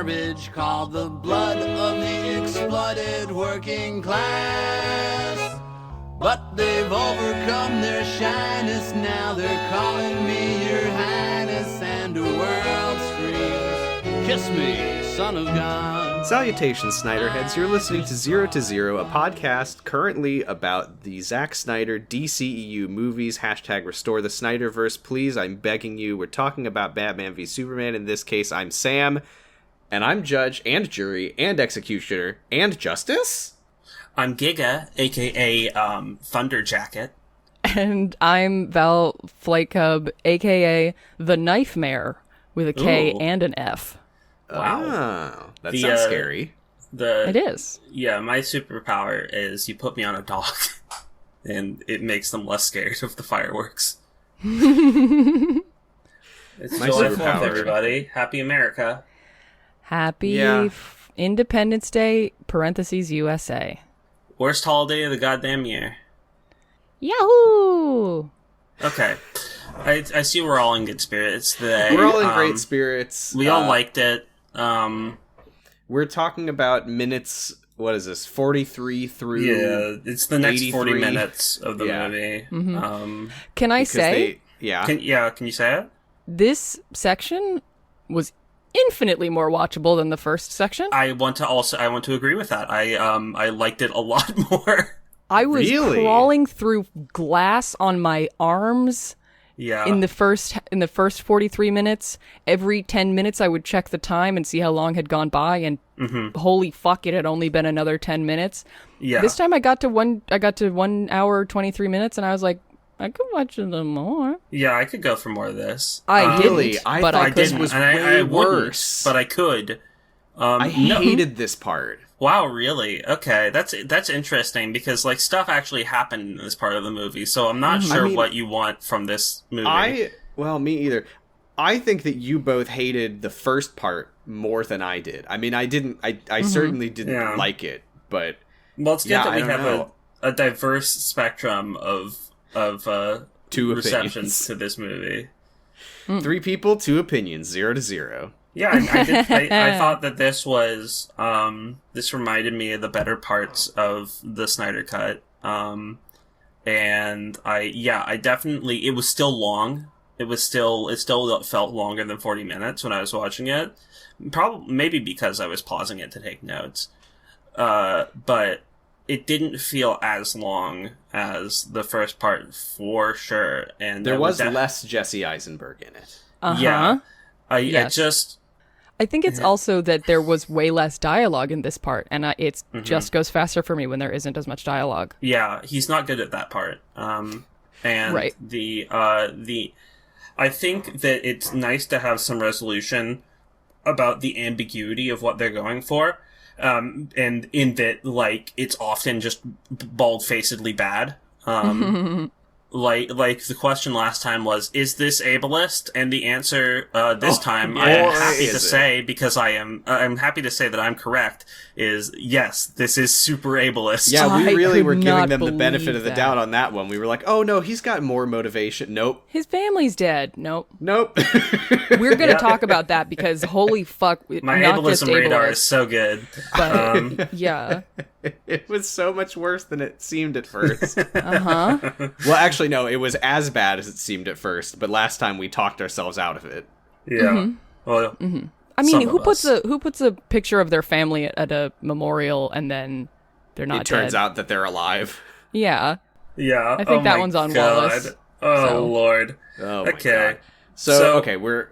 garbage called the blood of the exploited working class. But they've overcome their shyness, now they're calling me your highness, and the world screams, kiss me, son of God. Salutations, Snyderheads. You're listening to Zero to Zero, a podcast currently about the Zack Snyder DCEU movies. Hashtag restore the Snyderverse, please. I'm begging you. We're talking about Batman v Superman. In this case, I'm Sam, and I'm judge and jury and executioner and justice. I'm Giga, aka Thunder Jacket. And I'm Val Flight Cub, aka the Knife Mare, with a K and an F. Wow. Oh, that sounds scary. It is. Yeah, my superpower is you put me on a dog, and it makes them less scared of the fireworks. It's My July superpower. 4th, everybody. Happy America. Happy Independence Day, parentheses, USA. Worst holiday of the goddamn year. Yahoo! Okay. I see we're all in good spirits today. We're all in great spirits. We all liked it. We're talking about minutes, what is this, 43 through... Yeah, it's the next 83. 40 minutes of the movie. Mm-hmm. Can I say... Can you say it? This section was infinitely more watchable than the first section. I want to agree with that. I liked it a lot more. I was crawling through glass on my arms. Yeah. In the first 43 minutes, every 10 minutes I would check the time and see how long had gone by, and holy fuck, it had only been another 10 minutes. Yeah. This time I got to 1 hour 23 minutes, and I was like, I could watch it more. Yeah, I could go for more of this. I didn't, Really? but I this couldn't. was And way wouldn't, worse. but I could. I hated this part. Wow, really? Okay, that's interesting because like stuff actually happened in this part of the movie, so I'm not sure what you want from this movie. Me either. I think that you both hated the first part more than I did. I mean, I certainly didn't like it, but well, it's good that we have know. a diverse spectrum of Two receptions opinions. to this movie. 3 people, 2 opinions, 0 to 0. Yeah, I thought that this was this reminded me of the better parts of the Snyder Cut, and I definitely, it was still long. It still felt longer than 40 minutes when I was watching it. Maybe because I was pausing it to take notes, but it didn't feel as long as the first part for sure. And There was less Jesse Eisenberg in it. Yeah, Yes. I think it's also that there was way less dialogue in this part, and it just goes faster for me when there isn't as much dialogue. Yeah, he's not good at that part. And right. I think that it's nice to have some resolution about the ambiguity of what they're going for. And in that, like, it's often just bald-facedly bad. Like the question last time was, is this ableist? And the answer this time, I am happy to say, because I'm happy to say that I'm correct, is yes, this is super ableist. Yeah, we I really could were giving not them the benefit believe of the that. doubt on that one. We were like, oh no, he's got more motivation. Nope. His family's dead. Nope. We're going to talk about that because holy fuck. My not just ableism radar ableist, is so good. but yeah. It was so much worse than it seemed at first. Uh-huh. Well, actually, no, it was as bad as it seemed at first, but last time we talked ourselves out of it. Yeah. Well, I mean, some who of puts us. a picture of their family at a memorial and then they're not It turns dead? out that they're alive. Yeah. Yeah. I think that my one's on God. Wallace. Oh, So. Lord. Oh my Okay. God. So okay, we're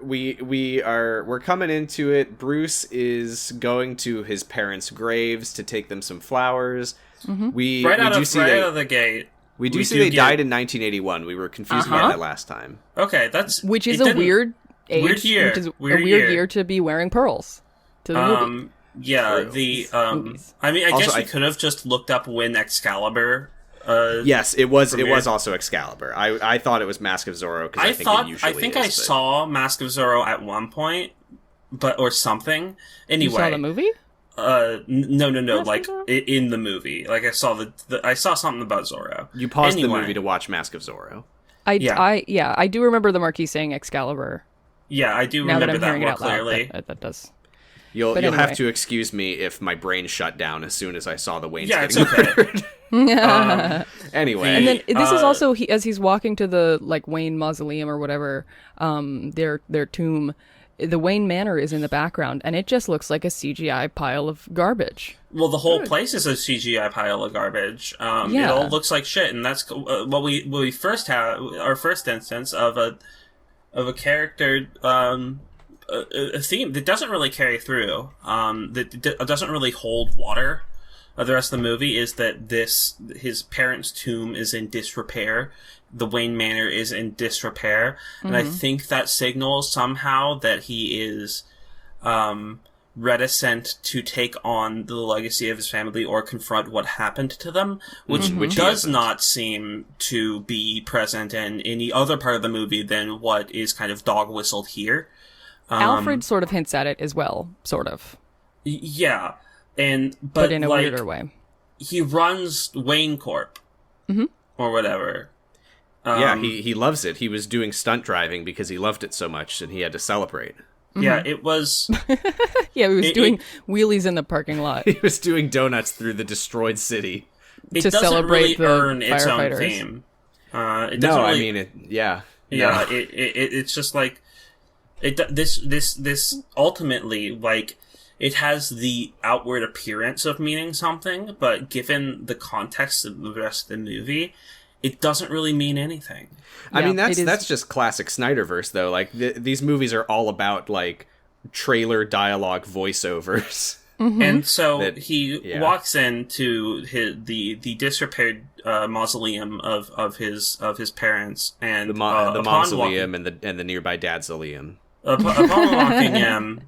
coming into it. Bruce is going to his parents' graves to take them some flowers. We Right out do of see the gate. we do see they died in 1981. We were confused about that last time. Okay, that's... Which is it a didn't- weird age. Weird year. Which is Weird a weird year. year to be wearing pearls to the movie. Yeah, Pearls. Movies. I mean, I Also, guess we I- could have just looked up when Excalibur... Yes, it was premiered. also Excalibur. I thought it was Mask of Zorro because I think I saw Mask of Zorro at one point, or something. Anyway, You saw the movie? No, Mask like of Zorro? in the movie. Like I saw I saw something about Zorro. You paused Anyway. the movie to watch Mask of Zorro. I do remember the Marquis saying Excalibur. Yeah, I do Now that remember I'm that hearing it more out loud, clearly. that does. You'll But have anyway. to excuse me if my brain shut down as soon as I saw the Waynes Yeah, it's getting okay. murdered. Anyway, And then this is also as he's walking to the like Wayne mausoleum or whatever, their tomb. The Wayne Manor is in the background, and it just looks like a CGI pile of garbage. Well, the whole place is a CGI pile of garbage. It Yeah. all looks like shit, and that's what we first have our first instance of a character, a theme that doesn't really carry through, that doesn't really hold water. The rest of the movie is that his parents' tomb is in disrepair. The Wayne Manor is in disrepair, and I think that signals somehow that he is reticent to take on the legacy of his family or confront what happened to them, which he does isn't. not seem to be present in any other part of the movie than what is kind of dog whistled here. Alfred sort of hints at it as well, sort of, Yeah, but but in a like, weirder way. he runs Wayne Corp or whatever. yeah, he loves it. He was doing stunt driving because he loved it so much, and he had to celebrate. Yeah, it was. Yeah, he was doing wheelies in the parking lot. He was doing donuts through the destroyed city. It To doesn't celebrate really the earn its own firefighters. theme. It doesn't No, really, I mean it. Yeah, yeah. No. It's just like this ultimately, like, it has the outward appearance of meaning something, but given the context of the rest of the movie, it doesn't really mean anything. I mean, Yeah, it is- that's just classic Snyderverse, though. Like, these movies are all about, like, trailer dialogue voiceovers. And so That- he yeah. walks into the disrepaired mausoleum of his parents, and The upon mausoleum and the nearby Dadsoleum. Upon walking in,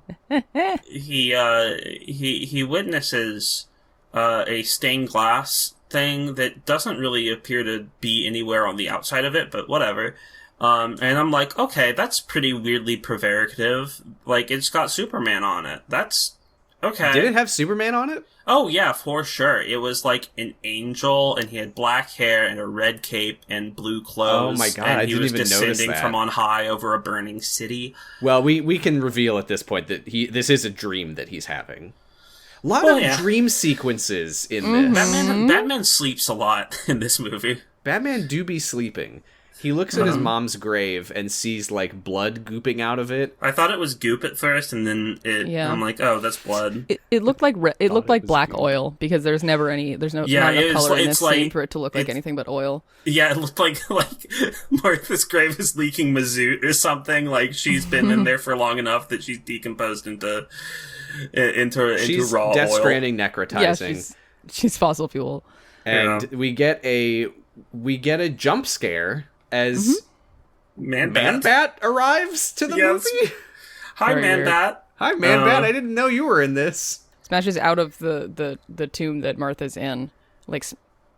he witnesses a stained glass thing that doesn't really appear to be anywhere on the outside of it, but whatever. And I'm like, okay, that's pretty weirdly provocative. Like, it's got Superman on it. That's okay. Did it have Superman on it? Oh yeah, for sure. It was like an angel, and he had black hair and a red cape and blue clothes. Oh my God, and I he didn't was even notice descending that. from on high over a burning city. Well, we can reveal at this point that this is a dream that he's having. A lot Well, of yeah. dream sequences in this. Batman sleeps a lot in this movie. Batman do be sleeping. He looks at his mom's grave and sees, like, blood gooping out of it. I thought it was goop at first, and then I'm like, oh, that's blood. It looked like it looked like was black good. oil because there's no not enough it's color like- in it's this scene like- for it to look like it's- anything but oil. Yeah, it looked like Martha's grave is leaking mazout or something. Like, she's been in there for long enough that she's decomposed into She's raw Death oil. Stranding Yeah, necrotizing. she's fossil fuel. And we get a jump scare as Man-Bat arrives to the Yes. movie. Hi, Very weird. Man-Bat. Hi, Man-Bat. I didn't know you were in this. Smashes out of the tomb that Martha's in. Like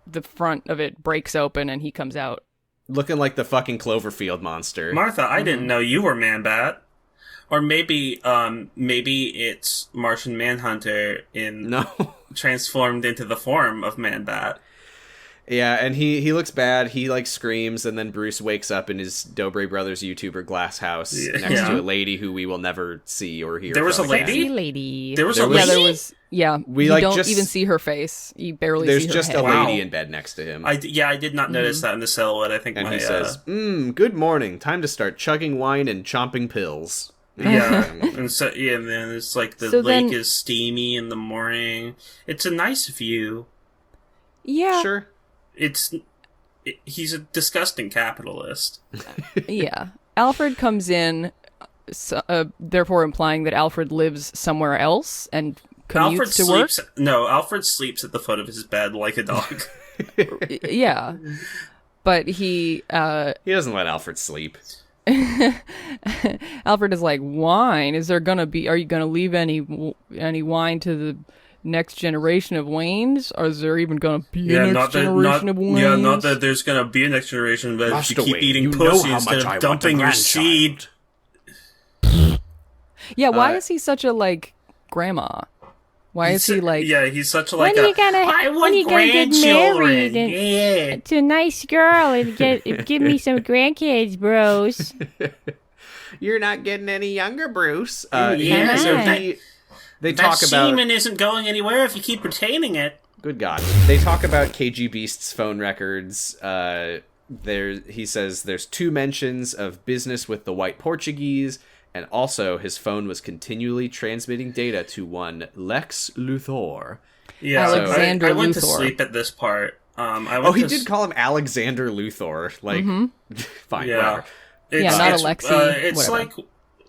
the front of it breaks open and he comes out. Looking like the fucking Cloverfield monster. Martha, I didn't know you were Man-Bat. Or maybe it's Martian Manhunter transformed into the form of Man-Bat. Yeah, and he looks bad. He, like, screams, and then Bruce wakes up in his Dobre Brothers YouTuber glass house next to a lady who we will never see or hear There was from a lady? again. Hey, lady. There was a There lady? was- Yeah, there was. Yeah, We, you like, don't just- even see her face. You barely There's see her just head. a lady Wow. in bed next to him. I did not notice that in the silhouette. I think And my he says, good morning. Time to start chugging wine and chomping pills. yeah, and so and then it's like the So lake then- is steamy in the morning. It's a nice view. Yeah, Sure. He's a disgusting capitalist. yeah. Alfred comes in, therefore implying that Alfred lives somewhere else and commutes Alfred to work. sleeps. No, Alfred sleeps at the foot of his bed like a dog. Yeah, but he He doesn't let Alfred sleep. Alfred is like, wine? Are you gonna leave any wine to the next generation of Waynes? Or is there even gonna be a next generation of Waynes? Yeah, not that there's gonna be a next generation, but if you Master keep Wayne, eating you know pussy how instead much I of want dumping a your grandchild. seed. Yeah, why is he such a, like, grandma? Why is he like... Yeah, he's such a like. When are you gonna- I when want are you gonna get grandchildren. married and- Yeah. To a nice girl and give me some grandkids, bros. You're not getting any younger, Bruce. Yeah, So Come on. the They That talk about semen isn't going anywhere if you keep retaining it. Good God. They talk about KG Beast's phone records. He says there's 2 mentions of business with the white Portuguese, and also his phone was continually transmitting data to one Lex Luthor. Yeah, Alexander I went to Luthor. sleep at this part. He did call him Alexander Luthor. Like, fine, Yeah. whatever. not Alexi, It's whatever. like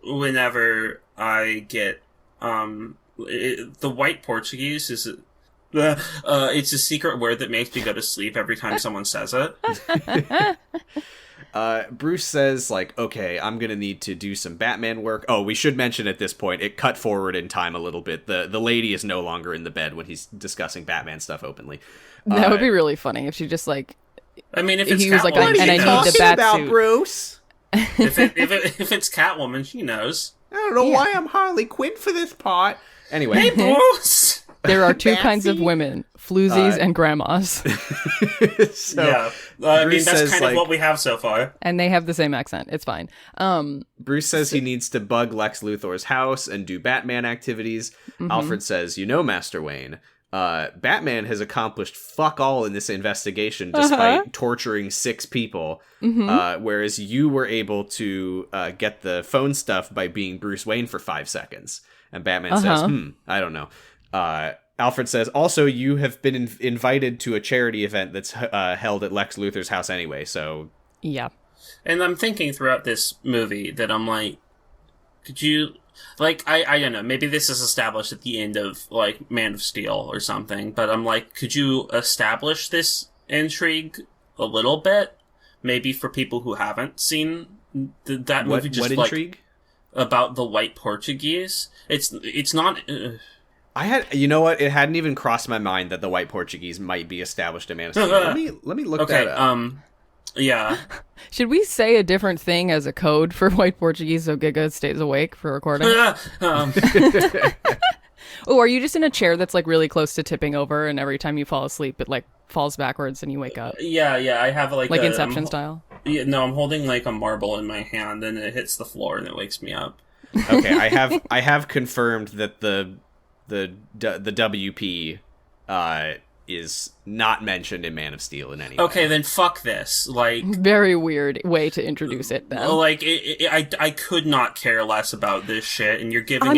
whenever I get the white Portuguese is it's a secret word that makes me go to sleep every time someone says it. Bruce says, like, okay, I'm gonna need to do some Batman work. Oh, we should mention at this point, it cut forward in time a little bit. The lady is no longer in the bed when he's discussing Batman stuff openly. That would be really funny if she just like I mean, if it's he was like, Catwoman, and I she need knows. the bat about, suit. Bruce? If it's Catwoman, she knows. I don't know why I'm Harley Quinn for this part. Anyway. Hey, Bruce! There are 2 kinds of women, floozies and grandmas, So, Yeah. I mean, Bruce that's says, kind like, of what we have so far. and they have the same accent. It's fine. Bruce says he needs to bug Lex Luthor's house and do Batman activities. Alfred says, Master Wayne, Batman has accomplished fuck all in this investigation despite torturing 6 people, whereas you were able to get the phone stuff by being Bruce Wayne for 5 seconds. And Batman says, I don't know. Alfred says, also, you have been invited to a charity event that's held at Lex Luthor's house anyway, so... Yeah. And I'm thinking throughout this movie that I'm like, could you... Like, I don't know, maybe this is established at the end of, like, Man of Steel or something, but I'm like, could you establish this intrigue a little bit? Maybe for people who haven't seen that movie, just, what like, intrigue? About the white Portuguese. It's not... you know what? It hadn't even crossed my mind that the white Portuguese might be established in Man of Steel. Let me look that up. Yeah. Should we say a different thing as a code for white Portuguese so Giga stays awake for recording? Oh, are you just in a chair that's like really close to tipping over, and every time you fall asleep, it like falls backwards and you wake up? Yeah, I have like Inception style? Yeah, no, I'm holding like a marble in my hand, and it hits the floor, and it wakes me up. Okay, I have confirmed that the WP is not mentioned in Man of Steel in any way. Okay, then fuck this. Like, Very weird way to introduce it, then. like I could not care less about this shit, and you're giving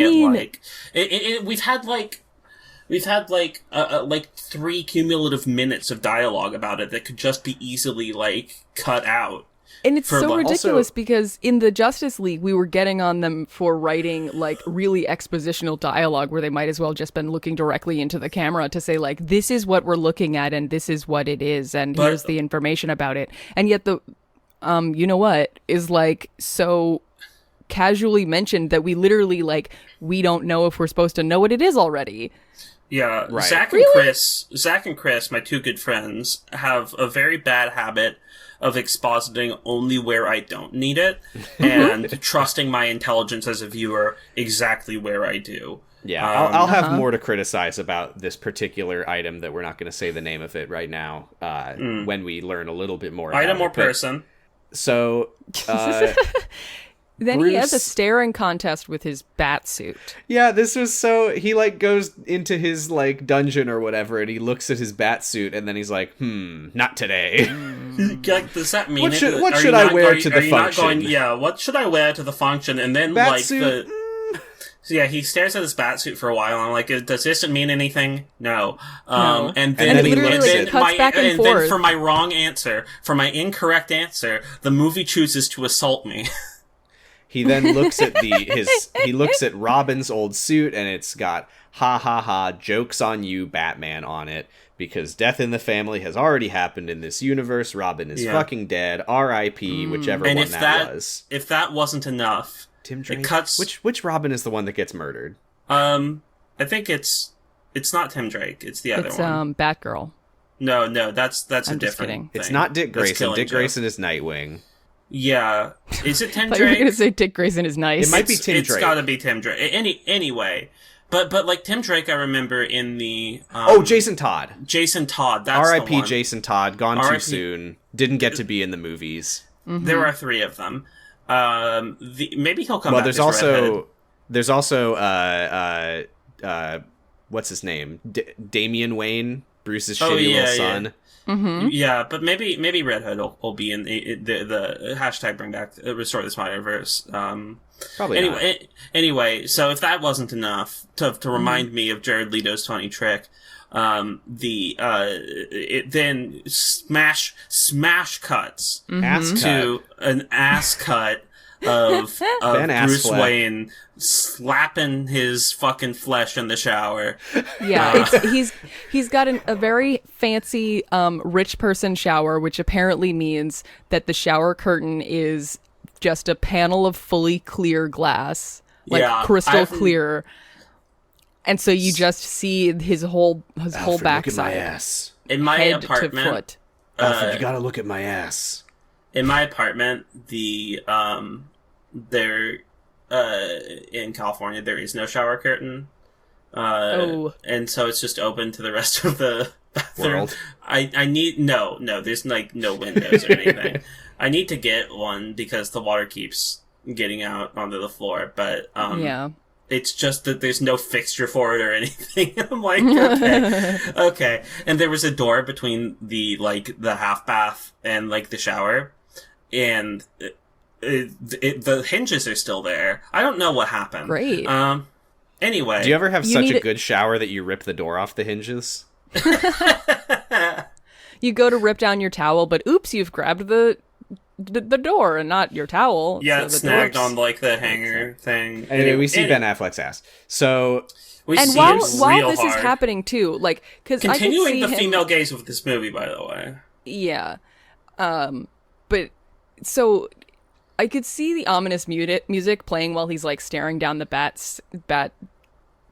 we've had like 3 cumulative minutes of dialogue about it that could just be easily like cut out. And it's For so like- ridiculous Also- because in the Justice League, we were getting on them for writing like really expositional dialogue where they might as well just been looking directly into the camera to say like, this is what we're looking at and this is what it is and here's the information about it. And yet the, you know what, is like so casually mentioned that we literally like, we don't know if we're supposed to know what it is already. Yeah, Right. Zach and Chris, my 2 good friends, have a very bad habit of expositing only where I don't need it, and trusting my intelligence as a viewer exactly where I do. Yeah, I'll have more to criticize about this particular item that we're not going to say the name of it right now when we learn a little bit more about Item or it. But- person. So, Then he has a Bruce- staring contest with his bat suit. yeah, this was so... He, like, goes into his, like, dungeon or whatever, and he looks at his bat suit, and then he's like, not today. Like, does that mean What should- it? what Are should you I not wear going- to are the you not function? going, yeah, what should I wear to the function? And then, Bat like, suit? So yeah, he stares at his bat suit for a while, and I'm like, does this mean anything? No. No. And And then he literally, looks like, at... cuts back and then forth. for my wrong answer, for my incorrect answer, the movie chooses to assault me. He then looks at he looks at Robin's old suit, and it's got "ha ha ha" jokes on you, Batman on it, because death in the family has already happened in this universe. Robin is fucking dead. R.I.P. Whichever And one if that was. if that wasn't enough, Tim Drake. it cuts. Which Robin is the one that gets murdered? I think it's not Tim Drake. It's the other It's one. Batgirl. No, that's a I'm just different kidding. thing. It's not Dick That's Grayson. Killing Dick Joke. Grayson is Nightwing. Yeah, is it Tim I thought you were Drake? going to say Dick Grayson is nice. It might be Tim It's Drake. got to be Tim Drake. Anyway, but like Tim Drake, I remember in the Jason Todd. Jason Todd. That's the R.I.P. one. Jason Todd. Gone too R.I.P. soon. Didn't get to be in the movies. There are 3 of them. Maybe he'll come Well, back. there's as redheaded. also what's his name? Damian Wayne, Bruce's shitty little son. Yeah. Mm-hmm. Yeah, but maybe Red Hood will be in the hashtag bring back restore the Spider-Verse. Probably anyway, so if that wasn't enough to remind me of Jared Leto's funny trick, it then smash cuts to an ass cut of Bruce Wayne slapping his fucking flesh in the shower. Yeah, he's got a very fancy rich person shower, which apparently means that the shower curtain is just a panel of fully clear glass, crystal clear. And so you just see his whole backside. Look at my ass. In my apartment, to foot. Alfred, you gotta look at my ass. In my apartment, there in California there is no shower curtain, and so it's just open to the rest of the bathroom. World. I need no. There's like no windows or anything. I need to get one because the water keeps getting out onto the floor, but it's just that there's no fixture for it or anything. I'm like, okay. And there was a door between the half bath and like the shower, and the hinges are still there. I don't know what happened. Great. Anyway, do you ever have such a good shower that you rip the door off the hinges? You go to rip down your towel, but oops, you've grabbed the door and not your towel. Yeah, it's snagged on like the hanger thing. Anyway, we see Ben Affleck's ass. So while this is happening too, like, because continuing the female gaze of this movie, by the way. Yeah, but so I could see the ominous music playing while he's like staring down the bat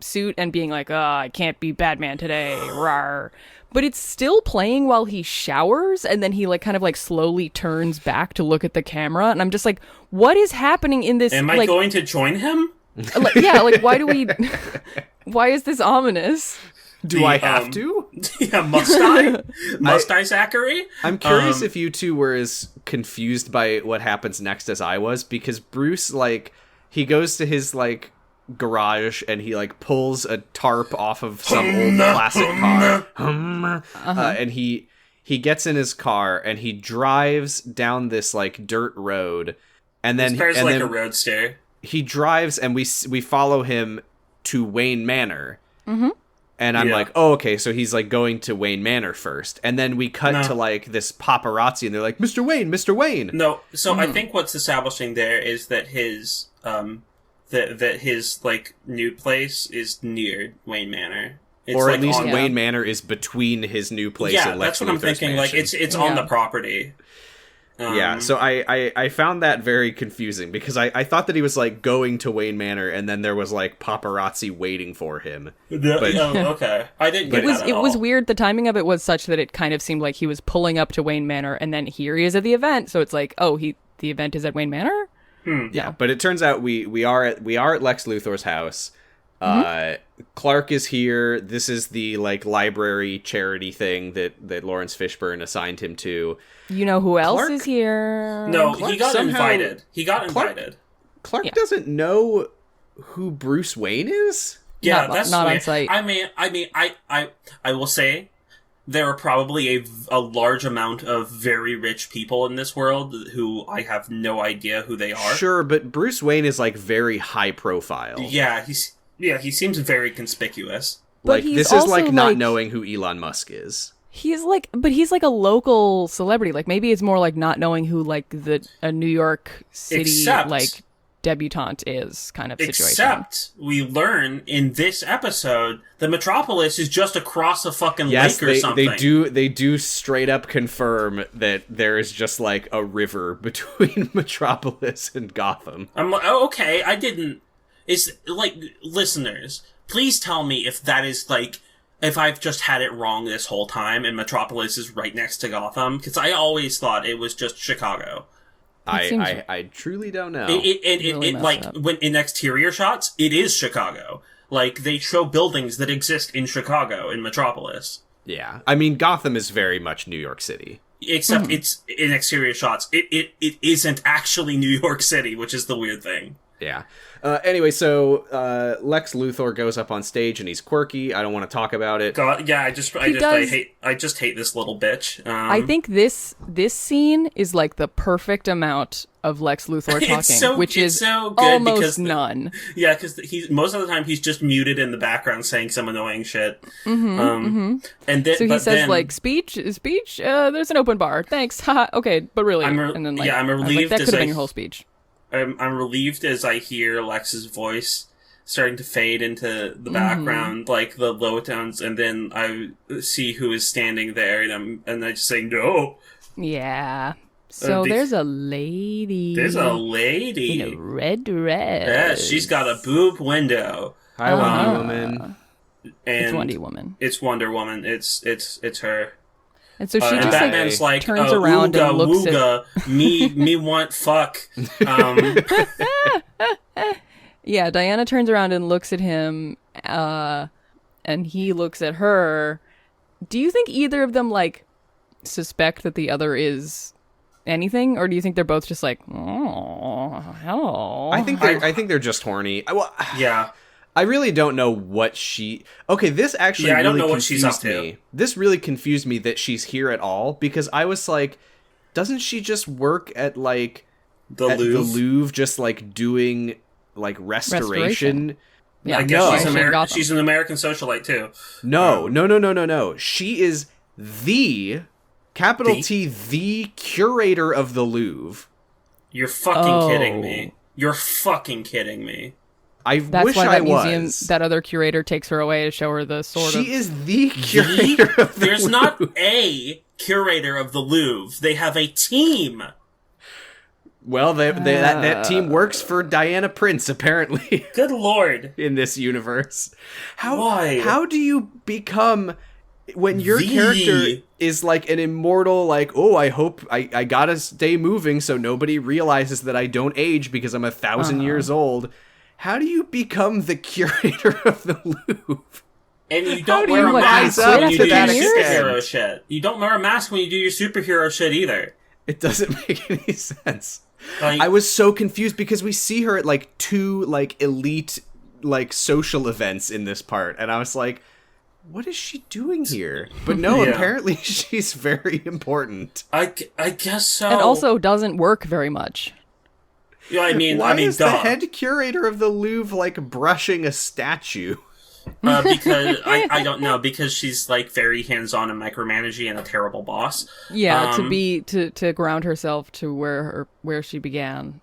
suit and being like, "Oh, I can't be Batman today." Rawr. But it's still playing while he showers, and then he like kind of like slowly turns back to look at the camera, and I'm just like, what is happening in this? Am I going to join him? Why is this ominous? Do I have to? Yeah, must I? Must I, Zachary? I'm curious if you two were as confused by what happens next as I was, because Bruce, like, he goes to his, like, garage and he, like, pulls a tarp off of some old classic car. And he gets in his car and he drives down this, like, dirt road. And then... His car's like a roadster. He drives and we follow him to Wayne Manor. Mm-hmm. And I'm like, oh, okay, so he's, like, going to Wayne Manor first. And then we cut to, like, this paparazzi, and they're like, Mr. Wayne, Mr. Wayne! No, so I think what's establishing there is that his, that his, like, new place is near Wayne Manor. It's or like at least Wayne Manor is between his new place and Lex that's what I'm thinking. Mansion. Like, it's on the property. So I found that very confusing because I thought that he was like going to Wayne Manor and then there was like paparazzi waiting for him. Okay. I didn't get that at all. It was weird. The timing of it was such that it kind of seemed like he was pulling up to Wayne Manor and then here he is at the event. So it's like, oh, the event is at Wayne Manor? Yeah, but it turns out we are at Lex Luthor's house. Clark is here. This is the like library charity thing that Lawrence Fishburne assigned him to. You know who else is here? No, he got invited. Clark doesn't know who Bruce Wayne is? Yeah, that's not weird. on site. I mean, I will say there are probably a large amount of very rich people in this world who I have no idea who they are. Sure, but Bruce Wayne is like very high profile. Yeah, he seems very conspicuous. Like, this is like not knowing who Elon Musk is. He's like a local celebrity. Like, maybe it's more like not knowing who like a New York City like debutante is kind of situation. Except we learn in this episode the Metropolis is just across a fucking lake or something. They do straight up confirm that there is just like a river between Metropolis and Gotham. I'm like, oh, okay, I didn't. It's like, listeners, please tell me if that is like, if I've just had it wrong this whole time and Metropolis is right next to Gotham, because I always thought it was just Chicago. I truly don't know. It like, when in exterior shots, it is Chicago. Like, they show buildings that exist in Chicago, in Metropolis. Yeah. I mean, Gotham is very much New York City. Except it's, in exterior shots, it isn't actually New York City, which is the weird thing. Yeah. Anyway, so Lex Luthor goes up on stage and he's quirky. I don't want to talk about it. God, yeah, I just hate this little bitch. I think this scene is like the perfect amount of Lex Luthor talking, which is so good almost none. Yeah, because he's most of the time he's just muted in the background saying some annoying shit. And then so he says like speech. There's an open bar. Thanks. Haha. Okay, but really, and then like, I'm I was like, relieved that as could have been your whole speech. I'm relieved as I hear Lex's voice starting to fade into the background, like the low tones, and then I see who is standing there, and I just say no. Yeah. So there's a lady. There's a lady in a red dress. Yeah, she's got a boob window. Hi, Wonder Woman. And it's Wonder Woman. It's Wonder Woman. It's her. And so she just Batman's like turns around ooga, and looks wooga, at me want fuck. Yeah, Diana turns around and looks at him, and he looks at her. Do you think either of them like suspect that the other is anything, or do you think they're both just like, oh, hello? I think they're just horny. Yeah. I really don't know what she... Okay, this actually I don't really know what she's up confused me. to. This really confused me that she's here at all, because I was like, doesn't she just work at, like... The Louvre, just, like, doing, like, restoration? Yeah, I guess no. she's an American socialite, too. No. She is the, capital T, the curator of the Louvre. You're fucking kidding me. You're fucking kidding me. That's wish why I that was. museum, that other curator takes her away to show her the sword. She is the curator of the There's Louvre. not a curator of the Louvre. They have a team. Well, that team works for Diana Prince, apparently. Good lord. In this universe. Why? How do you become... When your character is like an immortal, like, oh, I hope I gotta stay moving so nobody realizes that I don't age because I'm 1,000 years old... How do you become the curator of the Louvre? And you don't wear a mask when you do your superhero shit. You don't wear a mask when you do your superhero shit either. It doesn't make any sense. Like, I was so confused because we see her at like 2 like elite like social events in this part, and I was like, what is she doing here? But no, apparently she's very important. I guess so. And also doesn't work very much. Yeah, I mean, is the head curator of the Louvre like brushing a statue? Because I don't know, because she's like very hands-on and micromanaging and a terrible boss. Yeah, to ground herself to where she began.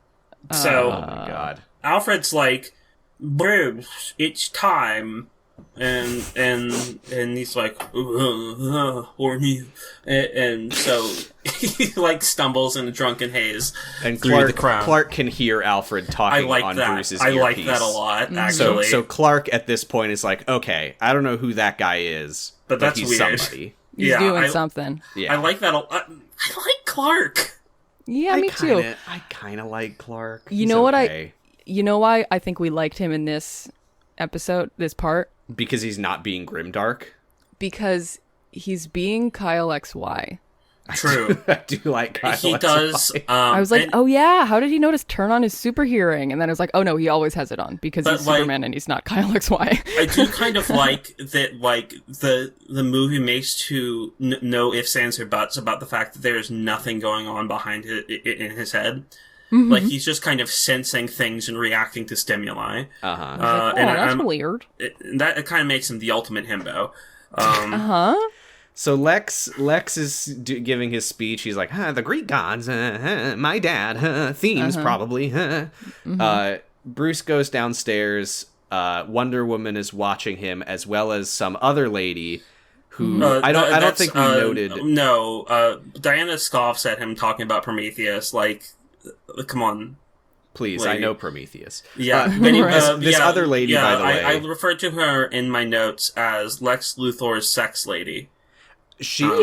So, oh my god, Alfred's like, Bruce, it's time. And he's like, or me, and so he like stumbles in a drunken haze. And through the crowd. Clark can hear Alfred talking on Bruce's earpiece. I like that a lot, actually. So Clark at this point is like, okay, I don't know who that guy is, but that's he's weird. Somebody. He's doing something. Yeah. I like that. I like Clark. Yeah, me too. I kind of like Clark. You know what You know why I think we liked him in this episode, this part? Because he's not being grimdark? Because he's being Kyle XY. True. I do like Kyle He XY. does. I was like, oh yeah, how did he notice turn on his super hearing? And then I was like, oh no, he always has it on because he's Superman and he's not Kyle XY. I do kind of like that, like, the movie makes to no ifs, ands, or buts about the fact that there is nothing going on behind in his head. Mm-hmm. Like, he's just kind of sensing things and reacting to stimuli. Uh-huh. That's weird. That kind of makes him the ultimate himbo. So Lex is giving his speech. He's like, the Greek gods, my dad, themes probably. Bruce goes downstairs. Wonder Woman is watching him, as well as some other lady who I don't think we noted. No, Diana scoffs at him talking about Prometheus. Like, come on. Please, lady. I know Prometheus. Yeah, this other lady, by the way. I referred to her in my notes as Lex Luthor's sex lady. So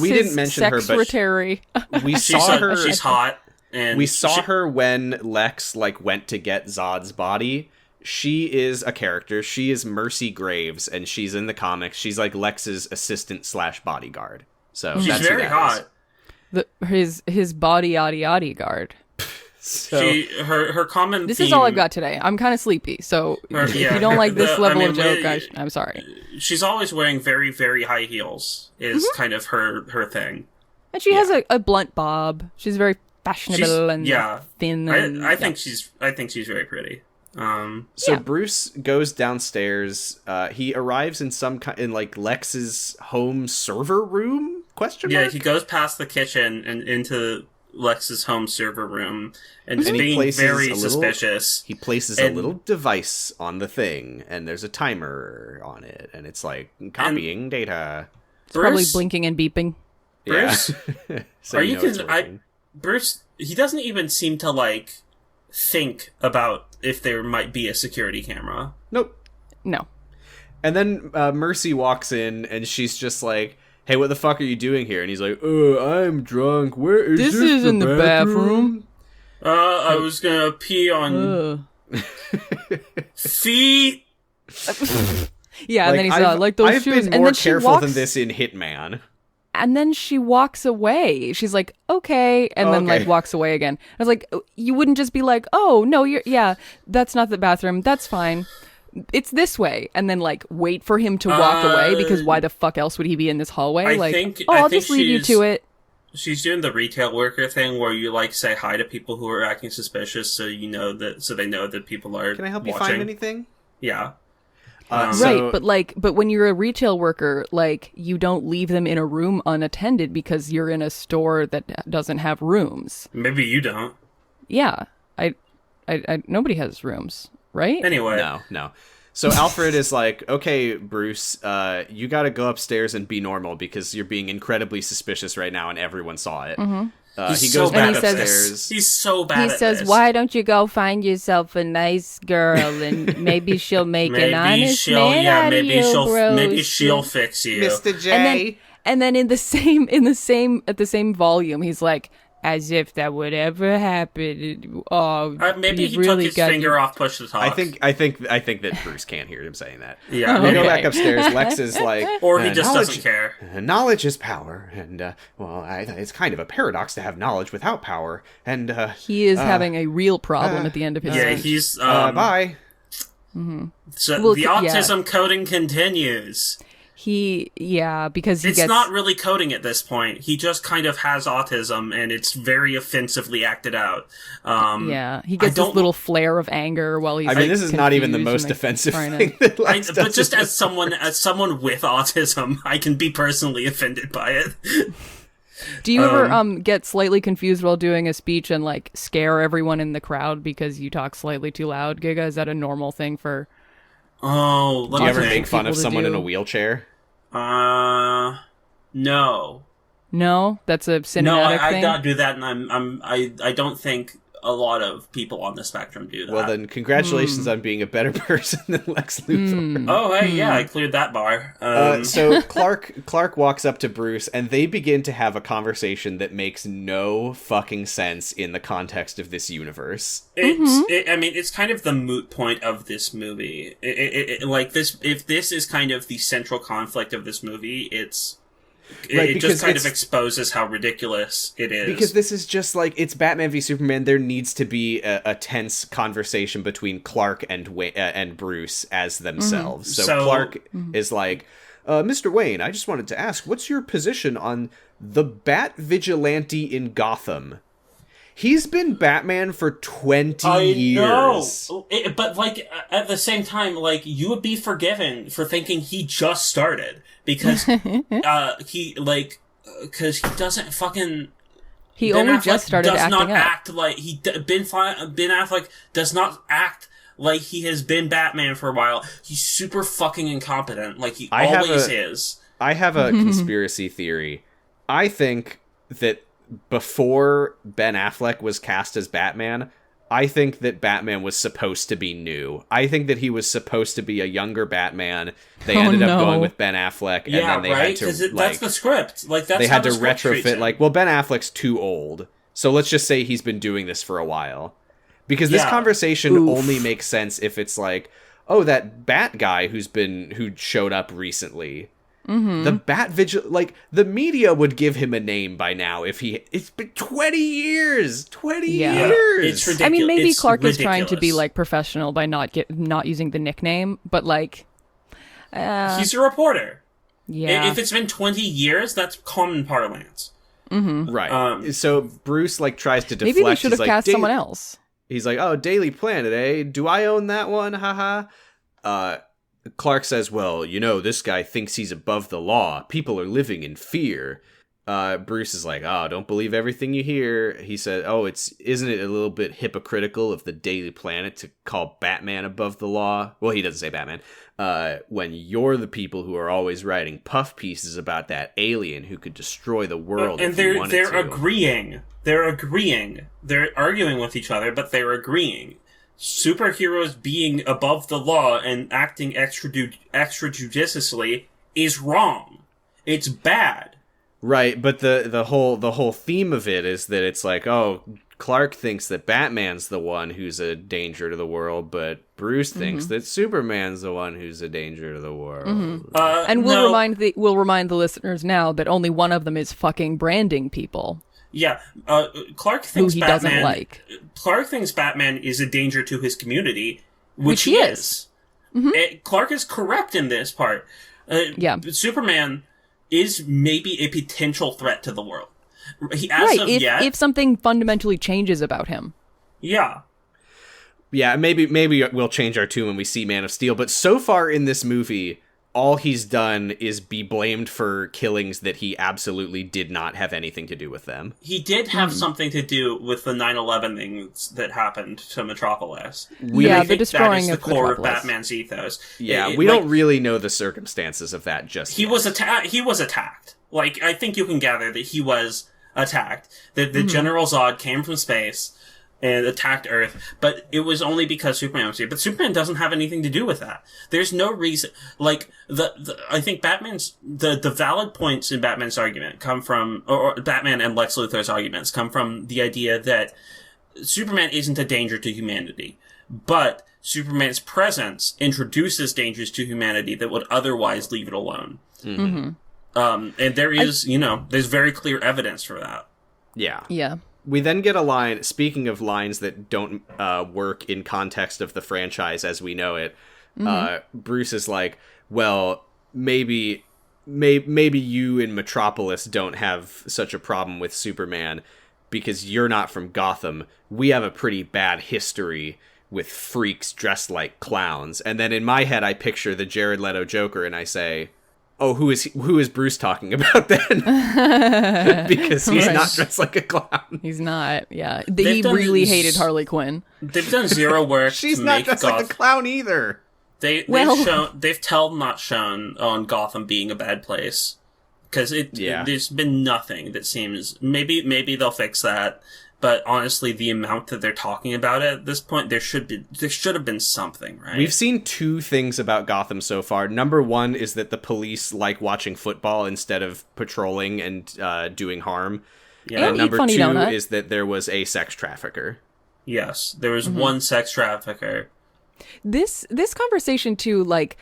we didn't mention her, secretary. But we saw her. She's hot, and we saw her when Lex went to get Zod's body. She is a character. She is Mercy Graves, and she's in the comics. She's like Lex's assistant / bodyguard. So she's that's very hot. His body guard. So her common This theme, is all I've got today. I'm kind of sleepy, so if you don't like this level of joke, I'm sorry. She's always wearing very, very high heels, is kind of her thing. And she has a blunt bob. She's very fashionable and thin. And, I think she's very pretty. So Bruce goes downstairs. He arrives in like Lex's home server room? Question mark? Yeah, he goes past the kitchen and into Lex's home server room and is being very suspicious. He places a little device on the thing, and there's a timer on it, and it's like copying data. It's probably blinking and beeping. Bruce, so are you? Bruce, he doesn't even seem to like think about if there might be a security camera. Nope. No. And then Mercy walks in, and she's just like, "Hey, what the fuck are you doing here?" And he's like, I'm drunk. Where is this? This is in the bathroom. I was gonna pee on feet. Yeah, and then he's like those I've shoes. been more careful than this in Hitman. And then she walks away. She's like, okay, and then like walks away again. I was like, you wouldn't just be like, oh no, that's not the bathroom. That's fine. It's this way, and then like wait for him to walk away, because why the fuck else would he be in this hallway? I'll just leave you to it. She's doing the retail worker thing where you like say hi to people who are acting suspicious, so they know that people are. Can I help you watching. find anything? Yeah. Right, but when you're a retail worker, like you don't leave them in a room unattended because you're in a store that doesn't have rooms. Maybe you don't. Yeah, I nobody has rooms. Right? Anyway. No. So Alfred is like, okay, Bruce, you gotta go upstairs and be normal because you're being incredibly suspicious right now and everyone saw it. Mm-hmm. He goes back upstairs. He's so bad at this. He says, why don't you go find yourself a nice girl and maybe she'll make an honest man out of you, Bruce. Maybe she'll fix you. Mr. J. And then at the same volume, he's like, as if that would ever happen. Oh, maybe he really took his finger off push to talk. I think that Bruce can't hear him saying that. Yeah. They go back upstairs. Lex is like, or he just doesn't care. Knowledge is power, and it's kind of a paradox to have knowledge without power. And he is having a real problem at the end of his. Yeah, speech. he's bye. Mm-hmm. So the autism coding continues. Because it's not really coding at this point. He just kind of has autism, and it's very offensively acted out. He gets this little flare of anger while he's. I mean, this is not even the most offensive thing. But just as someone with autism, I can be personally offended by it. Do you ever get slightly confused while doing a speech and like scare everyone in the crowd because you talk slightly too loud? Giga, is that a normal thing for? Oh, do you ever make fun of someone in a wheelchair? No. No, that's a cinematic thing. No, I don't do that, and I don't think a lot of people on the spectrum do that. Well, then, congratulations on being a better person than Lex Luthor. Oh, hey, yeah, I cleared that bar. So Clark walks up to Bruce, and they begin to have a conversation that makes no fucking sense in the context of this universe. It's kind of the moot point of this movie. If this is kind of the central conflict of this movie, it just kind of exposes how ridiculous it is. Because this is just like, it's Batman v Superman. There needs to be a tense conversation between Clark and Bruce as themselves. Mm-hmm. So Clark is like, Mr. Wayne, I just wanted to ask, what's your position on the Bat Vigilante in Gotham? He's been Batman for 20 years. I know, but like at the same time, like you would be forgiven for thinking he just started because because he doesn't fucking. He only just started acting up. Ben Affleck does not act like he has been Batman for a while. He's super fucking incompetent, like he always is. I have a conspiracy theory. I think that before Ben Affleck was cast as Batman, I think that Batman was supposed to be new. I think that he was supposed to be a younger Batman. They ended up going with Ben Affleck, and then they had to that's the script. Like that's they had how to retrofit. Like, well, Ben Affleck's too old, so let's just say he's been doing this for a while. Because this conversation only makes sense if it's like, oh, that Bat guy who showed up recently. The Bat Vigil, like, the media would give him a name by now if it's been 20 years. 20 years. It's ridiculous. I mean, maybe it's Clark ridiculous. is trying to be like professional by not using the nickname, but like, he's a reporter. yeah. If it's been 20 years, that's common parlance. Right. So Bruce, like, tries to deflect. Maybe they should have He's like, cast someone else. He's like, oh, Daily Planet, eh? Do I own that one? Haha. Clark says, well, this guy thinks he's above the law. People are living in fear. Bruce is like, oh, don't believe everything you hear. He said, oh, isn't it a little bit hypocritical of the Daily Planet to call Batman above the law? Well, he doesn't say Batman. When you're the people who are always writing puff pieces about that alien who could destroy the world And if he wanted they're to. agreeing. They're agreeing. They're arguing with each other, but they're agreeing. Superheroes being above the law and acting extrajudiciously is wrong. It's bad. Right, but the whole theme of it is that it's like, oh, Clark thinks that Batman's the one who's a danger to the world, but Bruce thinks that Superman's the one who's a danger to the world. And we'll remind the listeners now that only one of them is fucking branding people. Yeah, Clark Who thinks he Batman, doesn't like. Clark thinks Batman is a danger to his community, which he is. Clark is correct in this part. Yeah. Superman is maybe a potential threat to the world. If something fundamentally changes about him. Yeah. Yeah, maybe we'll change our tune when we see Man of Steel, but so far in this movie, all he's done is be blamed for killings that he absolutely did not have anything to do with them. He did have something to do with the 9/11 things that happened to Metropolis. The destroying that is the of core Metropolis. of Batman's ethos. Yeah, we don't really know the circumstances of that just He yet. was attacked. Like, I think you can gather that he was attacked. That the General Zod came from space and attacked Earth, but it was only because Superman was here. But Superman doesn't have anything to do with that. There's no reason. Like, I think Batman's the valid points in Batman's argument come from, or Batman and Lex Luthor's arguments come from the idea that Superman isn't a danger to humanity, but Superman's presence introduces dangers to humanity that would otherwise leave it alone. And there is, there's very clear evidence for that. Yeah. Yeah. We then get a line, speaking of lines that don't work in context of the franchise as we know it, Bruce is like, well, maybe you in Metropolis don't have such a problem with Superman because you're not from Gotham. We have a pretty bad history with freaks dressed like clowns. And then in my head, I picture the Jared Leto Joker and I say, oh, who is Bruce talking about then? Because he's not dressed like a clown. He's not, yeah. He really hated Harley Quinn. They've done zero work She's to not make dressed Gotham. like a clown either. They've not shown on Gotham being a bad place. Because there's been nothing that seems, maybe they'll fix that. But honestly, the amount that they're talking about it at this point, there should have been something, right? We've seen two things about Gotham so far. Number one is that the police like watching football instead of patrolling and doing harm. Yeah. And number funny two donut. is that there was a sex trafficker. Yes, there was one sex trafficker. This conversation too, like,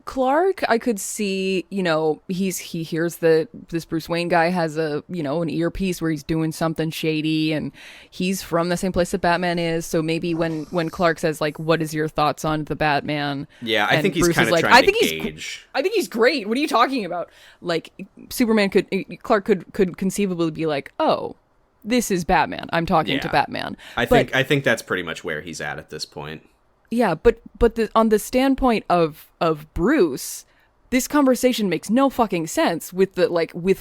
Clark, I could see, he hears that this Bruce Wayne guy has an earpiece where he's doing something shady, and he's from the same place that Batman is. So maybe when Clark says, like, what is your thoughts on the Batman? Yeah, I and think he's Bruce kind is of like, trying to gauge. I think he's great. What are you talking about? Like, Clark could conceivably be like, oh, this is Batman. I'm talking to Batman. I think that's pretty much where he's at this point. Yeah, but on the standpoint of Bruce, this conversation makes no fucking sense with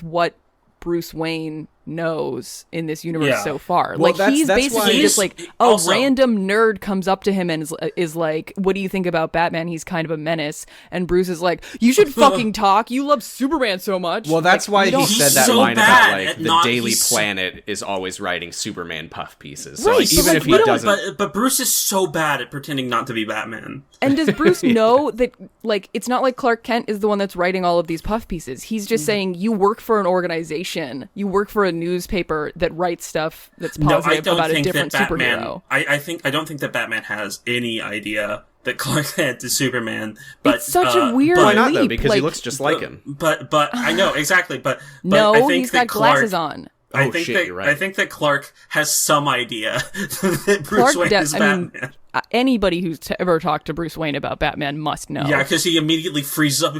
what Bruce Wayne knows in this universe so far. Well, like, he's basically just like a also, random nerd comes up to him and is like, what do you think about Batman? He's kind of a menace. And Bruce is like, you should fucking talk. You love Superman so much. Well, that's why he said that so line bad about, like, at the not- Daily he's- Planet is always writing Superman puff pieces. So, Right, like, but, even like, if we he don't- doesn't... But Bruce is so bad at pretending not to be Batman. And does Bruce know that, like, it's not like Clark Kent is the one that's writing all of these puff pieces. He's just saying, you work for an organization, you work for a newspaper that writes stuff that's positive about a different superhero. I don't think that Batman has any idea that Clark Kent is Superman. But it's such a weird Why not, leap. though? Because he like, looks just like him. But I know, exactly. But no, I think he's that got glasses on. I Oh, think shit, that you're right. I think that Clark has some idea that Bruce Wayne is Batman. Anybody who's ever talked to Bruce Wayne about Batman must know. Yeah, because he immediately freezes up.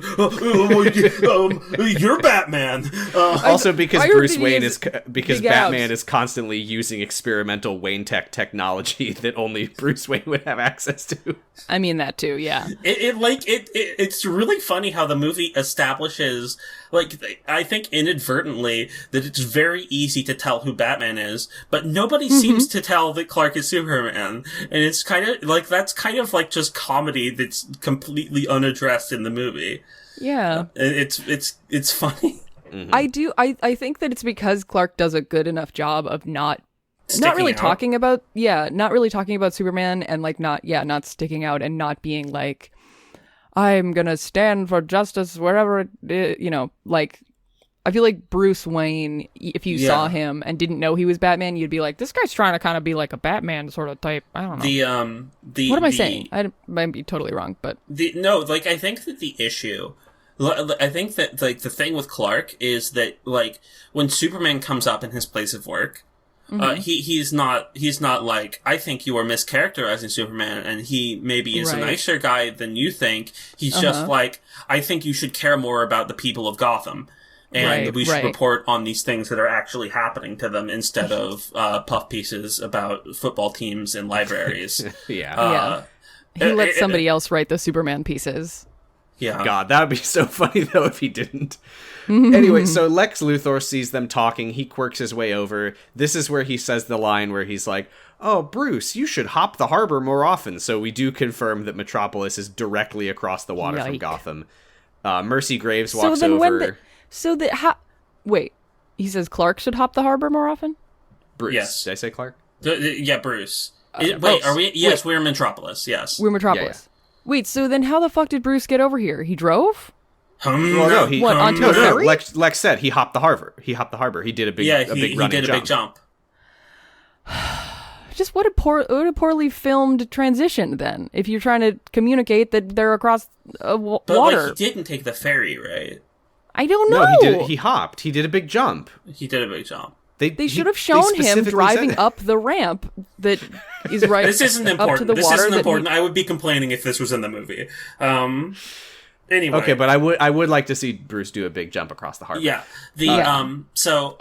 You're Batman. Also, because I heard Bruce that he Wayne is because big Batman abs. is constantly using experimental Wayne Tech technology that only Bruce Wayne would have access to. I mean that too. Yeah. It's really funny how the movie establishes, like, I think inadvertently, that it's very easy to tell who Batman is, but nobody seems to tell that Clark is Superman. And it's kind of like, that's kind of like just comedy that's completely unaddressed in the movie. Yeah. It's funny. I think that it's because Clark does a good enough job of not really out. talking about Superman and like not sticking out and not being like, I'm gonna stand for justice wherever it is, like, I feel like Bruce Wayne, if you saw him and didn't know he was Batman, you'd be like, this guy's trying to kind of be like a Batman sort of type. I don't know. What am I saying? I might be totally wrong, but I think that the issue, I think that, like, the thing with Clark is that, like, when Superman comes up in his place of work, he's not like, I think you are mischaracterizing Superman, and he maybe is a nicer guy than you think. He's just like, I think you should care more about the people of Gotham. And we should report on these things that are actually happening to them instead of puff pieces about football teams and libraries. He let somebody else write the Superman pieces. Yeah. God, that would be so funny, though, if he didn't. Anyway, so Lex Luthor sees them talking. He quirks his way over. This is where he says the line where he's like, oh, Bruce, you should hop the harbor more often. So we do confirm that Metropolis is directly across the water from Gotham. Mercy Graves walks over. Wait, he says Clark should hop the harbor more often? Bruce. Yes. Did I say Clark? Yeah, Bruce. Bruce. We're in Metropolis, yes. We're Metropolis. Yeah. Wait, so then how the fuck did Bruce get over here? He drove? Well, no, onto a ferry? Lex said he hopped the harbor. He did a big big jump. Just what a poorly filmed transition then. If you're trying to communicate that they're across water. But like, he didn't take the ferry, right? I don't know. No, he did. He hopped. He did a big jump. They should have shown him driving up the ramp that is right. This isn't important. Up to the water isn't important. I would be complaining if this was in the movie. Anyway. Okay, but I would like to see Bruce do a big jump across the harbor. Yeah. So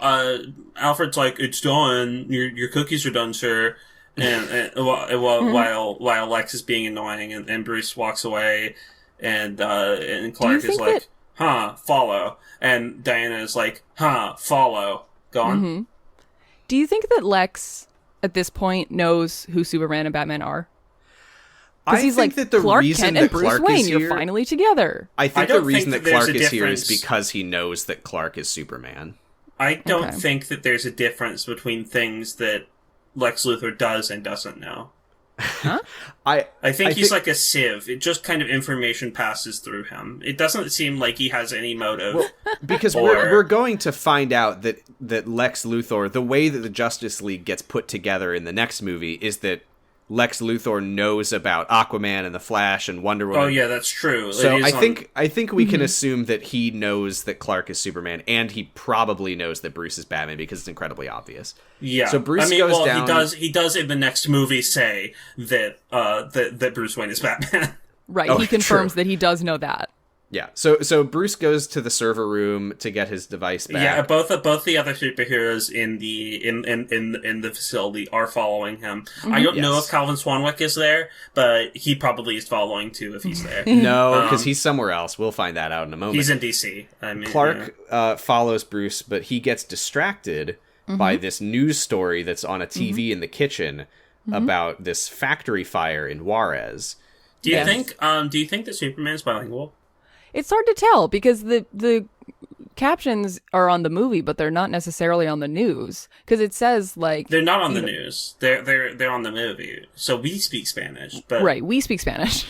Alfred's like, it's done. Your cookies are done, sir. While Lex is being annoying, and Bruce walks away, and Clark is like, follow. And Diana is like, follow. Go on. Mm-hmm. Do you think that Lex, at this point, knows who Superman and Batman are? Because he's like, that the Clark Kent and Bruce Wayne, you're finally together. I think the reason that Clark is here is because he knows that Clark is Superman. I don't think that there's a difference between things that Lex Luthor does and doesn't know. Huh? I think he's like a sieve. It just kind of information passes through him. It doesn't seem like he has any motive. Well, because we're going to find out that Lex Luthor, the way that the Justice League gets put together in the next movie is that Lex Luthor knows about Aquaman and the Flash and Wonder Woman. Oh yeah, that's true. So I think we can assume that he knows that Clark is Superman, and he probably knows that Bruce is Batman because it's incredibly obvious. Yeah. So Bruce goes down. He does in the next movie say that that Bruce Wayne is Batman. Right. He confirms that he does know that. Yeah, so Bruce goes to the server room to get his device back. Yeah, both the other superheroes in the facility are following him. Mm-hmm. I don't know if Calvin Swanwick is there, but he probably is following too if he's there. No, because he's somewhere else. We'll find that out in a moment. He's in DC. Clark follows Bruce, but he gets distracted by this news story that's on a TV in the kitchen about this factory fire in Juarez. Do you think that Superman's bilingual? It's hard to tell because the captions are on the movie, but they're not necessarily on the news. Because it says like they're not on the news. They're on the movie. So we speak Spanish, but right, we speak Spanish.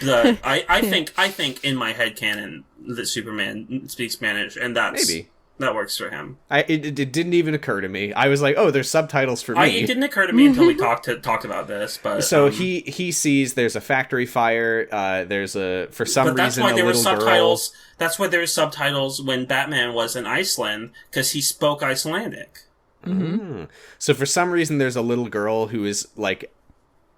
I think in my headcanon that Superman speaks Spanish, and that's maybe. That works for him. It didn't even occur to me. I was like, oh, there's subtitles for me. It didn't occur to me until we talked about this. But so he sees there's a factory fire. There's for some reason a little subtitles. Girl. That's why there were subtitles when Batman was in Iceland, because he spoke Icelandic. Mm-hmm. So for some reason, there's a little girl who is like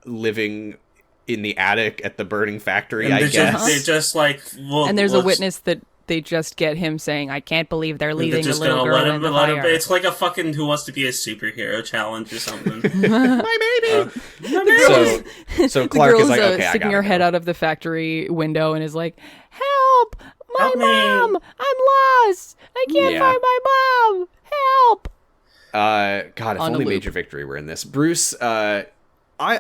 living in the attic at the burning factory. I guess they're just like, and there's a witness that they just get him saying, "I can't believe they're leaving the little girl in the fire." It's like a fucking Who Wants to Be a Superhero challenge or something. My baby. So Clark is like, okay, sticking her head out of the factory window and is like, "Help! My mom! I'm lost! I can't find my mom! Help!" God, if only Major Victory were in this. Bruce, I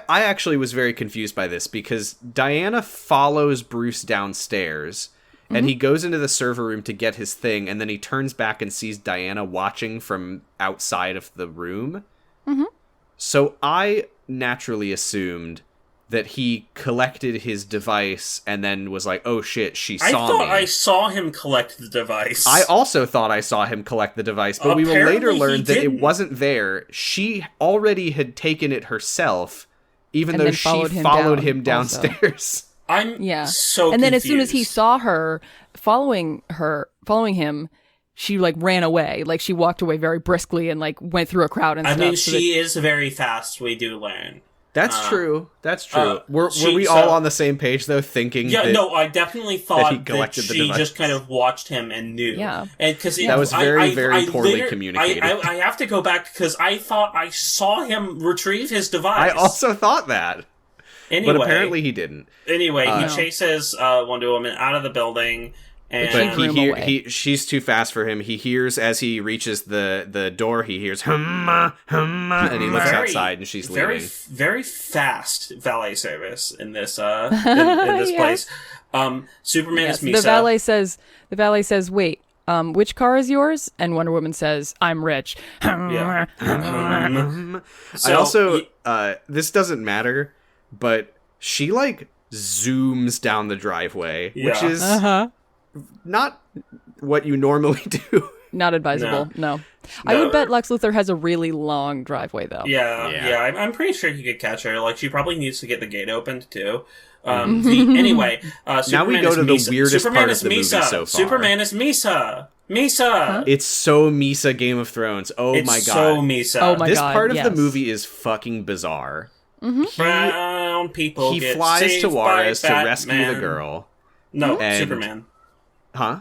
actually was very confused by this because Diana follows Bruce downstairs. And he goes into the server room to get his thing, and then he turns back and sees Diana watching from outside of the room. Mm-hmm. So I naturally assumed that he collected his device and then was like, oh shit, she saw me. I thought I saw him collect the device. I also thought I saw him collect the device, but we will later learn that it wasn't there. She already had taken it herself, even though she followed him downstairs. I'm so and then confused. As soon as he saw her following him, she like ran away. Like she walked away very briskly and like went through a crowd and stuff. I mean, she is very fast, we do learn. That's true. That's true. Were we all on the same page though, thinking I definitely thought that she just kind of watched him and knew. Yeah. And cause that was very poorly communicated. I have to go back because I thought I saw him retrieve his device. I also thought that. Anyway, but apparently he didn't. Anyway, he chases Wonder Woman out of the building, but she's too fast for him. He hears as he reaches the door. He hears humma, and he looks outside, and she's leaving. Very fast valet service in this in this place. Superman is Misa. The valet says, "Wait, which car is yours?" And Wonder Woman says, "I'm rich." Yeah. I also this doesn't matter. But she, like, zooms down the driveway, which is not what you normally do. Not advisable, no. I would bet Lex Luthor has a really long driveway, though. Yeah. I'm pretty sure he could catch her. Like, she probably needs to get the gate opened, too. Anyway, Superman now we go to the weirdest part of the movie so far. Superman is Misa! Misa! Huh? It's so Misa Game of Thrones. Oh my god. It's so Misa. Oh my god, this part of the movie is fucking bizarre. Mm-hmm. Brown people he get flies saved to Juarez by to Batman. rescue the girl. No, Superman. Huh?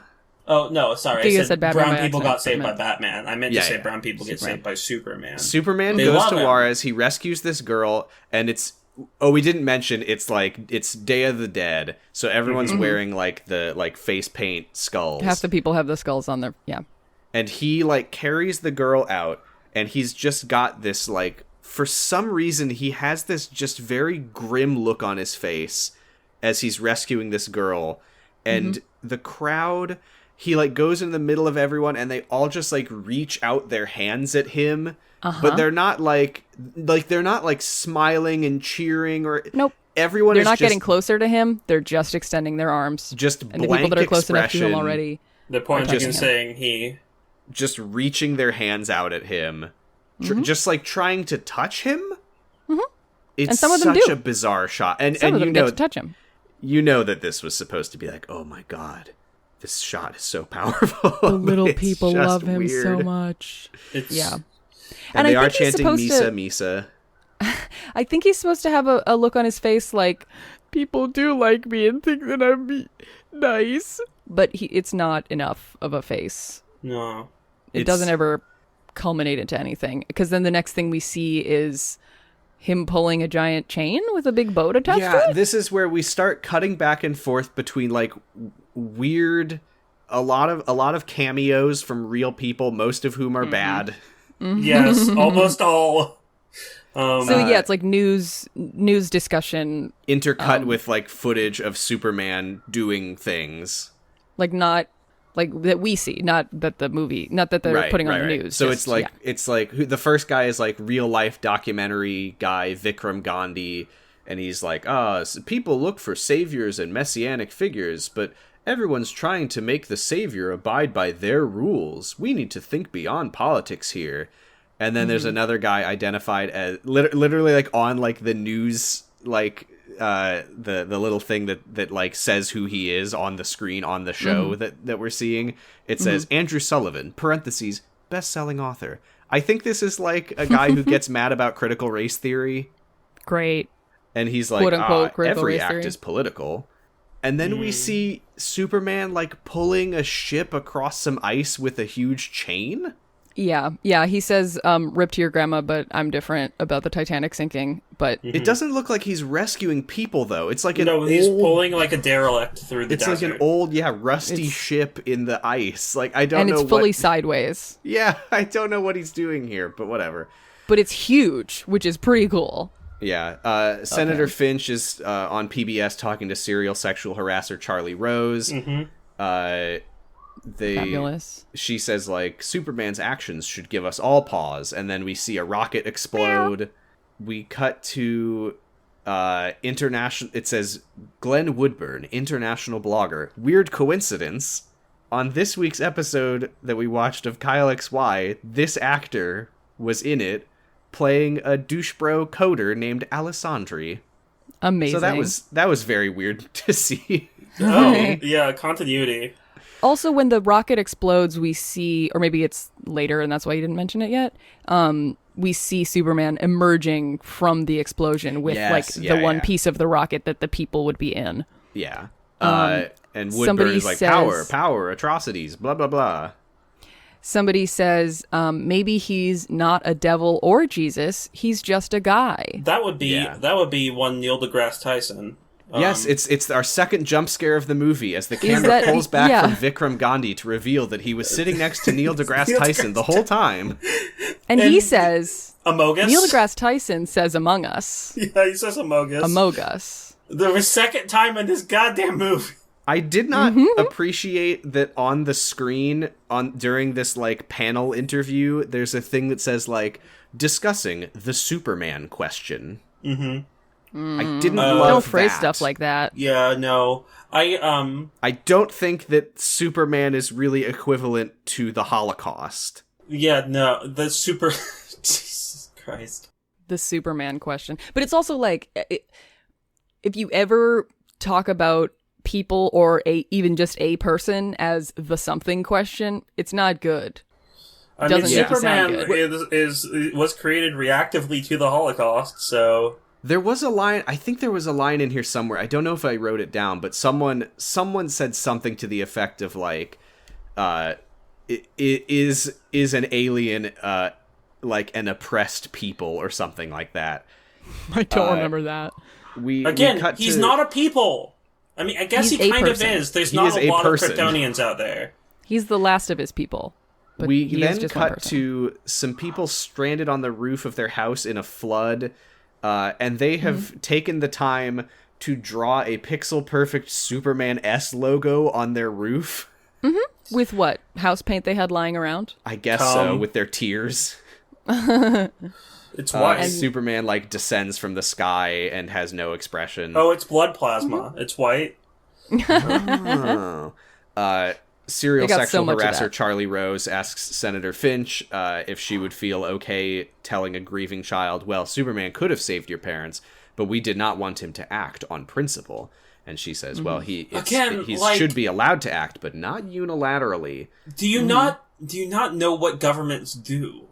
Oh, no, sorry. Giga I said brown people got saved by Batman. I meant to say brown people get saved by Superman. Superman goes to Juarez, he rescues this girl, and it's... Oh, we didn't mention it's Day of the Dead, so everyone's wearing the face paint skulls. Half the people have the skulls on their And he carries the girl out, and he's just got this for some reason he has this just very grim look on his face as he's rescuing this girl, and the crowd, he goes in the middle of everyone, and they all just reach out their hands at him. But they're not they're not smiling and cheering or nope. Everyone they're is not just getting closer to him. They're just extending their arms. Just and the people that are close enough to him already. They're pointing and saying he. Just reaching their hands out at him, just trying to touch him. It's and some of them such do. a bizarre shot, and some of them you know get to touch him. You know that this was supposed to be oh my god. This shot is so powerful. The little people love him weird. So much. And they are chanting Misa, Misa. I think he's supposed to have a look on his face people do like me and think that I'm nice. But it's not enough of a face. No. It doesn't ever culminate into anything. Because then the next thing we see is him pulling a giant chain with a big boat attached to it. Yeah, this is where we start cutting back and forth between weird, a lot of cameos from real people, most of whom are bad. Yes, almost all. It's news discussion intercut with footage of Superman doing things, not that we see, not that the movie, not that they're putting on the news. So it's the first guy is real life documentary guy Vikram Gandhi, and he's people look for saviors and messianic figures, but Everyone's trying to make the savior abide by their rules. We need to think beyond politics here. And then there's another guy identified as literally like on like the news, like the little thing that like says who he is on the screen on the show that we're seeing. It says Andrew Sullivan, parentheses, best-selling author. I think this is like a guy who gets mad about critical race theory. Great. And he's like, quote-unquote critical every race act theory. is political. And then we see Superman like pulling a ship across some ice with a huge chain. Yeah. He says, "Rip to your grandma," but I'm different about the Titanic sinking. But It doesn't look like he's rescuing people, though. It's like he's pulling like a derelict through the desert. It's like an old, rusty ship in the ice. Like I don't and know. it's fully sideways. Yeah, I don't know what he's doing here, but whatever. But it's huge, which is pretty cool. Yeah, Senator Finch is on PBS talking to serial sexual harasser Charlie Rose. Fabulous. She says, like, Superman's actions should give us all pause, and then we see a rocket explode. We cut to international... It says, Glenn Woodburn, international blogger. Weird coincidence. On this week's episode that we watched of Kyle XY, this actor was in it, playing a douche bro coder named Alessandri. Amazing. So that was very weird to see. Oh, yeah, continuity. Also, when the rocket explodes, we see, or maybe it's later and that's why you didn't mention it yet, we see Superman emerging from the explosion with the one piece of the rocket that the people would be in. Yeah. And Woodburn is like, power, atrocities, blah, blah, blah. Somebody says, maybe he's not a devil or Jesus, he's just a guy. That would be one Neil deGrasse Tyson. Yes, it's our second jump scare of the movie as the camera pulls back from Vikram Gandhi to reveal that he was sitting next to Neil deGrasse Tyson the whole time. And he says... Amogus? Neil deGrasse Tyson says Among Us. Yeah, he says Amogus. Amogus. The second time in this goddamn movie. I did not appreciate that on the screen during this like panel interview, there's a thing that says like discussing the Superman question. I didn't love Don't phrase that. stuff like that. Yeah, no. I don't think that Superman is really equivalent to the Holocaust. Yeah, no. Jesus Christ. The Superman question. But it's also like, if you ever talk about people or even just a person as the something question, it's not good. I mean, Superman was created reactively to the Holocaust, so... There was a line, I think there was a line in here somewhere, I don't know if I wrote it down, but someone said something to the effect of like, is an alien like an oppressed people or something like that. I don't remember that. He's not a people! I mean, I guess he kind of is. There's not a lot of Kryptonians out there. He's the last of his people. But we then cut to some people stranded on the roof of their house in a flood, and they have taken the time to draw a pixel-perfect Superman S logo on their roof. With what? House paint they had lying around? I guess so, with their tears. It's white. And Superman like descends from the sky and has no expression. Oh, it's blood plasma. It's white. Serial sexual harasser Charlie Rose asks Senator Finch if she would feel okay telling a grieving child, well, Superman could have saved your parents, but we did not want him to act on principle. And she says, well, he should be allowed to act, but not unilaterally. Do you not know what governments do?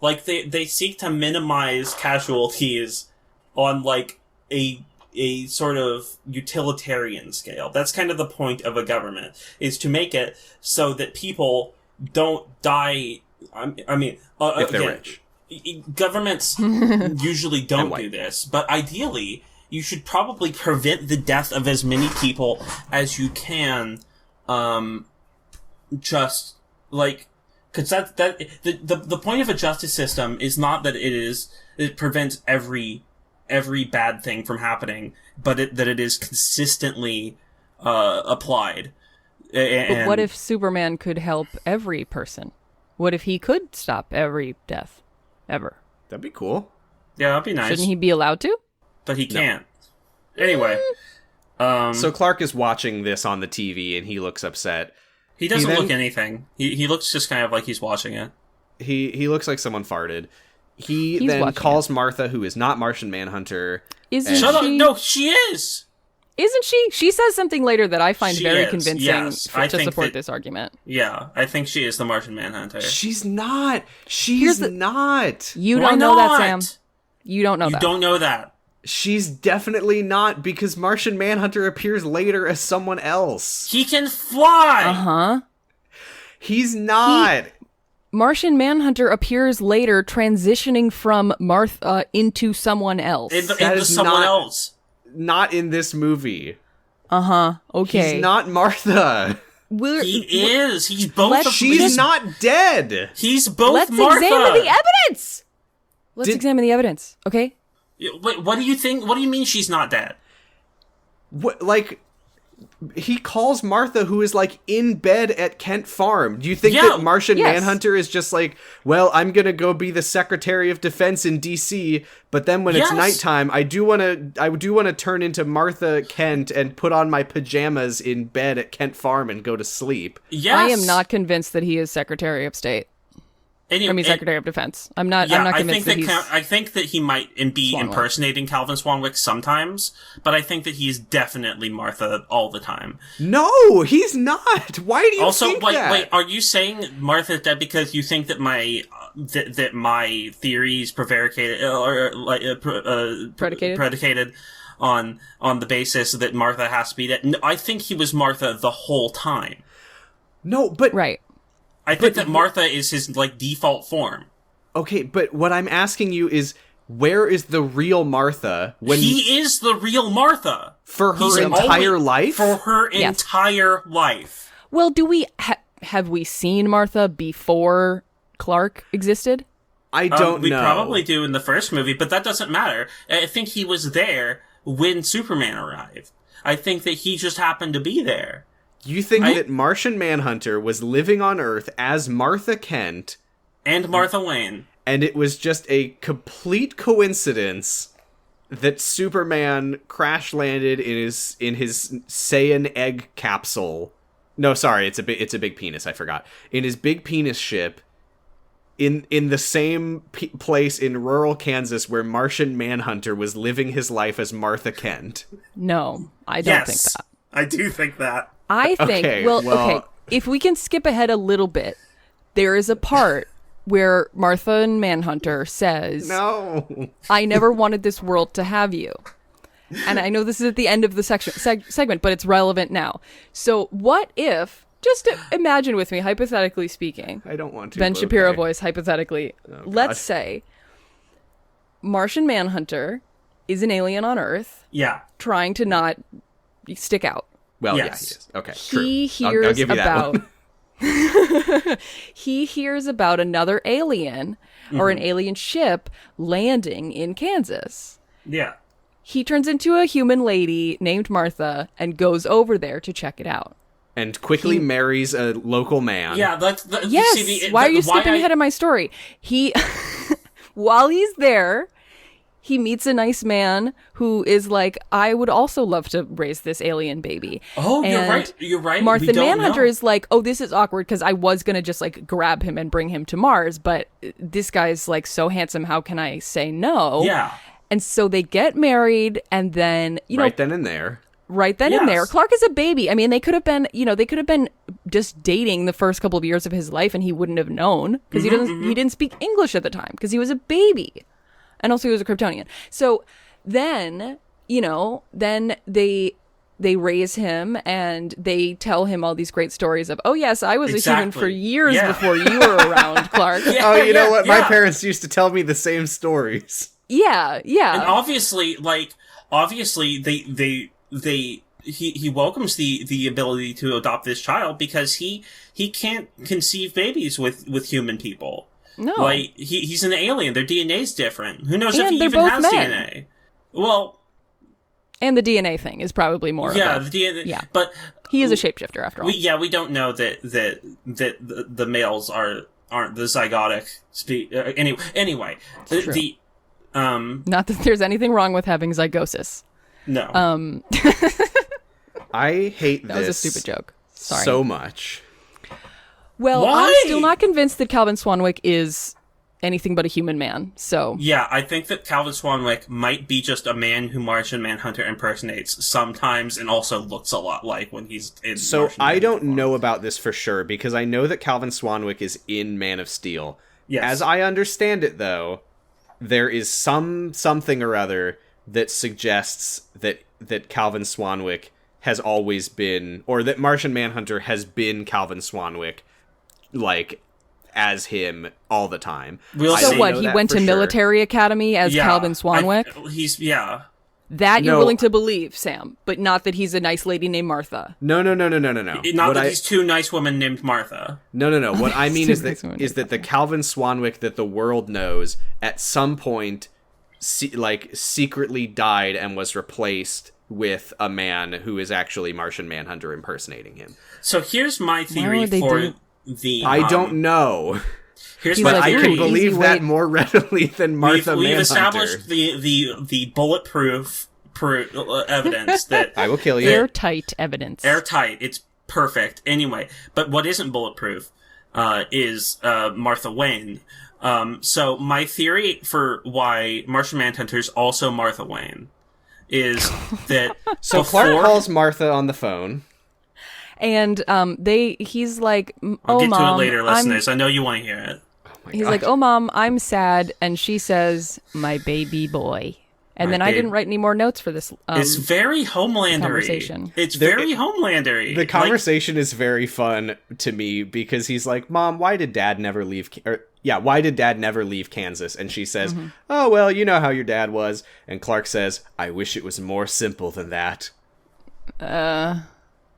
Like, they seek to minimize casualties on, like, a sort of utilitarian scale. That's kind of the point of a government, is to make it so that people don't die. I mean, if they're rich. Governments usually don't do this, but ideally, you should probably prevent the death of as many people as you can, just, like... Because the point of a justice system is not that it prevents every bad thing from happening, but that it is consistently applied. But what if Superman could help every person? What if he could stop every death ever? That'd be cool. Yeah, that'd be nice. Shouldn't he be allowed to? But he can't. Anyway, So Clark is watching this on the TV, and he looks upset. He doesn't look anything. He looks just kind of like he's watching it. He looks like someone farted. He's then calls Martha, who is not Martian Manhunter. Shut up! No, she is. Isn't she? She says something later that I find very convincing to support this argument. Yeah, I think she is the Martian Manhunter. She's not. She's not. You don't know that, Sam. You don't know that. You don't know that. She's definitely not, because Martian Manhunter appears later as someone else. He can fly! Uh-huh. He's not. Martian Manhunter appears later, transitioning from Martha into someone else. Into someone else. Not in this movie. Uh-huh. Okay. He's not Martha. He is. He's both. She's not dead. He's both Let's Martha. Examine the evidence. Let's examine the evidence, okay? Wait, what do you think? What do you mean she's not dead? What, like, he calls Martha, who is, like, in bed at Kent Farm. Do you think that Martian Manhunter is just like, well, I'm gonna go be the Secretary of Defense in DC, but then when it's nighttime, I do wanna turn into Martha Kent and put on my pajamas in bed at Kent Farm and go to sleep. Yes. I am not convinced that he is Secretary of State. Secretary of Defense. I'm not convinced that he's... I think that he might be impersonating Calvin Swanwick sometimes, but I think that he's definitely Martha all the time. No, he's not. Why do you think that? Wait, are you saying Martha's dead because you think that my theories predicated on the basis that Martha has to be dead? No, I think he was Martha the whole time. No, but... Right. I think that Martha is his, like, default form. Okay, but what I'm asking you is, where is the real Martha when... He is the real Martha! For her entire life? For her entire life. Well, do we... have we seen Martha before Clark existed? I don't know. We probably do in the first movie, but that doesn't matter. I think he was there when Superman arrived. I think that he just happened to be there. You think that Martian Manhunter was living on Earth as Martha Kent... And Martha Wayne. And it was just a complete coincidence that Superman crash-landed in his Saiyan egg capsule. No, sorry, it's a big penis, I forgot. In his big penis ship, in the same place in rural Kansas where Martian Manhunter was living his life as Martha Kent. No, I don't think that. I do think that. I think, okay, if we can skip ahead a little bit, there is a part where Martha and Manhunter says, "No, I never wanted this world to have you." And I know this is at the end of the segment, but it's relevant now. So what if, just imagine with me, hypothetically speaking, I don't want to. Ben Shapiro voice, hypothetically, let's say Martian Manhunter is an alien on Earth, trying to not stick out. Well, yes. Yeah, he is. Okay, he true. Hears I'll give you about that one. He hears about another alien or an alien ship landing in Kansas. Yeah. He turns into a human lady named Martha and goes over there to check it out. And quickly marries a local man. Yeah, yes. Why are you skipping ahead of my story? He, while he's there, he meets a nice man who is like, I would also love to raise this alien baby. Oh, you're right. Martha Manhunter is like, oh, this is awkward because I was going to just like grab him and bring him to Mars, but this guy's like so handsome, how can I say no? Yeah. And so they get married, and then, right then and there. Clark is a baby. I mean, they could have been just dating the first couple of years of his life and he wouldn't have known because he didn't speak English at the time because he was a baby. And also he was a Kryptonian. So then, they raise him and they tell him all these great stories of, oh yes, I was a human for years before you were around, Clark. You know what? My parents used to tell me the same stories. Yeah. And obviously, he welcomes the ability to adopt this child because he can't conceive babies with human people. No. Like, he's an alien. Their DNA's different. Who knows if he even has DNA? Well... And the DNA thing is probably more the DNA... Yeah. But... He is a shapeshifter, after all. We don't know that the males aren't the zygotic... Anyway. Not that there's anything wrong with having zygosis. No. I hate That was a stupid joke. Sorry. so much. Well, Why? I'm still not convinced that Calvin Swanwick is anything but a human man, so... Yeah, I think that Calvin Swanwick might be just a man who Martian Manhunter impersonates sometimes and also looks a lot like when he's in So Martian I don't Manhunter know form. about this for sure, because I know that Calvin Swanwick is in Man of Steel. Yes. As I understand it, though, there is something or other that suggests that Calvin Swanwick has always been, or that Martian Manhunter has been Calvin Swanwick, like, as him all the time. We'll I see. So don't what, know he that went for to sure. military academy as Calvin Swanwick? Yeah. That you're No. willing to believe, Sam, but not that he's a nice lady named Martha. No. Not What that I- he's two nice women named Martha. No. What I mean is Nice woman. that the Calvin Swanwick that the world knows at some point, secretly died and was replaced with a man who is actually Martian Manhunter impersonating him. So here's my theory would they for do- the... I don't know, Here's He's my but like, I theory. can "Ooh, believe easy that way." more readily than Martha We've Manhunter. established the bulletproof evidence that I will kill you. Airtight evidence. airtight. It's perfect. Anyway, but what isn't bulletproof is Martha Wayne. So my theory for why Martian Manhunter's also Martha Wayne is that So Clark calls Martha on the phone. And he's like, oh, I'll get Mom, to it later, I'm... listeners. I know you want to hear it. He's like, oh, Mom, I'm sad. And she says, my baby boy. And My then I babe. didn't write any more notes for this It's very Homelandery. conversation. It's very Homelandery. The conversation is very fun to me because he's like, Mom, why did Dad never leave... why did Dad never leave Kansas? And she says, oh, well, you know how your dad was. And Clark says, I wish it was more simple than that.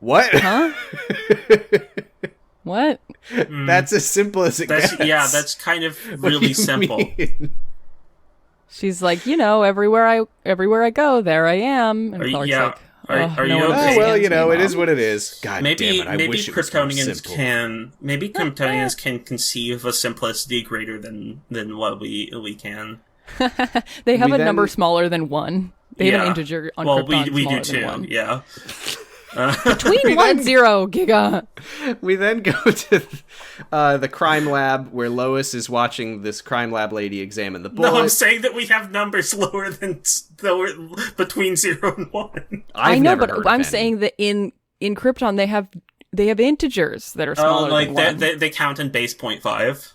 What? Huh? What? That's as simple as it gets. Yeah, that's kind of What do really you simple. mean? She's like, everywhere I go, there I am. And Are you- Clark's yeah. like, Are no you one okay? Oh, understands well, me, it is Mom." what it is. God Maybe damn it, I maybe wish it was more Kryptonians simple. can conceive of simplicity greater than what we can. They have We a number then- smaller than one. They have an Yeah. integer on Well, Krypton we smaller do than too. one. Yeah. Between 1 0, Giga. We then go to the crime lab where Lois is watching this crime lab lady examine the bullet. No, I'm saying that we have numbers lower than between 0 and 1. I've I know, never but heard of I'm any. saying that in Krypton they have integers that are smaller Like than 1. they count in base 0.5.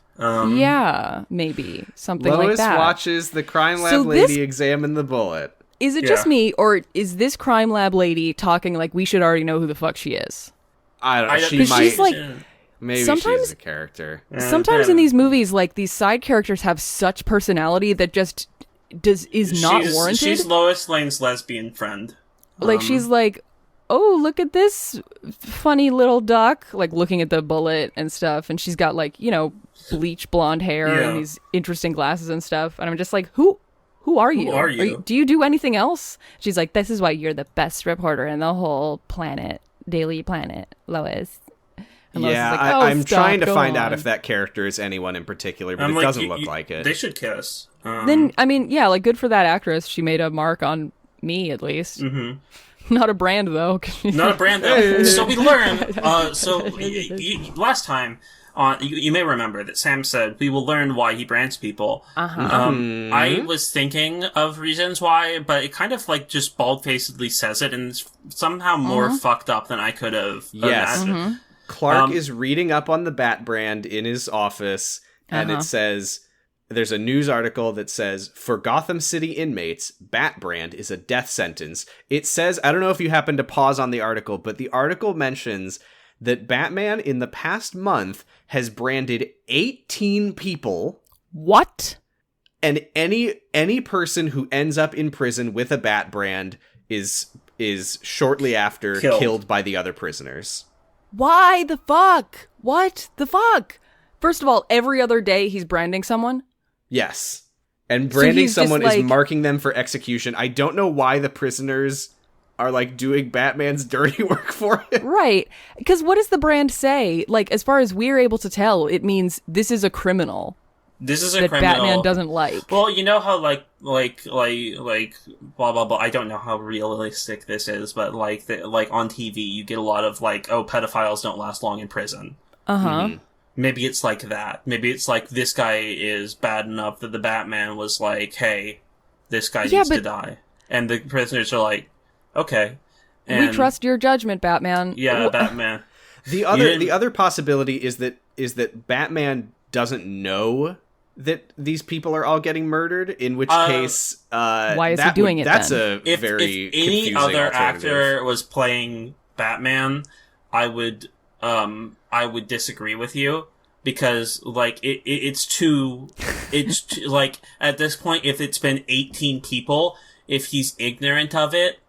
Yeah, maybe something like Lois that. watches the crime lab So this- lady examine the bullet. Is it just Yeah. me, or is this crime lab lady talking like we should already know who the fuck she is? I don't know. She 'Cause might. she's like, maybe sometimes- she's a character. sometimes in these movies, like these side characters have such personality that just is not warranted. She's Lois Lane's lesbian friend. Like she's like, oh, look at this funny little duck, like looking at the bullet and stuff, and she's got like bleach blonde hair Yeah. and these interesting glasses and stuff, and I'm just like, who are you? are you? Do you do anything else? She's like, this is why you're the best reporter in the whole planet, Daily Planet, Lois. And Lois Yeah, is like, I'm stop, trying to go find out on. if that character is anyone in particular, but I'm it like, doesn't look like it. They should kiss. Then I mean, yeah, like good for that actress. She made a mark on me at least. Mm-hmm. Not a brand though. 'cause she's Not a brand though. So we learn. Last time, you may remember that Sam said we will learn why he brands people. I was thinking of reasons why, but it kind of like just bald-facedly says it, and it's somehow more fucked up than I could have Yes. imagined. Clark is reading up on the Bat brand in his office, and it says, there's a news article that says, for Gotham City inmates, Bat brand is a death sentence. It says, I don't know if you happen to pause on the article, but the article mentions that Batman in the past month has branded 18 people, What? and any person who ends up in prison with a Bat brand is shortly after killed by the other prisoners. Why the fuck? What the fuck? First of all, every other day he's branding someone. Yes. And branding he's just, someone like- is marking them for execution. I don't know why the prisoners are like doing Batman's dirty work for him. Right. Because what does the brand say? Like, as far as we're able to tell, it means this is a criminal. This is a that criminal Batman doesn't like. Well, you know how like blah blah blah. I don't know how realistic this is, but like on TV, you get a lot of like, oh, pedophiles don't last long in prison. Maybe it's like that. Maybe it's like this guy is bad enough that the Batman was like, hey, this guy needs to die, and the prisoners are like, okay, and we trust your judgment, Batman. Yeah, Batman. The other possibility is that Batman doesn't know that these people are all getting murdered, in which case why is he doing it that's then? a very if any other alternative. actor was playing Batman, I would disagree with you, because like it's too like at this point, if it's been 18 people, if he's ignorant of it,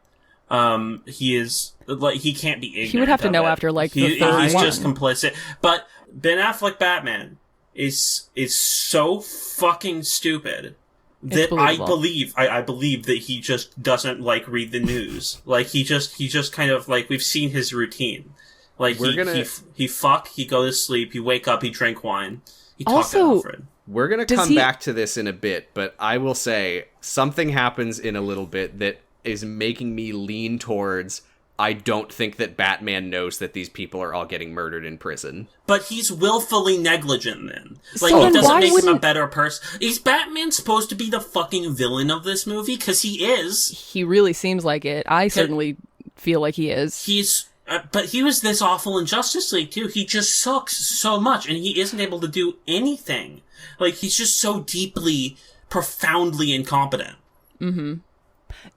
he is like, he can't be ignorant. He would have to know after like the third he's one. just complicit. But Ben Affleck Batman is so fucking stupid that I believe that he just doesn't like read the news. Like he just kind of like, we've seen his routine. Like he fuck, he go to sleep, he wake up, he drink wine, he talk to Alfred. We're gonna come back to this in a bit, but I will say something happens in a little bit that is making me lean towards, I don't think that Batman knows that these people are all getting murdered in prison. But he's willfully negligent then. Like, So it doesn't make him a wouldn't- better person. Is Batman supposed to be the fucking villain of this movie? Because he is. He really seems like it. I certainly feel like he is. But he was this awful in Justice League, too. He just sucks so much, and he isn't able to do anything. Like, he's just so deeply, profoundly incompetent.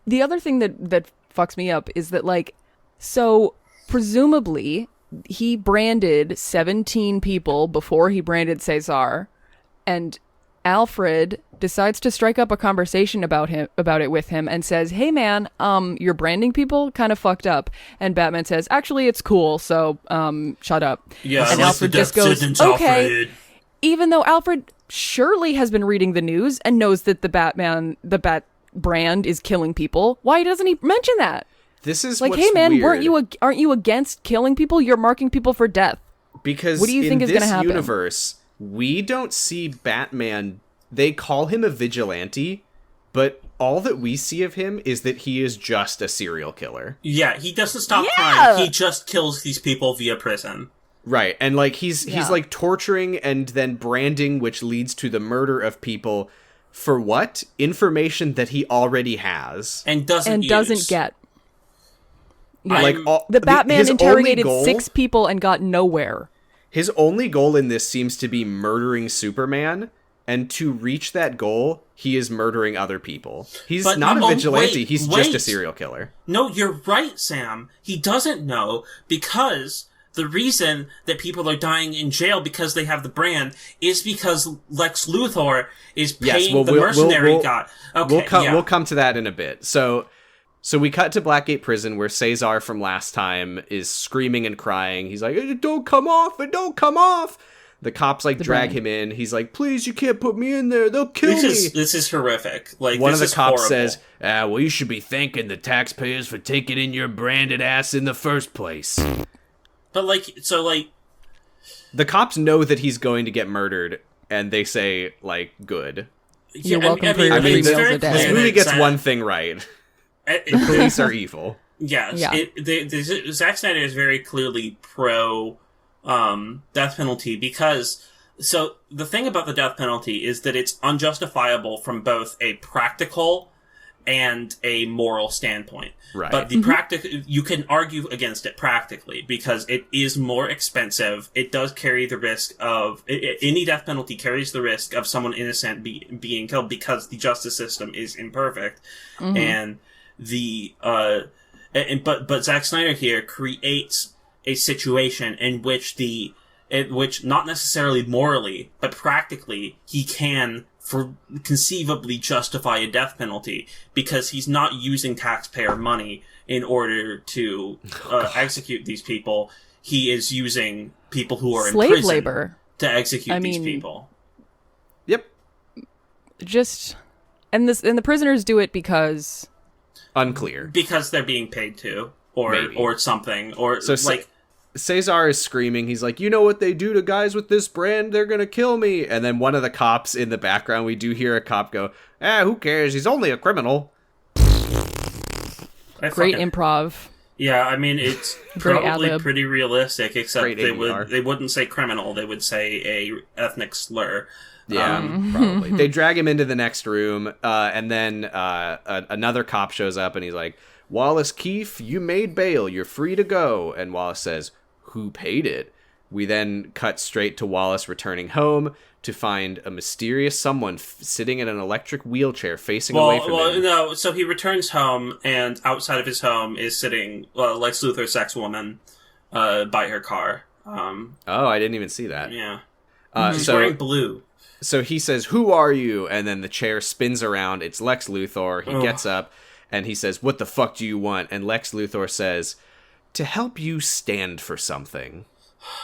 The other thing that fucks me up is that, like, so presumably he branded 17 people before he branded Cesar, and Alfred decides to strike up a conversation about it with him and says, "Hey man, you're branding people kind of fucked up." And Batman says, "Actually, it's cool, so shut up." Yeah, and Alfred just goes, "Okay." Even though Alfred surely has been reading the news and knows that the Bat brand is killing people, why doesn't he mention that? This is Like, what's hey man, weird. aren't you against killing people? You're marking people for death. Because what do you think is in going to this happen? universe, we don't see Batman. They call him a vigilante, but all that we see of him is that he is just a serial killer. Yeah, he doesn't stop crime. He just kills these people via prison. Right, and like he's like torturing and then branding, which leads to the murder of people. For what? Information that he already has and doesn't get. Yeah. Like the Batman his interrogated only goal, 6 people and got nowhere. His only goal in this seems to be murdering Superman, and to reach that goal, he is murdering other people. He's not a vigilante, he's just a serial killer. No, you're right, Sam. He doesn't know, because the reason that people are dying in jail because they have the brand is because Lex Luthor is paying the mercenary god. Okay, we'll come to that in a bit. So we cut to Blackgate Prison, where Cesar from last time is screaming and crying. He's like, "It don't come off! It don't come off!" The cops drag him in. He's like, "Please, you can't put me in there. They'll kill me." This is horrific. Like, one of the cops horrible. says, "Well, you should be thanking the taxpayers for taking in your branded ass in the first place." But the cops know that he's going to get murdered, and they say, good. You're welcome for your 3 meals a day. This movie gets one thing right. The police are evil. Yes. Yeah. Zack Snyder is very clearly pro death penalty, because so the thing about the death penalty is that it's unjustifiable from both a practical and a moral standpoint. Right. But you can argue against it practically, because it is more expensive. It does carry the risk of any death penalty carries the risk of someone innocent being killed, because the justice system is imperfect. And but Zack Snyder here creates a situation in which not necessarily morally, but practically, he can conceivably justify a death penalty, because he's not using taxpayer money in order to execute these people. He is using people who are slave in prison labor to execute these people. Yep. And the prisoners do it because unclear, because they're being paid to, or something, or Cesar is screaming. He's like, you know what they do to guys with this brand? They're gonna kill me. And then one of the cops in the background, we do hear a cop go, who cares? He's only a criminal. Great improv. Yeah, I mean, it's probably pretty realistic, except they wouldn't say criminal. They would say a ethnic slur. Yeah, probably. They drag him into the next room, and then another cop shows up, and he's like, Wallace Keefe, you made bail. You're free to go. And Wallace says, who paid it? We then cut straight to Wallace returning home to find a mysterious someone sitting in an electric wheelchair facing away from him. No, so he returns home, and outside of his home is sitting Lex Luthor's sex woman by her car. I didn't even see that. Yeah. She's wearing blue. So he says, who are you? And then the chair spins around. It's Lex Luthor. He gets up, and he says, what the fuck do you want? And Lex Luthor says, to help you stand for something.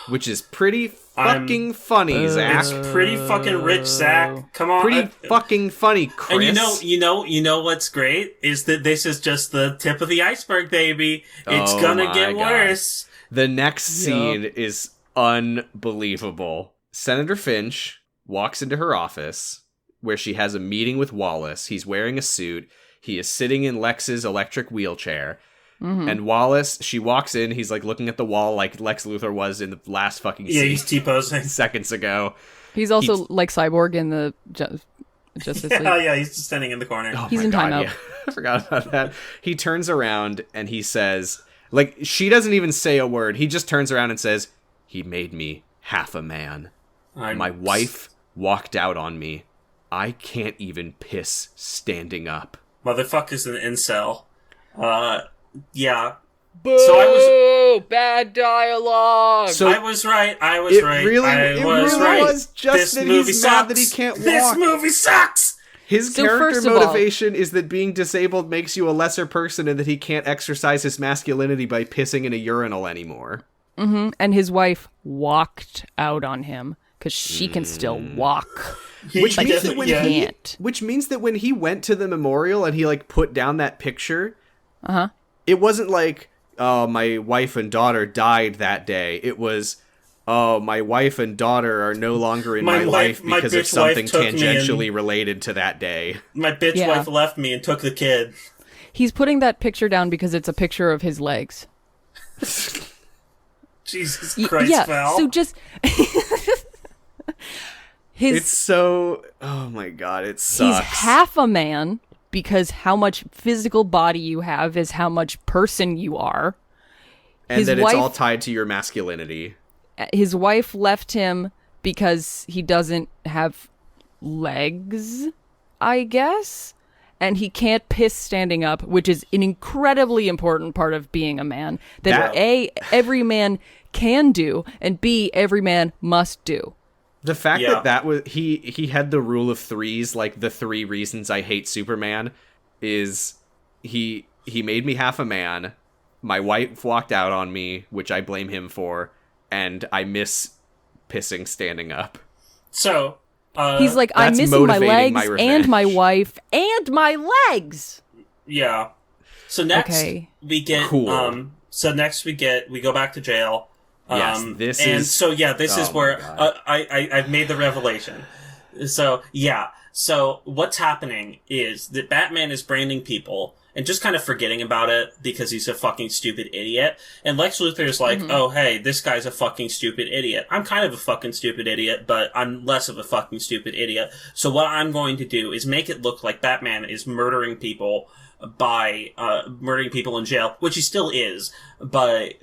Which is pretty fucking funny, Zach. It's pretty fucking rich, Zach. Come on. Pretty fucking funny, Chris. And you know what's great? Is that this is just the tip of the iceberg, baby. It's gonna get worse. The next scene is unbelievable. Senator Finch walks into her office where she has a meeting with Wallace. He's wearing a suit. He is sitting in Lex's electric wheelchair. And Wallace, she walks in, he's like looking at the wall like Lex Luthor was in the last fucking scene. Yeah, he's T-posing. Seconds ago. He's also like Cyborg in the Justice League. Yeah, he's just standing in the corner. He's in timeout. Yeah. I forgot about that. He turns around and he says, like, she doesn't even say a word. He just turns around and says, he made me half a man. My wife walked out on me. I can't even piss standing up. Motherfucker's an incel. Yeah. Boo! So bad dialogue. So I was right. I was right. It really was just this that movie he's sucks. mad that he can't walk. This movie sucks. His character motivation is that being disabled makes you a lesser person, and that he can't exercise his masculinity by pissing in a urinal anymore. Mm-hmm. And his wife walked out on him because she can still walk. Which means that when he went to the memorial and he like put down that picture, it wasn't like, oh, my wife and daughter died that day. It was, oh, my wife and daughter are no longer in my life because of something tangentially related to that day. My bitch wife left me and took the kid. He's putting that picture down because it's a picture of his legs. Jesus Christ, Val. So just... It's so... Oh my god, it sucks. He's half a man because how much physical body you have is how much person you are. And that it's all tied to your masculinity. His wife left him because he doesn't have legs, I guess. And he can't piss standing up, which is an incredibly important part of being a man. That A, every man can do, and B, every man must do. The fact that was he had the rule of threes, like the 3 reasons I hate Superman, is he made me half a man, my wife walked out on me, which I blame him for, and I miss pissing standing up. So he's like, I'm missing my legs and my wife and my legs. Yeah. So next we get we go back to jail. This is where I've made the revelation. So what's happening is that Batman is branding people and just kind of forgetting about it because he's a fucking stupid idiot. And Lex Luthor is like, oh, hey, this guy's a fucking stupid idiot. I'm kind of a fucking stupid idiot, but I'm less of a fucking stupid idiot. So what I'm going to do is make it look like Batman is murdering people by murdering people in jail, which he still is, by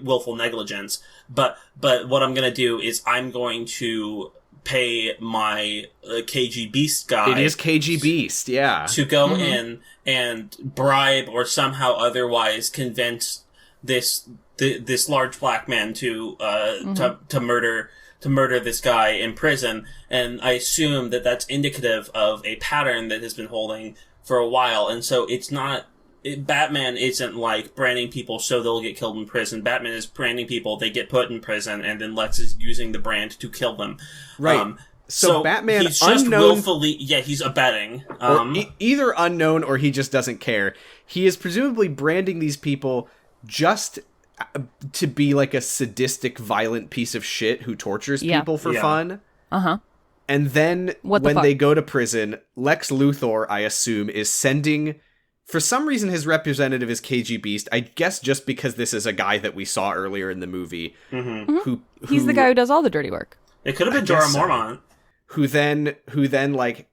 willful negligence. But what I'm going to do is I'm going to pay my KG Beast guy. It is KG Beast, yeah. To go in and bribe or somehow otherwise convince this large black man to murder this guy in prison. And I assume that that's indicative of a pattern that has been holding for a while. And so Batman isn't like branding people so they'll get killed in prison. Batman is branding people, they get put in prison, and then Lex is using the brand to kill them. Right. So Batman, he's just willfully, he's abetting. Either unknown or he just doesn't care. He is presumably branding these people just to be like a sadistic, violent piece of shit who tortures people for fun. Uh-huh. And then when they go to prison, Lex Luthor, I assume, is sending... For some reason, his representative is KG Beast. I guess just because this is a guy that we saw earlier in the movie. Mm-hmm. Who He's the guy who does all the dirty work. It could have been Jorah Mormont. Who then like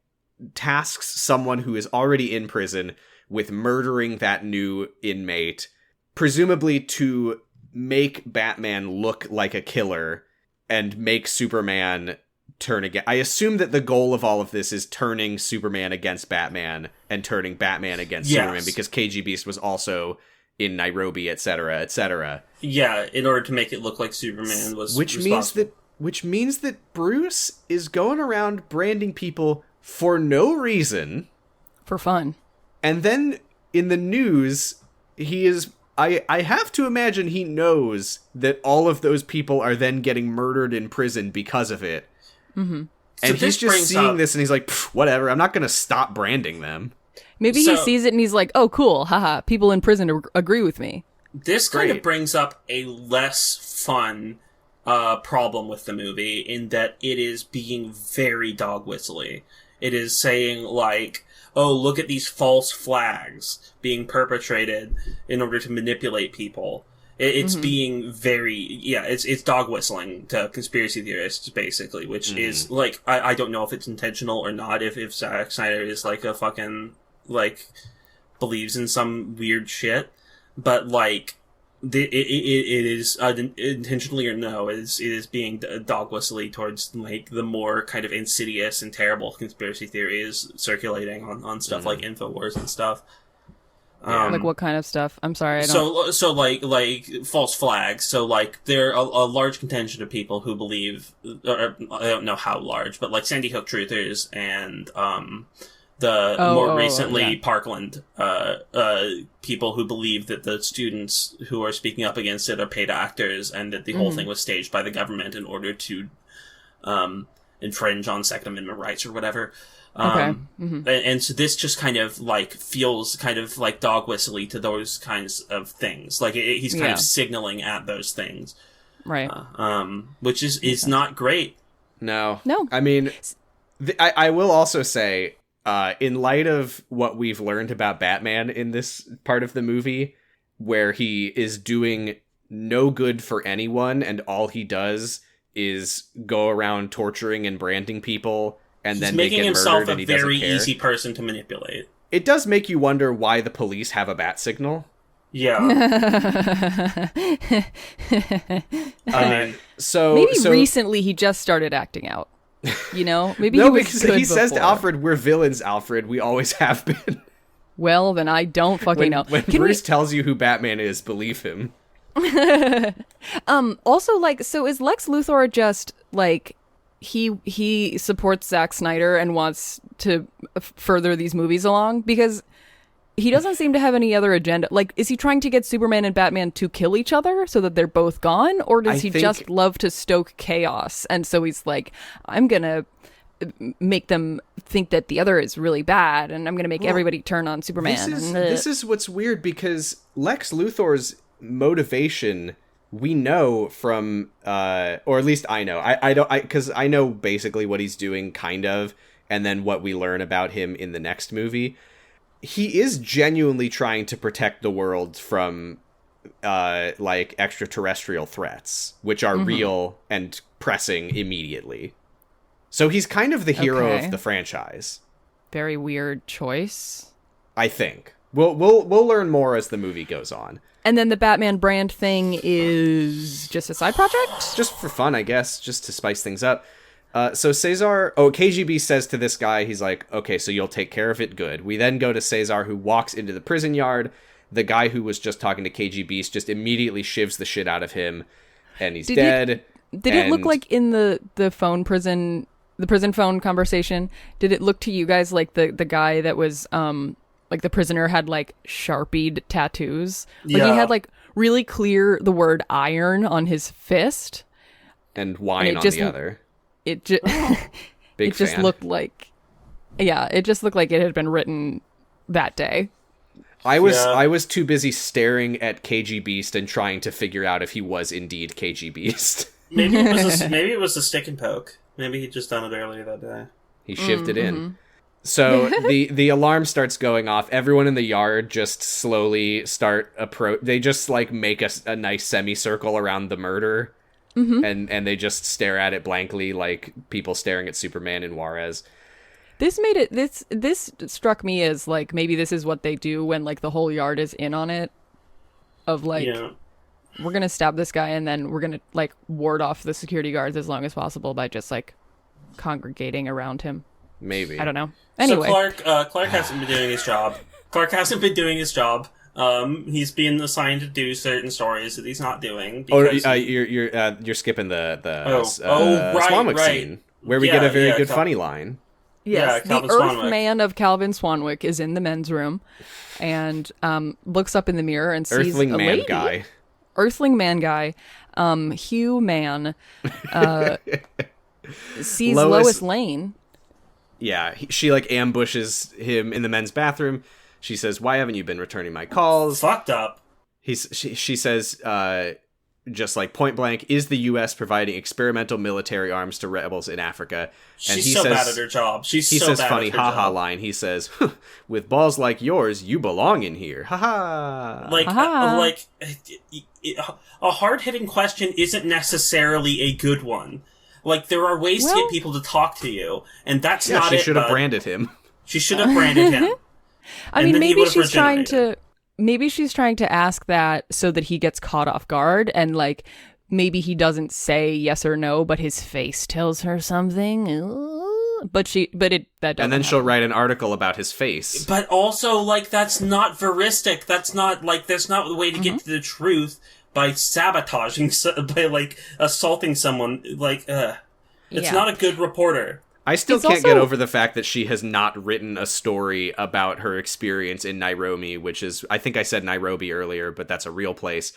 tasks someone who is already in prison with murdering that new inmate, presumably to make Batman look like a killer and make Superman turn again. I assume that the goal of all of this is turning Superman against Batman and turning Batman against Superman, because KG Beast was also in Nairobi, etc., etc. Yeah, in order to make it look like Superman was responsible. Which means that Bruce is going around branding people for no reason. For fun. And then in the news, he is... I have to imagine he knows that all of those people are then getting murdered in prison because of it. Mm-hmm. And he's just seeing this and he's like, whatever, I'm not going to stop branding them. Maybe he sees it and he's like, oh, cool, haha, people in prison agree with me. This kind of brings up a less fun problem with the movie, in that it is being very dog whistly. It is saying, like, oh, look at these false flags being perpetrated in order to manipulate people. It's being very, it's dog whistling to conspiracy theorists, basically, which is, like, I don't know if it's intentional or not, if Zack Snyder is, like, a fucking, like, believes in some weird shit, but, like, it is, intentionally or no, it is being dog whistly towards, like, the more kind of insidious and terrible conspiracy theories circulating on stuff like InfoWars and stuff. Like what kind of stuff? I'm sorry, I don't... So like false flags. So like there are a large contingent of people who believe, or I don't know how large, but like Sandy Hook truthers and more recently Parkland people who believe that the students who are speaking up against it are paid actors, and that the whole thing was staged by the government in order to infringe on Second Amendment rights or whatever. And so this just kind of like feels kind of like dog whistly to those kinds of things. Like he's kind of signaling at those things, right? Which is not great. No. I mean, I will also say, in light of what we've learned about Batman in this part of the movie, where he is doing no good for anyone, and all he does is go around torturing and branding people. And then making they get himself murdered, a very easy person to manipulate. It does make you wonder why the police have a bat signal. Yeah. Maybe recently he just started acting out. You know, maybe no, he was because good he says to before. Alfred, "We're villains, Alfred. We always have been." Well, then I don't fucking know. When Bruce tells you who Batman is, believe him. Also, like, so is Lex Luthor just like? He supports Zack Snyder and wants to further these movies along, because he doesn't seem to have any other agenda. Like, is he trying to get Superman and Batman to kill each other so that they're both gone? Or does he just love to stoke chaos? And so he's like, I'm going to make them think that the other is really bad, and I'm going to make everybody turn on Superman. This is what's weird, because Lex Luthor's motivation... we know from, or at least I know, because I know basically what he's doing, kind of, and then what we learn about him in the next movie. He is genuinely trying to protect the world from, like, extraterrestrial threats, which are real and pressing immediately. So he's kind of the hero of the franchise. Very weird choice. I think. We'll learn more as the movie goes on. And then the Batman brand thing is just a side project? Just for fun, I guess, just to spice things up. So KGB says to this guy, he's like, okay, so you'll take care of it, good. We then go to Cesar, who walks into the prison yard. The guy who was just talking to KGB just immediately shivs the shit out of him, and he's dead. Did it look like in the prison phone conversation, did it look to you guys like the guy that was... like the prisoner had like Sharpied tattoos. Like he had like really clear the word iron on his fist. And wine on the other. It just it just looked like it just looked like it had been written that day. I was too busy staring at KG Beast and trying to figure out if he was indeed KG Beast. Maybe it was a stick and poke. Maybe he'd just done it earlier that day. He shifted in. So the alarm starts going off. Everyone in the yard just slowly they just like make a nice semicircle around the murder. And they just stare at it blankly, like people staring at Superman and Juarez. This struck me as like maybe this is what they do when like the whole yard is in on it, of like we're gonna stab this guy and then we're gonna like ward off the security guards as long as possible by just like congregating around him. Maybe, I don't know. Anyway, so Clark hasn't been doing his job. He's being assigned to do certain stories that he's not doing. You're skipping the Swanwick scene where we get a very good funny line. Yes, the Earthman of Calvin Swanwick is in the men's room and looks up in the mirror and sees Earthling a man lady. guy. Earthling man guy, Hugh Man, sees Lois Lane. Yeah, she like ambushes him in the men's bathroom. She says, "Why haven't you been returning my calls?" Fucked up. She says, just like point blank, "Is the U.S. providing experimental military arms to rebels in Africa?" And She's so bad at her job. He says funny haha line. He says, "With balls like yours, you belong in here." Haha. A hard-hitting question isn't necessarily a good one. Like, there are ways to get people to talk to you, and that's not it. She should have branded him. She should have branded him. I mean, maybe she's trying to ask that so that he gets caught off guard, and like maybe he doesn't say yes or no, but his face tells her something. And then she'll write an article about his face. But also, like, that's not veristic. That's not the way to get to the truth by sabotaging, by like assaulting someone. Like, it's not a good reporter. I still can't get over the fact that she has not written a story about her experience in Nairobi, which is, I think I said Nairobi earlier, but that's a real place.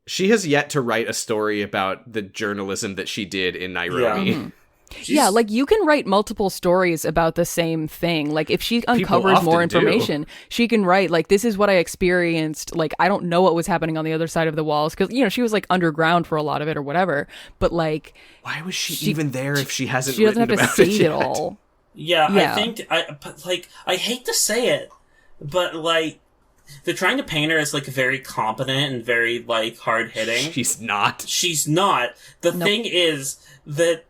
She has yet to write a story about the journalism that she did in Nairobi. Yeah. Yeah, like you can write multiple stories about the same thing. Like if she uncovers more information, she can write like, this is what I experienced. Like, I don't know what was happening on the other side of the walls because, you know, she was like underground for a lot of it or whatever. But like, why was she even there if she hasn't? She doesn't have to say it all. Yeah, I think I hate to say it, but like they're trying to paint her as like very competent and very like hard hitting. She's not. The thing is that,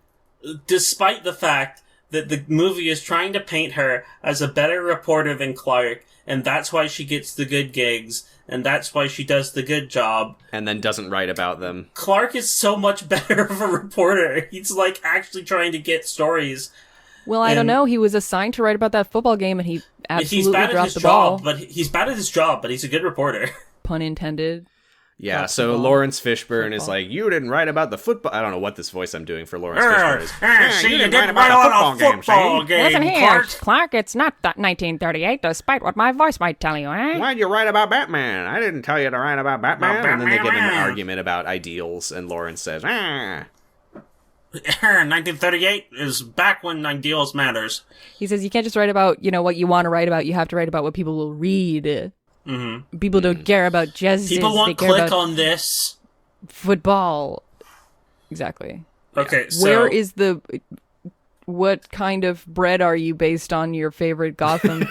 despite the fact that the movie is trying to paint her as a better reporter than Clark, and that's why she gets the good gigs, and that's why she does the good job. And then doesn't write about them. Clark is so much better of a reporter. He's, like, actually trying to get stories. Well, I don't know. He was assigned to write about that football game, and he absolutely dropped the ball. He's bad at his job, but he's a good reporter. Pun intended. Yeah, so Lawrence Fishburne is like, you didn't write about the football... I don't know what this voice I'm doing for Lawrence Fishburne is. You didn't write about the football game, Listen here, Clark, it's not that 1938, despite what my voice might tell you, eh? Why'd you write about Batman? I didn't tell you to write about Batman. And then they get in an argument about ideals, and Lawrence says, 1938 is back when ideals matters. He says you can't just write about, you know, what you want to write about. You have to write about what people will read. Mm-hmm. People don't care about justice. People won't click on this. Football. Exactly. Okay, so... Where is the... What kind of bread are you based on your favorite Gotham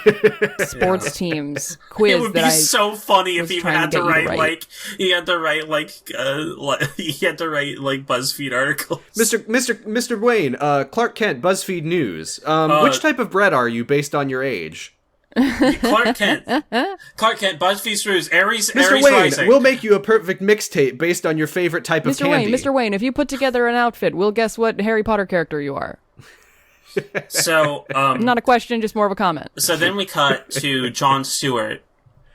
sports teams quiz? It would be so funny if he had to write he had to write BuzzFeed articles. Mr. Wayne, Clark Kent, BuzzFeed News. Which type of bread are you based on your age? Clark Kent, BuzzFeed News, Aries Mr. Wayne, Rising. We'll make you a perfect mixtape based on your favorite type of candy. Mr. Wayne, if you put together an outfit, we'll guess what Harry Potter character you are. So, not a question, just more of a comment. So then we cut to Jon Stewart,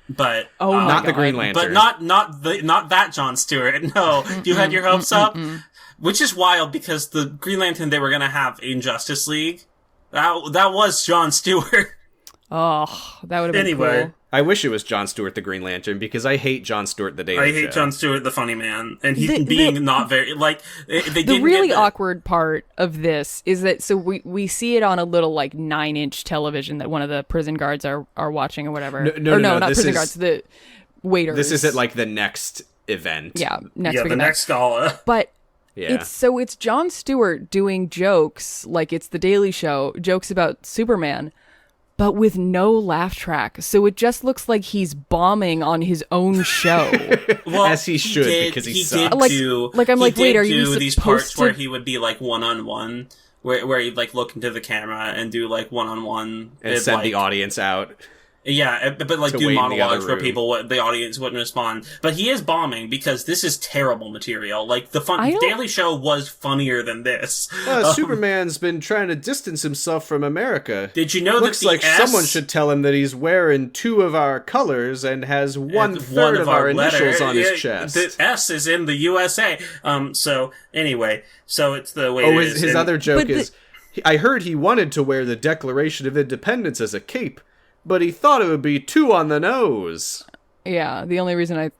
but not the Green Lantern, but not that Jon Stewart. No, you had your hopes up, which is wild because the Green Lantern they were gonna have in Justice League, that was Jon Stewart. Oh, that would have been cool. I wish it was Jon Stewart the Green Lantern, because I hate Jon Stewart the Daily Show. I hate Jon Stewart the funny man, and he's not very, like, they The didn't really get the, awkward part of this is that, so we see it on a little, like, 9-inch television that one of the prison guards are watching or whatever. No, not prison guards, the waiters. This is at, like, the next event. Yeah, next the event. next gala. But Yeah. it's Jon Stewart doing jokes, like it's the Daily Show, jokes about Superman, but with no laugh track. So it just looks like he's bombing on his own show. Well, As he should, because he sucks. Wait, are you these supposed parts to... where he would be like one-on-one, where he'd like look into the camera and do like one-on-one and send the audience out. Yeah, but like To do wait in the monologues other where room. the audience wouldn't respond. But he is bombing because this is terrible material. Like the Daily Show was funnier than this. Superman's been trying to distance himself from America. Did you know Looks that the like someone should tell him that he's wearing 2 of our colors and has 1/3 of our initials on his chest. The S is in the USA. So anyway, so it's the way. Oh, it is. his other joke But is, I heard he wanted to wear the Declaration of Independence as a cape, but he thought it would be 2 on the nose. Yeah, the only reason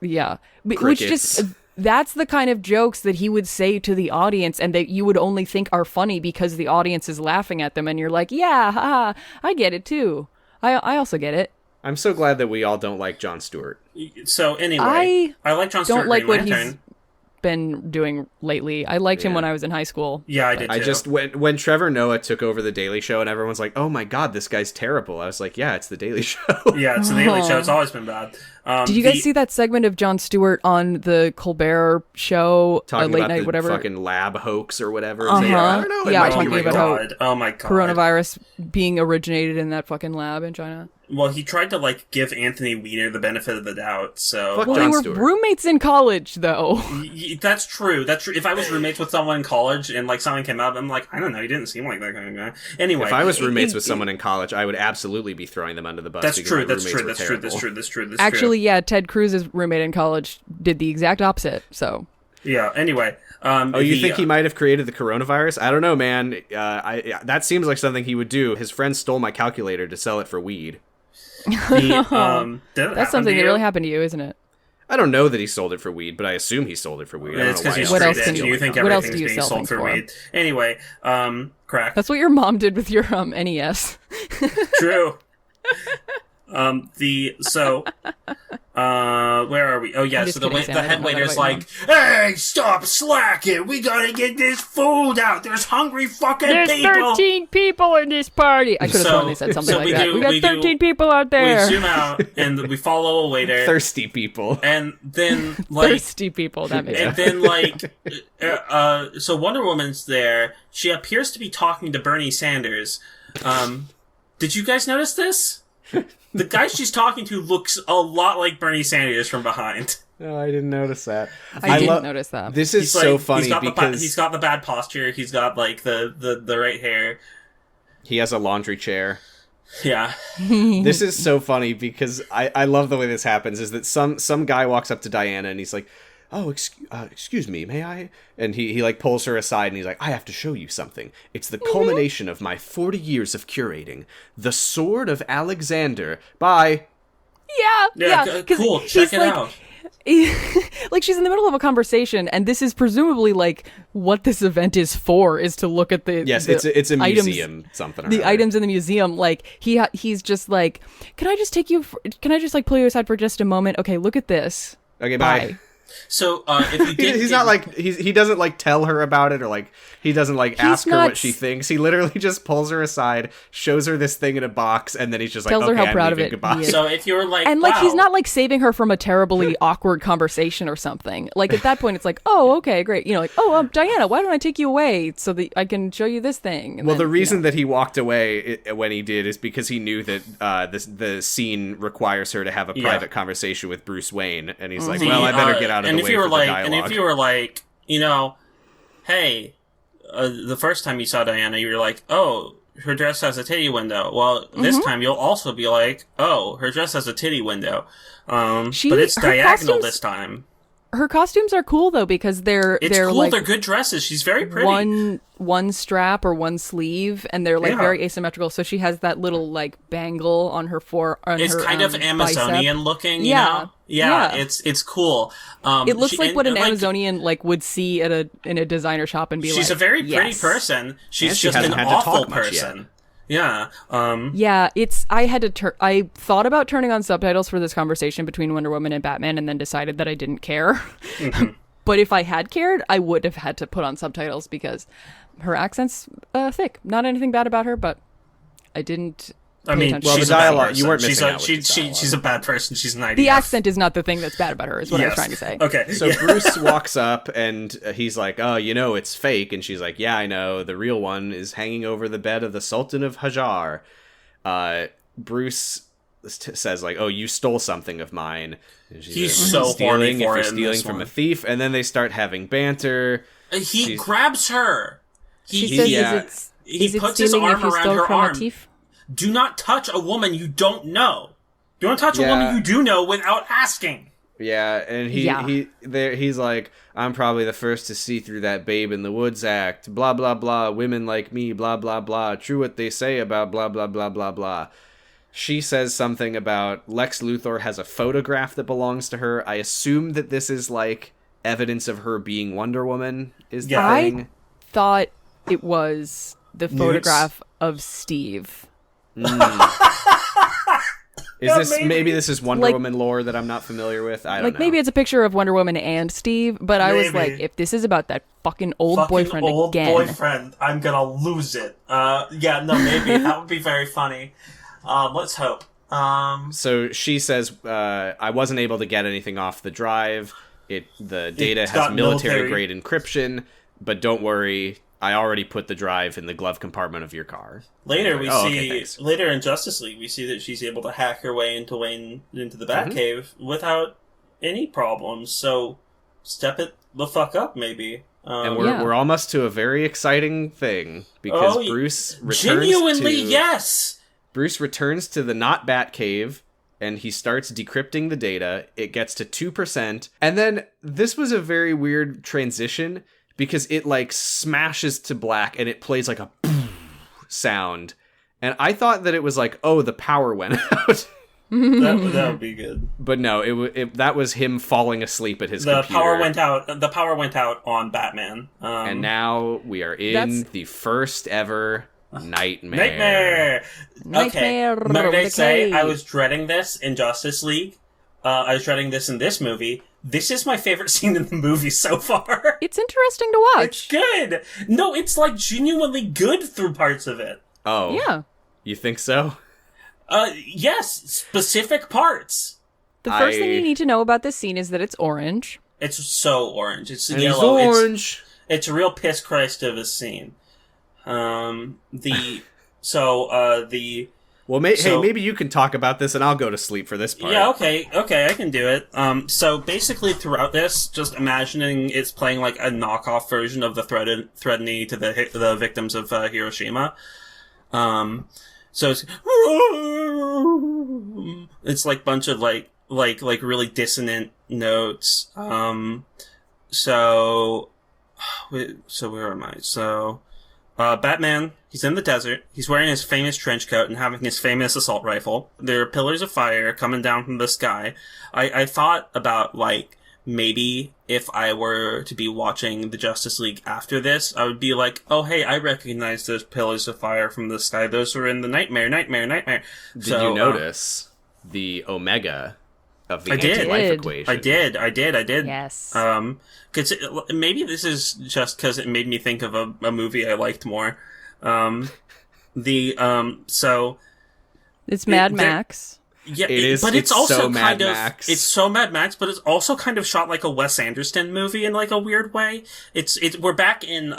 which Crickets. just, that's the kind of jokes that he would say to the audience and that you would only think are funny because the audience is laughing at them and you're like, yeah, haha, I get it too. I also get it. I'm so glad that we all don't like Jon Stewart. So anyway, I like Jon Stewart. Don't like Green what Lantern. he's been doing lately. I liked him when I was in high school. Yeah, I did too. I just, when Trevor Noah took over the Daily Show and everyone's like, oh my god, this guy's terrible, I was like, yeah, it's the Daily Show. Yeah, it's the Daily Show. It's always been bad. Did you guys see that segment of Jon Stewart on the Colbert Show, Talking late about night, the whatever? fucking lab hoax or whatever. Uh-huh. I don't know. It Yeah, might talking be about real. how Oh my god. coronavirus being originated in that fucking lab in China. Well, he tried to like give Anthony Weiner the benefit of the doubt. So Fuck Well, Jon they were Stewart. roommates in college, though. That's true. That's true. If I was roommates with someone in college and like something came out, I'm like, I don't know, he didn't seem like that kind of guy. Anyway, If I was roommates with someone in college, I would absolutely be throwing them under the bus. that's because true. my That's roommates true. were That's true. terrible. That's true. That's true. That's Actually, yeah, Ted Cruz's roommate in college did the exact opposite. So true. Yeah. Anyway. Oh, you think he might have created the coronavirus? I don't know, man. That seems like something he would do. His friend stole my calculator to sell it for weed. That's that's something that really happened to you, isn't it? I don't know that he sold it for weed, but I assume he sold it for weed. I It's don't know because why. you're What straight else edge can and you- you think what else everything's do you being sell sold things for for? weed. Anyway, crack. That's what your mom did with your NES. True. Where are we? Oh yeah, just so kidding, Sam, the I head don't know that waiter's about your like, "Hey, stop slacking! We gotta get this food out. There's hungry fucking people." people in this party. I could have So- totally said something so like we that. do- We got we do- 13 people out We there. zoom out and we follow a waiter, Thirsty people. and then like, Thirsty people. That makes and sense. then like, so Wonder Woman's there. She appears to be talking to Bernie Sanders. Did you guys notice this? The guy she's talking to looks a lot like Bernie Sanders from behind. No, I didn't notice that. I didn't notice that. This is so funny he's because got the bad posture. He's got like the right hair. he has a laundry chair. Yeah. This is so funny because I love the way this happens. Is that some guy walks up to Diana and he's like, "Oh, excuse me, may I?" And he like pulls her aside and he's like, "I have to show you something. It's the culmination of my 40 years of curating. The Sword of Alexander by..." Yeah, 'cause cool. he's Check it like- out. like she's in the middle of a conversation, and this is presumably like what this event is for, is to look at the Yes, the it's a items, museum something. Or the other. items in the museum. Like he's just like, can I just like pull you aside for just a moment? Okay, look at this. Okay, bye. So if you did, He's not like he doesn't like tell her about it, or like he doesn't like ask her not what she thinks. He literally just pulls her aside, shows her this thing in a box, and then he's just Tells like, her "Okay, how I'm proud of leaving. it Goodbye." he is. So if you were like, And like wow, he's not like saving her from a terribly awkward conversation or something. Like at that point, it's like, oh, okay, great. You know, like, oh, Diana, why don't I take you away so that I can show you this thing? And Well, then, the reason that he walked away when he did is because he knew that the scene requires her to have a private conversation with Bruce Wayne, and he's like, "Well, I better get out of the way for the dialogue." And if you were like, you know, hey, the first time you saw Diana, you were like, oh, her dress has a titty window. Well, this time you'll also be like, oh, her dress has a titty window. But it's her diagonal costumes- this time. Her costumes are cool though because they're cool. like They're good dresses. She's very pretty. One strap or one sleeve, and they're like very asymmetrical. So she has that little like bangle on her It's kind of Amazonian bicep. looking, you know? Yeah, it's cool. It looks like what an Amazonian like would see at in a designer shop and be like, she's a very pretty person. She's just an awful person. Yeah. Yeah, I thought about turning on subtitles for this conversation between Wonder Woman and Batman and then decided that I didn't care. Mm-hmm. But if I had cared, I would have had to put on subtitles because her accent's thick. Not anything bad about her, but I didn't pay attention. Well, she's the a bad dialogue, person. you weren't missing out with the she's a bad person. She's an IDF. The accent is not the thing that's bad about her, is what I was trying to say. Okay. So Bruce walks up and he's like, oh, you know, it's fake. And she's like, yeah, I know. The real one is hanging over the bed of the Sultan of Hajar. Bruce says like, oh, you stole something of mine. And she's He's like, so horny for if it in you're stealing this from one. a thief. And then they start having banter. He grabs her. She says, yeah. is it puts his stealing arm if you around stole her from arm. a thief? Do not touch a woman you don't know. Do not touch a woman you do know without asking. Yeah, and he's like, I'm probably the first to see through that Babe in the Woods act. Blah, blah, blah. Women like me, blah, blah, blah. True what they say about blah, blah, blah, blah, blah. She says something about Lex Luthor has a photograph that belongs to her. I assume that this is like evidence of her being Wonder Woman is the thing. I thought it was the photograph of Steve. Maybe this is Wonder Woman lore that I'm not familiar with? I don't know. Maybe it's a picture of Wonder Woman and Steve, but I was like, if this is about that fucking old boyfriend again. Boyfriend, I'm gonna lose it. Maybe. That would be very funny. Let's hope. So she says, I wasn't able to get anything off the drive. The data has military-grade encryption, but don't worry, I already put the drive in the glove compartment of your car. Later later in Justice League, we see that she's able to hack her way into the Batcave without any problems. So step it the fuck up, maybe. And we're almost to a very exciting thing because Bruce returns yes. Bruce returns to the not Batcave and he starts decrypting the data. It gets to 2%, and then this was a very weird transition. Because it, like, smashes to black, and it plays, like, a sound. And I thought that it was like, oh, the power went out. that would be good. But no, that was him falling asleep at his computer. The power went out on Batman. And now we are in the first ever nightmare. Okay, may I say, I was dreading this in Justice League. I was dreading this in this movie. This is my favorite scene in the movie so far. It's interesting to watch. It's good. No, it's like genuinely good through parts of it. Oh. Yeah. You think so? Yes, specific parts. The first thing you need to know about this scene is that it's orange. It's so orange. It's and yellow. It's orange. It's a real piss Christ of a scene. Well, maybe you can talk about this and I'll go to sleep for this part. Yeah, okay, I can do it. So basically throughout this, just imagining it's playing like a knockoff version of the Threatening to the victims of Hiroshima. So it's like bunch of like really dissonant notes. So where am I? So, Batman, he's in the desert. He's wearing his famous trench coat and having his famous assault rifle. There are pillars of fire coming down from the sky. I thought about, like, maybe if I were to be watching the Justice League after this, I would be like, oh, hey, I recognize those pillars of fire from the sky. Those were in the Nightmare. Did you notice the Omega of the anti-life equation? I did. Yes. Cause maybe this is just because it made me think of a movie I liked more. So it's Mad Max. Yeah, it is. But it's also so kind Mad of Max. It's so Mad Max, but it's also kind of shot like a Wes Anderson movie in like a weird way. We're back in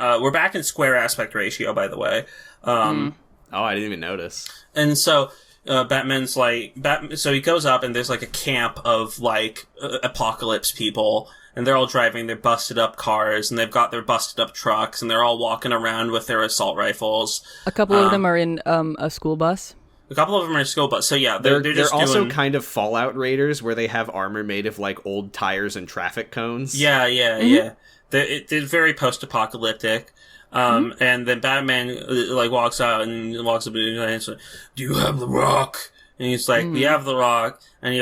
square aspect ratio, by the way. Oh, I didn't even notice. And so. Batman's like, so he goes up and there's like a camp of like apocalypse people and they're all driving their busted up cars and they've got their busted up trucks and they're all walking around with their assault rifles. A couple of them are in a school bus. A couple of them are school bus. So yeah, They're just also doing... kind of Fallout Raiders where they have armor made of like old tires and traffic cones. Yeah. They're very post-apocalyptic. And then Batman like walks out and walks up and he's like, "Do you have the rock?" And he's like, "We have the rock." And he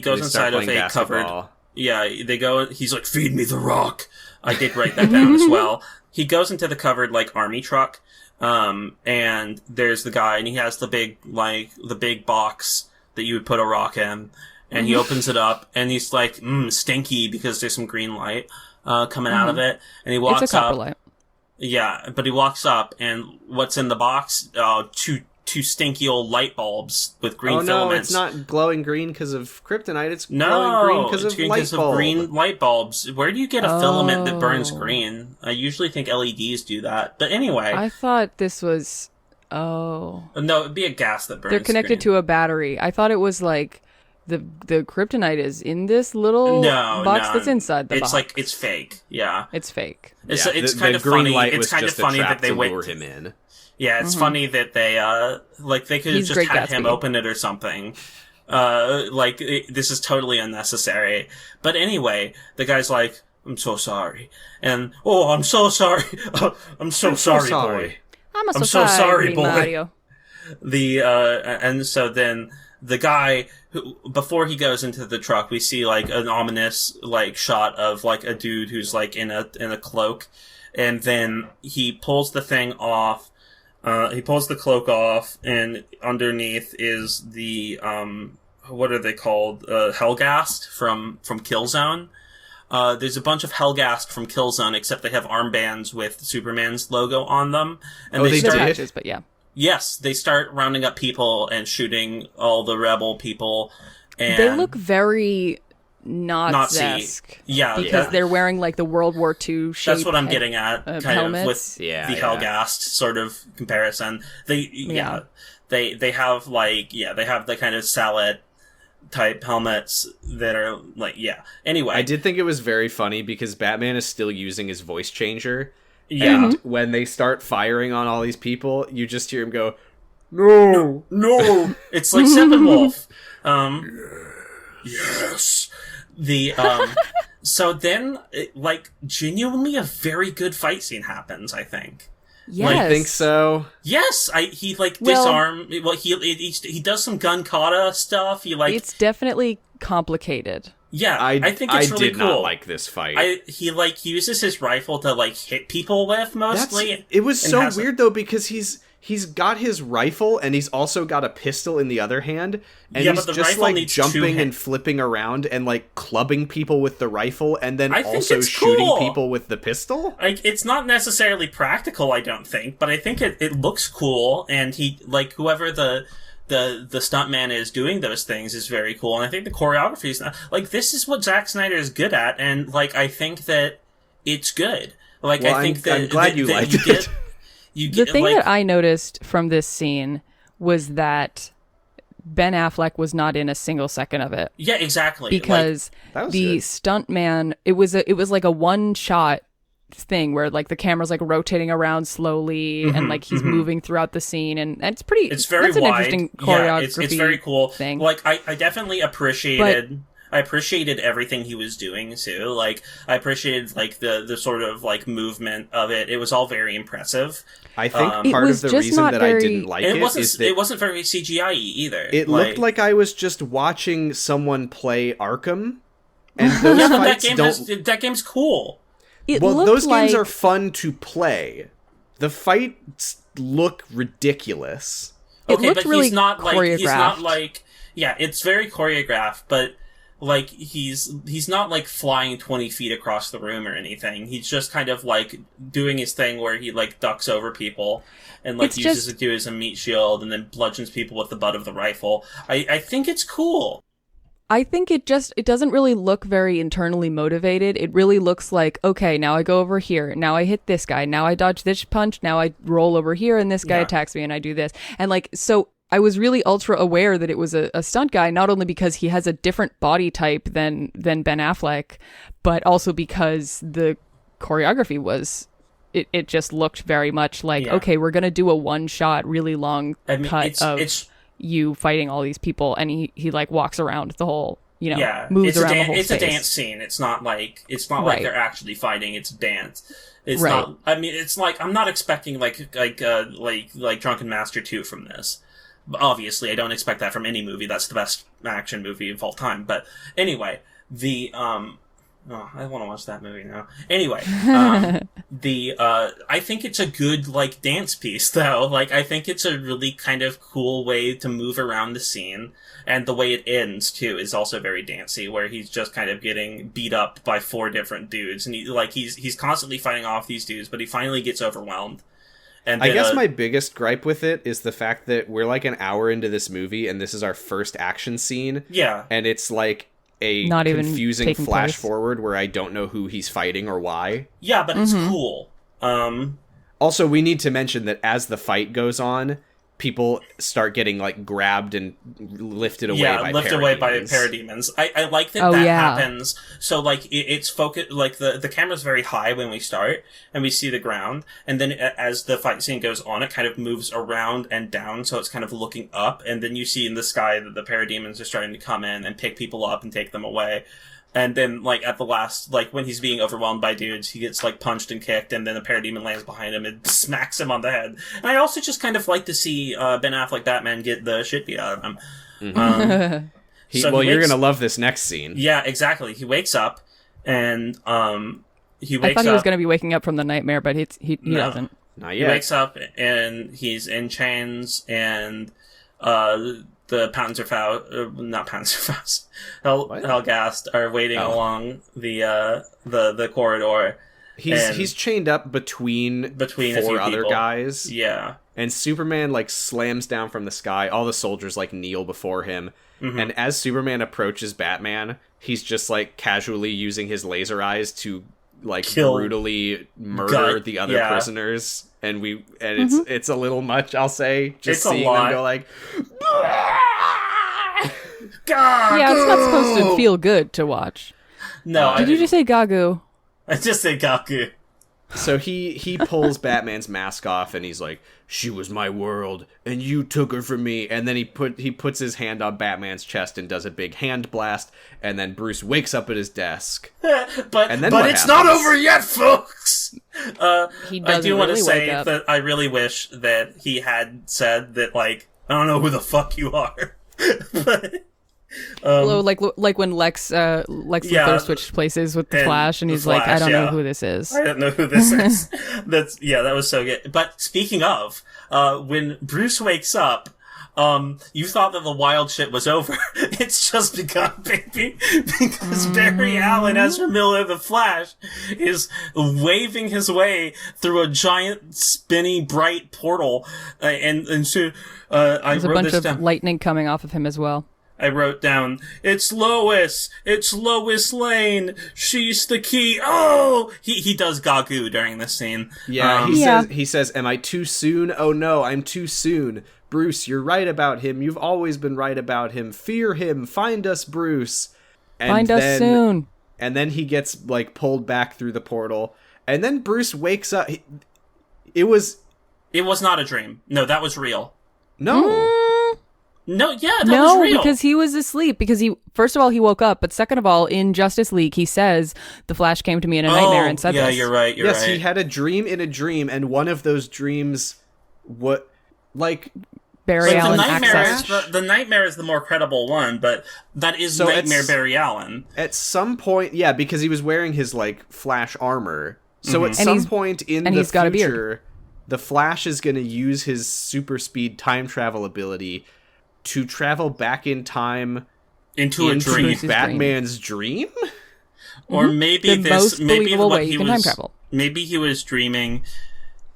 goes inside of a cupboard. Yeah, they go. He's like, "Feed me the rock." I did write that down as well. He goes into the covered like army truck. And there's the guy, and he has the big box that you would put a rock in, and he opens it up, and he's like, stinky, because there's some green light, coming out of it, and he walks up. It's a copper light. Yeah, but he walks up, and what's in the box? Two stinky old light bulbs with green filaments. Oh no, it's not glowing green because of kryptonite, it's glowing green because of green light bulbs. Where do you get a filament that burns green? I usually think LEDs do that. But anyway. I thought this was... Oh. No, it'd be a gas that burns They're connected to a battery. I thought it was like the kryptonite is in this little box that's inside the box. It's like, it's fake. Yeah. It's fake. It's kind of funny. It's kind of funny that they lure him in. Yeah, it's funny that they, they could have just had him open it or something. This is totally unnecessary. But anyway, the guy's like, "I'm so sorry." And, "Oh, I'm so sorry. I'm so sorry, boy. I'm so sorry, boy." Mario. And so then the guy, before he goes into the truck, we see, like, an ominous, like, shot of, like, a dude who's, like, in a cloak. And then he pulls the thing off. He pulls the cloak off, and underneath is the, what are they called? Hellgast from Killzone. There's a bunch of Hellgast from Killzone, except they have armbands with Superman's logo on them. And they They're did? patches, but yeah. Yes, they start rounding up people and shooting all the rebel people. And they look very Nazi-esque. Yeah. Because they're wearing, like, the World War II shape. That's what I'm getting at, kind helmets. of, with the Hellgast sort of comparison. They have, they have the kind of salad type helmets that are, like, Anyway. I did think it was very funny because Batman is still using his voice changer. Yeah. And when they start firing on all these people, you just hear him go, "No, no." It's like Steppenwolf. Yes. So then, genuinely a very good fight scene happens, I think. Yes. I think so. Yes, he disarm. Well, he does some gun kata stuff. It's definitely complicated. Yeah, I think it's really cool. I did not like this fight. He uses his rifle to hit people with mostly. It was so weird though because he's got his rifle and he's also got a pistol in the other hand, and he's just like jumping and flipping around and like clubbing people with the rifle and then also shooting people with the pistol. It's not necessarily practical, I don't think, but I think it looks cool, and he whoever the stuntman is doing those things is very cool, and I think the choreography is this is what Zack Snyder is good at, and I think that it's good. I'm glad you liked it. The thing that I noticed from this scene was that Ben Affleck was not in a single second of it. Yeah, exactly. Because the stuntman, it was like a one shot thing where the camera's rotating around slowly and he's moving throughout the scene, and it's very that's wide. An interesting choreography. It's very cool thing. I definitely appreciated. I appreciated everything he was doing too. I appreciated the sort of movement of it. It was all very impressive. I think part of the reason that I didn't like it is that it wasn't very CGI-y either. It looked like I was just watching someone play Arkham, and those fights that game's cool. Those games are fun to play. The fights look ridiculous. It looked really choreographed. He's not it's very choreographed, but he's not flying 20 feet across the room or anything. He's just kind of doing his thing where he ducks over people and uses it as a meat shield and then bludgeons people with the butt of the rifle. I think it's cool. I think it doesn't really look very internally motivated. It really looks like, okay, now I go over here. Now I hit this guy. Now I dodge this punch. Now I roll over here and this guy attacks me and I do this. And so I was really ultra aware that it was a stunt guy, not only because he has a different body type than Ben Affleck, but also because the choreography was it just looked very much like, Yeah. okay, we're going to do a one-shot, really long cut of it's you fighting all these people, and he like walks around the whole, yeah, moves it's around the whole it's space. a dance scene. It's not like Right. they're actually fighting. It's a dance. It's Right. not. I mean, it's like I'm not expecting like Drunken Master 2 from this. Obviously, I don't expect that from any movie. That's the best action movie of all time. But anyway, I want to watch that movie now. Anyway, I think it's a good, like, dance piece, though. Like, I think it's a really kind of cool way to move around the scene. And the way it ends, too, is also very dancey, where he's just kind of getting beat up by 4 different dudes. And he's constantly fighting off these dudes, but he finally gets overwhelmed. And then, I guess my biggest gripe with it is the fact that we're like an hour into this movie, and this is our first action scene. Yeah. And it's like a Not even confusing taking flash place. forward where I don't know who he's fighting or why. Yeah, but it's cool. Also, we need to mention that as the fight goes on, people start getting like grabbed and lifted away by parademons. I like that Oh, that yeah. happens. So like it's focused, like the camera's very high when we start and we see the ground, and then as the fight scene goes on, it kind of moves around and down, so it's kind of looking up, and then you see in the sky that the parademons are starting to come in and pick people up and take them away. And then, like, at the last, like, when he's being overwhelmed by dudes, he gets, like, punched and kicked, and then a parademon lands behind him and smacks him on the head. And I also just kind of like to see Ben Affleck Batman get the shit beat out of him. Mm-hmm. You're gonna love this next scene. Yeah, exactly. He wakes up, and he wakes I thought he up... was going to be waking up from the nightmare, but he No. doesn't. Not He yet. wakes up, and he's in chains, and the Patents are Faust, not Patents are Faust, Helgast are waiting along the corridor. He's chained up between a few 4 other people. guys. Yeah. And Superman, like, slams down from the sky. All the soldiers, like, kneel before him. Mm-hmm. And as Superman approaches Batman, he's just, like, casually using his laser eyes to, like, Kill. brutally murder the other prisoners. And it's a little much, I'll say. Just It's a seeing lot. them go, like... God! Yeah, it's not supposed to feel good to watch. No, Did you just say Gagu? I just say Gaku. So he pulls Batman's mask off, and he's like, "She was my world, and you took her from me." And then he puts his hand on Batman's chest and does a big hand blast, and then Bruce wakes up at his desk. but And then but what it's happens? not over yet, folks. He I doesn't do want to really say wake up. that I really wish that he had said that, like, I don't know who the fuck you are. But, Well, like when Lex Luthor switched places with the And Flash, and the he's like, I Flash, don't know yeah. who this is. I don't know who this is. That was so good. But speaking of, when Bruce wakes up, you thought that the wild shit was over. It's just begun, baby. Because Barry Allen, Ezra Miller, the Flash, is waving his way through a giant, spinny, bright portal. And so, I There's a wrote bunch this of down. lightning coming off of him as well. I wrote down, it's Lois Lane, she's the key. Oh! He does Gagu during this scene. Yeah, Yeah. he says, "Am I too soon? Oh no, I'm too soon. Bruce, you're right about him. You've always been right about him. Fear him. Find us, Bruce." And Find us soon. And then he gets, like, pulled back through the portal. And then Bruce wakes up. It was not a dream. No, that was real. no. No, yeah, that was No, real. because he was asleep. Because first of all, he woke up, but second of all, in Justice League, he says the Flash came to me in a nightmare and said yeah, this. you're right. Yes, he had a dream in a dream, and one of those dreams, like, Barry But Allen the nightmare access. is the nightmare is the more credible one, but that is So Nightmare it's- Barry Allen. at some point, yeah, because he was wearing his, like, Flash armor. So at And some he's- point in and the he's got a beard. future, the Flash is going to use his super speed time travel ability to travel back in time Into a dream. Bruce's Batman's dream? Or maybe The this most maybe believable what way he you can was time travel. maybe he was dreaming.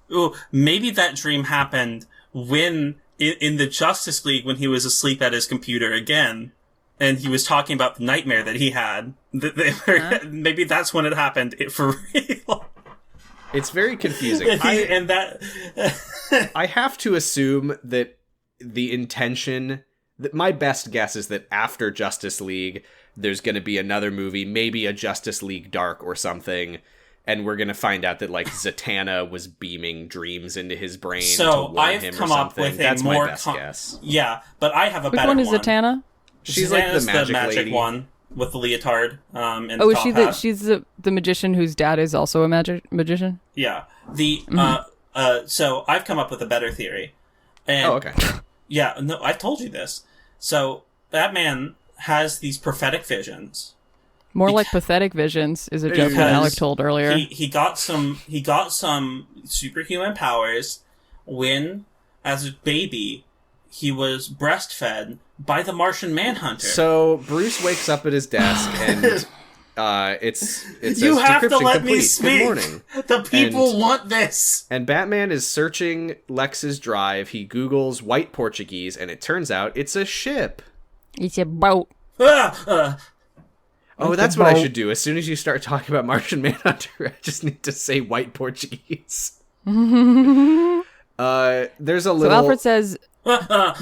Oh, maybe that dream happened when in the Justice League when he was asleep at his computer again. And he was talking about the nightmare that he had. Maybe that's when it happened for real. It's very confusing. And that I have to assume that the intention, that my best guess is that after Justice League, there's going to be another movie, maybe a Justice League Dark or something, and we're gonna find out that like Zatanna was beaming dreams into his brain to So warn I've him come or up something. with a That's more my best guess. Yeah, but I have a Which better one is Zatanna? She's like the Zatanna's magic lady. one with the leotard. And Oh, the is top she hat. she's the magician whose dad is also a magician? Yeah. So I've come up with a better theory. And, Oh, okay. Yeah, no, I've told you this. So Batman has these prophetic visions. More like pathetic visions is a joke that Alec told earlier. He got some superhuman powers when, as a baby, he was breastfed by the Martian Manhunter. So Bruce wakes up at his desk and it's You says, have to "Decryption let complete. me speak. Good morning." The people want this. And Batman is searching Lex's drive. He Googles white Portuguese, and it turns out it's a ship. It's a boat. Oh, that's what I should do. As soon as you start talking about Martian Manhunter, I just need to say white Portuguese. There's a little... So Alfred says,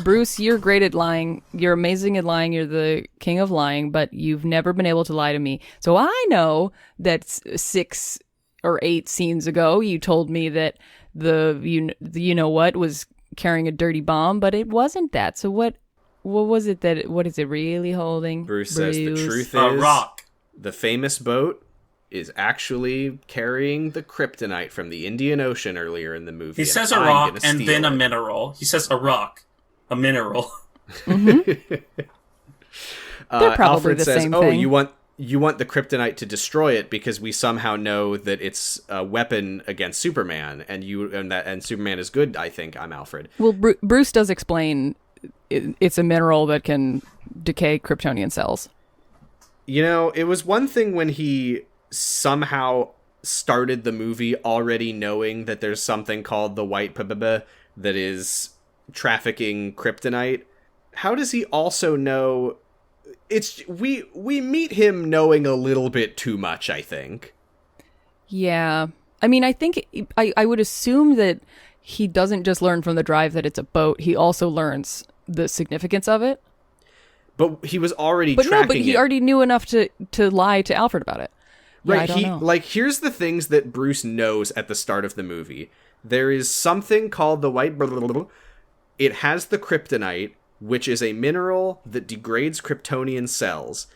Bruce, you're great at lying. You're amazing at lying. You're the king of lying, but you've never been able to lie to me. So I know that 6 or 8 scenes ago, you told me that the you know what was carrying a dirty bomb, but it wasn't that. So what was it what is it really holding? Bruce says the truth A is rock. the famous boat is actually carrying the kryptonite from the Indian Ocean earlier in the movie. He says and a I'm rock gonna and steal then a it. mineral. He says a rock, a mineral. They're probably Alfred the says, same "Oh, thing." you want the kryptonite to destroy it because we somehow know that it's a weapon against Superman, and Superman is good. I think I'm Alfred." Well, Bruce does explain it's a mineral that can decay Kryptonian cells. You know, it was one thing when he somehow started the movie already knowing that there's something called the white that is trafficking kryptonite. How does he also know? We meet him knowing a little bit too much, I think. Yeah. I mean, I think I would assume that he doesn't just learn from the drive that it's a boat. He also learns the significance of it. But he was already But tracking no, but he it. already knew enough to lie to Alfred about it. Yeah, Right, I don't know. here's the things that Bruce knows at the start of the movie. There is something called the white It has the kryptonite, which is a mineral that degrades Kryptonian cells.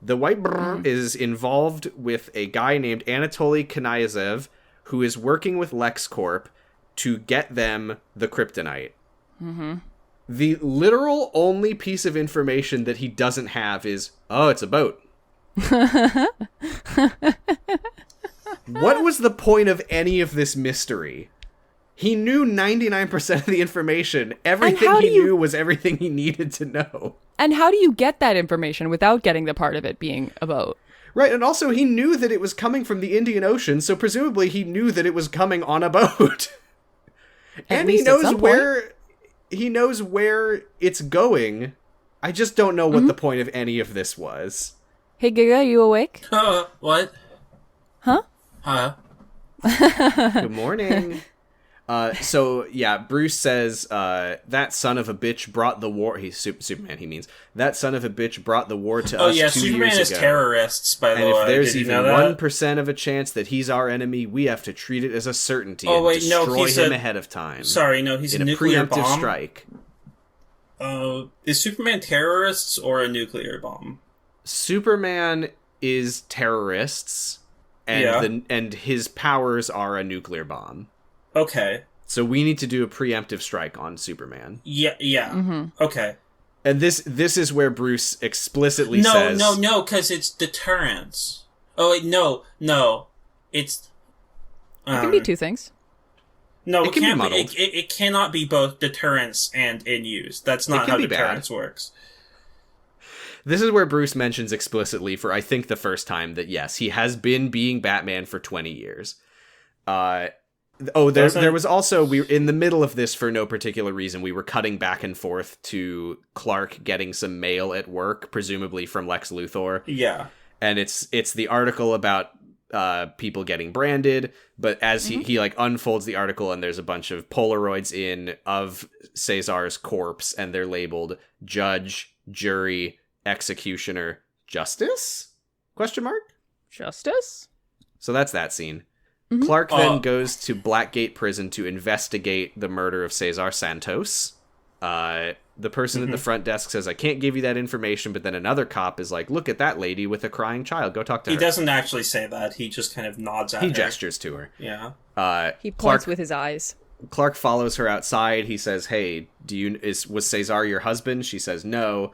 The white is involved with a guy named Anatoly Knyazov, who is working with LexCorp to get them the kryptonite. Mm-hmm. The literal only piece of information that he doesn't have is, oh, it's a boat. What was the point of any of this mystery? He knew 99% of the information. Everything he knew was everything he needed to know. And how do you get that information without getting the part of it being a boat? Right, and also he knew that it was coming from the Indian Ocean, so presumably he knew that it was coming on a boat. And he knows where it's going. I just don't know what the point of any of this was. Hey, Giga, you awake? What? Huh? Good morning. So yeah, Bruce says, that son of a bitch brought the war. He's Superman. He means that son of a bitch brought the war to us 2 years ago. Superman is terrorists. By the way, and if there's Did you even know that? 1% of a chance that he's our enemy, we have to treat it as a certainty Oh, and wait, no, destroy he's him a- ahead of time. Sorry, no, he's in a a nuclear preemptive bomb. strike. Is Superman terrorists or a nuclear bomb? Superman is terrorists, and and his powers are a nuclear bomb. Okay. So we need to do a preemptive strike on Superman. Yeah. Okay. And this is where Bruce explicitly says... No, because it's deterrence. Oh, wait, no. It's... It can be two things. No, It it can be can't be. muddled. It cannot be both deterrence and in use. That's not can how be bad. deterrence works. This is where Bruce mentions explicitly for, I think, the first time that, yes, he has been being Batman for 20 years. There was also, we in the middle of this, for no particular reason, we were cutting back and forth to Clark getting some mail at work, presumably from Lex Luthor. Yeah. And it's the article about people getting branded, but as he like unfolds the article and there's a bunch of Polaroids of Cesar's corpse, and they're labeled judge, jury, executioner, justice? ? Justice? So that's that scene. Clark then goes to Blackgate Prison to investigate the murder of Cesar Santos. The person at the front desk says, I can't give you that information, but then another cop is like, look at that lady with a crying child. Go talk to her. He doesn't actually say that. He just kind of nods at her. He gestures to her. Yeah. He points with his eyes. Clark follows her outside. He says, hey, was Cesar your husband? She says, no.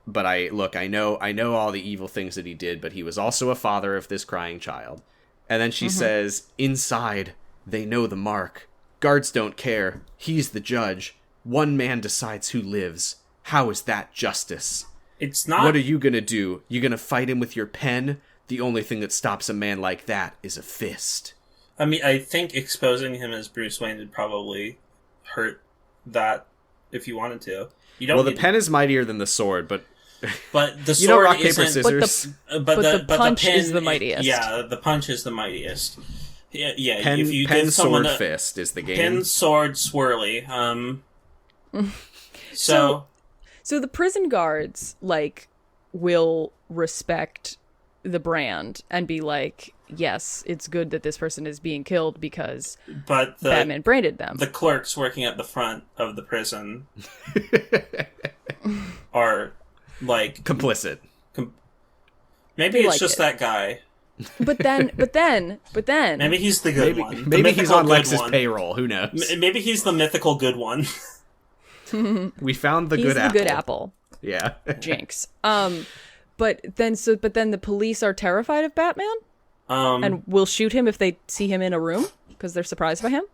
But I know all the evil things that he did, but he was also a father of this crying child. And then she says, inside, they know the mark. Guards don't care. He's the judge. One man decides who lives. How is that justice? It's not... What are you gonna do? You gonna fight him with your pen? The only thing that stops a man like that is a fist. I mean, I think exposing him as Bruce Wayne would probably hurt that if you wanted to. You don't. Well, the pen is mightier than the sword, but the sword rock, paper, isn't... scissors. But the punch is the mightiest. Yeah, the punch is the mightiest. Yeah. Pen, if you pen give someone sword, fist is the game. Pen, sword, swirly. So the prison guards, like, will respect the brand and be like, yes, it's good that this person is being killed because Batman branded them. The clerks working at the front of the prison are, like... complicit. Maybe it's just that guy. But then... Maybe he's the good one. Maybe he's on Lex's payroll. Who knows? Maybe he's the mythical good one. We found the he's good apple. Good apple. Yeah. Jinx. But then the police are terrified of Batman? And will shoot him if they see him in a room? Because they're surprised by him?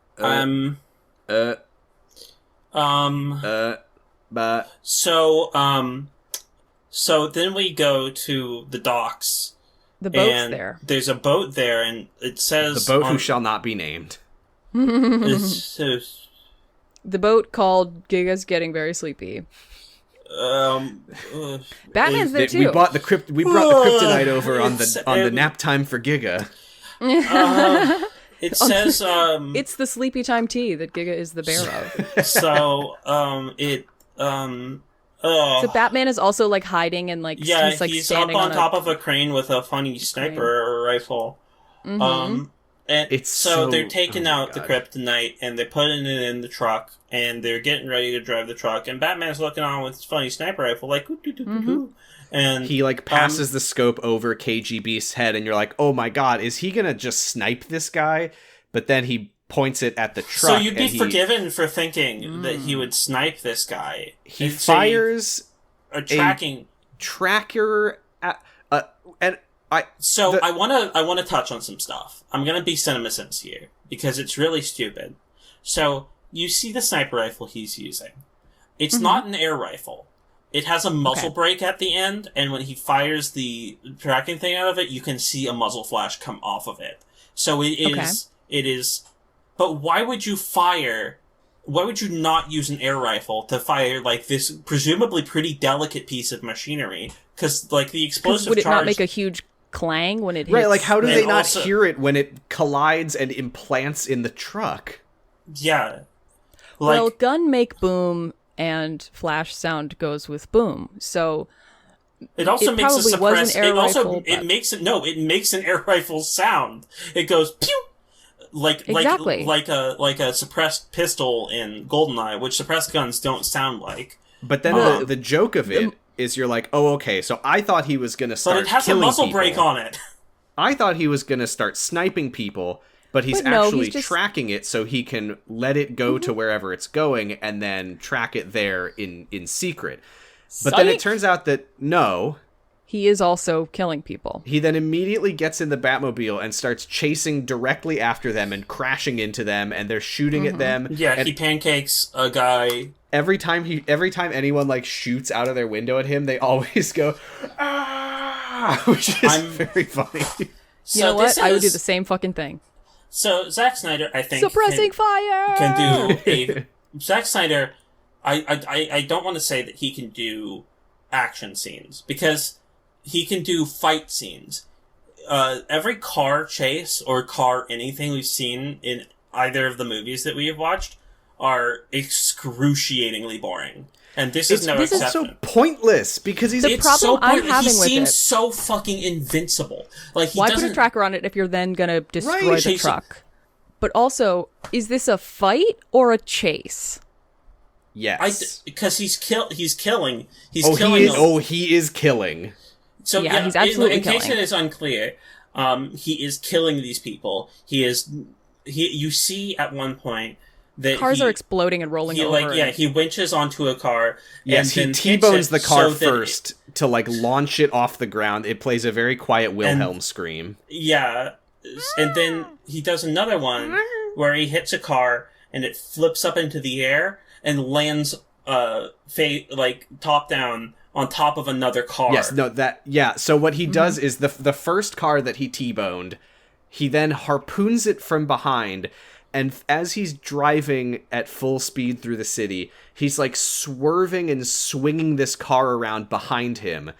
So then we go to the docks. The boat's there. There's a boat there, and it says... The boat who shall not be named. The boat called Giga's Getting Very Sleepy. Batman's there too. We brought the kryptonite over on the Naptime for Giga. It says it's the sleepy time tea that Giga is the bearer of. So so Batman is also like hiding and like he's like standing up on top of a crane with a funny sniper rifle. And it's so they're taking out the kryptonite and they're putting it in the truck and they're getting ready to drive the truck and Batman's looking on with his funny sniper rifle like and he like passes the scope over KGB's head and you're like, oh my god, is he gonna just snipe this guy? But then he points it at the truck. So you'd be forgiven for thinking that he would snipe this guy. He fires a tracking tracker at, I want to touch on some stuff. I'm going to be CinemaSins here because it's really stupid. So you see the sniper rifle he's using. It's not an air rifle. It has a muzzle brake at the end, and when he fires the tracking thing out of it, you can see a muzzle flash come off of it. So it is. But why would you not use an air rifle to fire like this presumably pretty delicate piece of machinery? Because like the explosive would it charge not make a huge clang when it hits? Right, like how do they not hear it when it collides and implants in the truck? Yeah. Well, gun make boom and flash sound goes with boom. So it also makes a suppressed. It makes an air rifle sound. It goes pew, like a suppressed pistol in GoldenEye, which suppressed guns don't sound like. But then the joke of it is you're like, oh, okay, so I thought he was going to start killing people. But it has a muzzle brake on it. I thought he was going to start sniping people, but he's actually tracking it so he can let it go to wherever it's going and then track it there in secret. But then it turns out that no. He is also killing people. He then immediately gets in the Batmobile and starts chasing directly after them and crashing into them, and they're shooting at them. Yeah, he pancakes a guy. Every time anyone like shoots out of their window at him, they always go, ah, which is very funny. You know what? I would do the same fucking thing. So Zack Snyder, I think, suppressing fire can do Zack Snyder. I don't want to say that he can do action scenes because he can do fight scenes. Every car chase or car anything we've seen in either of the movies that we have watched are excruciatingly boring. And this is no This exception. is so pointless because he's The problem I'm having he with seems it. so fucking invincible. Like he Why doesn't put a tracker on it if you're then going to destroy Right. the truck? But also, is this a fight or a chase? yes. because he's killing. He's killing. He is killing. So Yeah, he's absolutely in case killing. it is unclear, he is killing these people. You see at one point that Cars are exploding and rolling over. he winches onto a car. Yes, he and then T-bones hits it the car so that first to like launch it off the ground. It plays a very quiet Wilhelm scream. Yeah, and then he does another one where he hits a car and it flips up into the air and lands top down on top of another car. Yes, no, so what he does is the first car that he T-boned, he then harpoons it from behind, and as he's driving at full speed through the city, he's like swerving and swinging this car around behind him.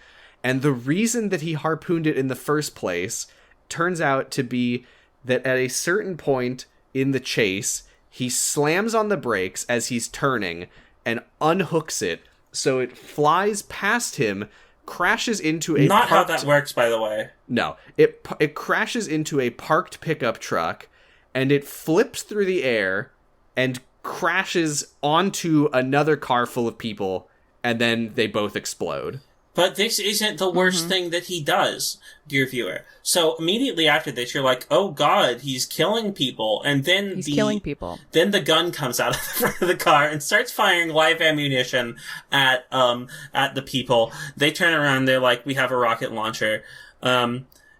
And the reason that he harpooned it in the first place turns out to be that at a certain point in the chase, he slams on the brakes as he's turning and unhooks it, so it flies past him, crashes into a Not how parked... that works, by the way. No, it crashes into a parked pickup truck, and it flips through the air and crashes onto another car full of people, and then they both explode. But this isn't the worst thing that he does, dear viewer. So immediately after this, you're like, oh god, he's killing people. And then He's killing people. Then the gun comes out of the front of the car and starts firing live ammunition at the people. They turn around, they're like, we have a rocket launcher.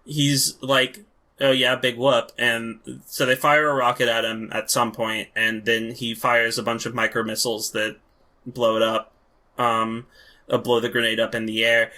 He's like, oh yeah, big whoop. And so they fire a rocket at him at some point, and then he fires a bunch of micro missiles that blow it up. Blow the grenade up in the air.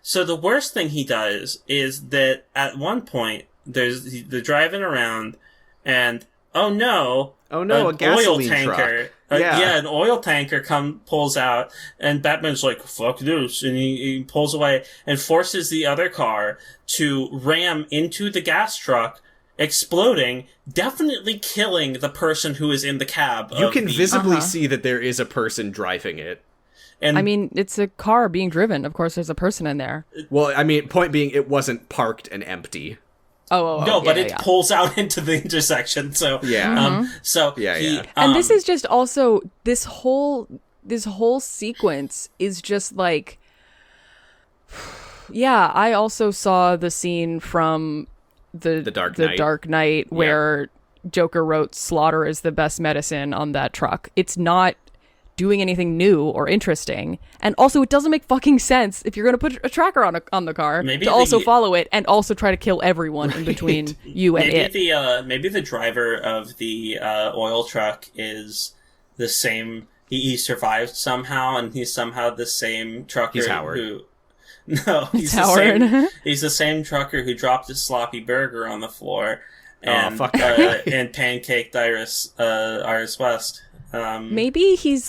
So the worst thing he does is that at one point, they're driving around, and oh no, a gasoline oil tanker. truck. Yeah. An oil tanker pulls out, and Batman's like, fuck this, and he pulls away and forces the other car to ram into the gas truck, exploding, definitely killing the person who is in the cab. You can visibly see that there is a person driving it. And I mean, it's a car being driven. Of course, there's a person in there. Well, I mean, point being, it wasn't parked and empty. No, but it pulls out into the intersection. So yeah, And this is just also this whole sequence is just like, yeah. I also saw the scene from the Dark Knight where Joker wrote "Slaughter is the best medicine" on that truck. It's not doing anything new or interesting, and also it doesn't make fucking sense if you're going to put a tracker on the car to also follow it and also try to kill everyone in between you and it. Maybe the driver of the oil truck is the same. He survived somehow, and he's somehow the same trucker. He's Howard. He's Howard. He's the same trucker who dropped his sloppy burger on the floor and and pancaked Iris West. Maybe he's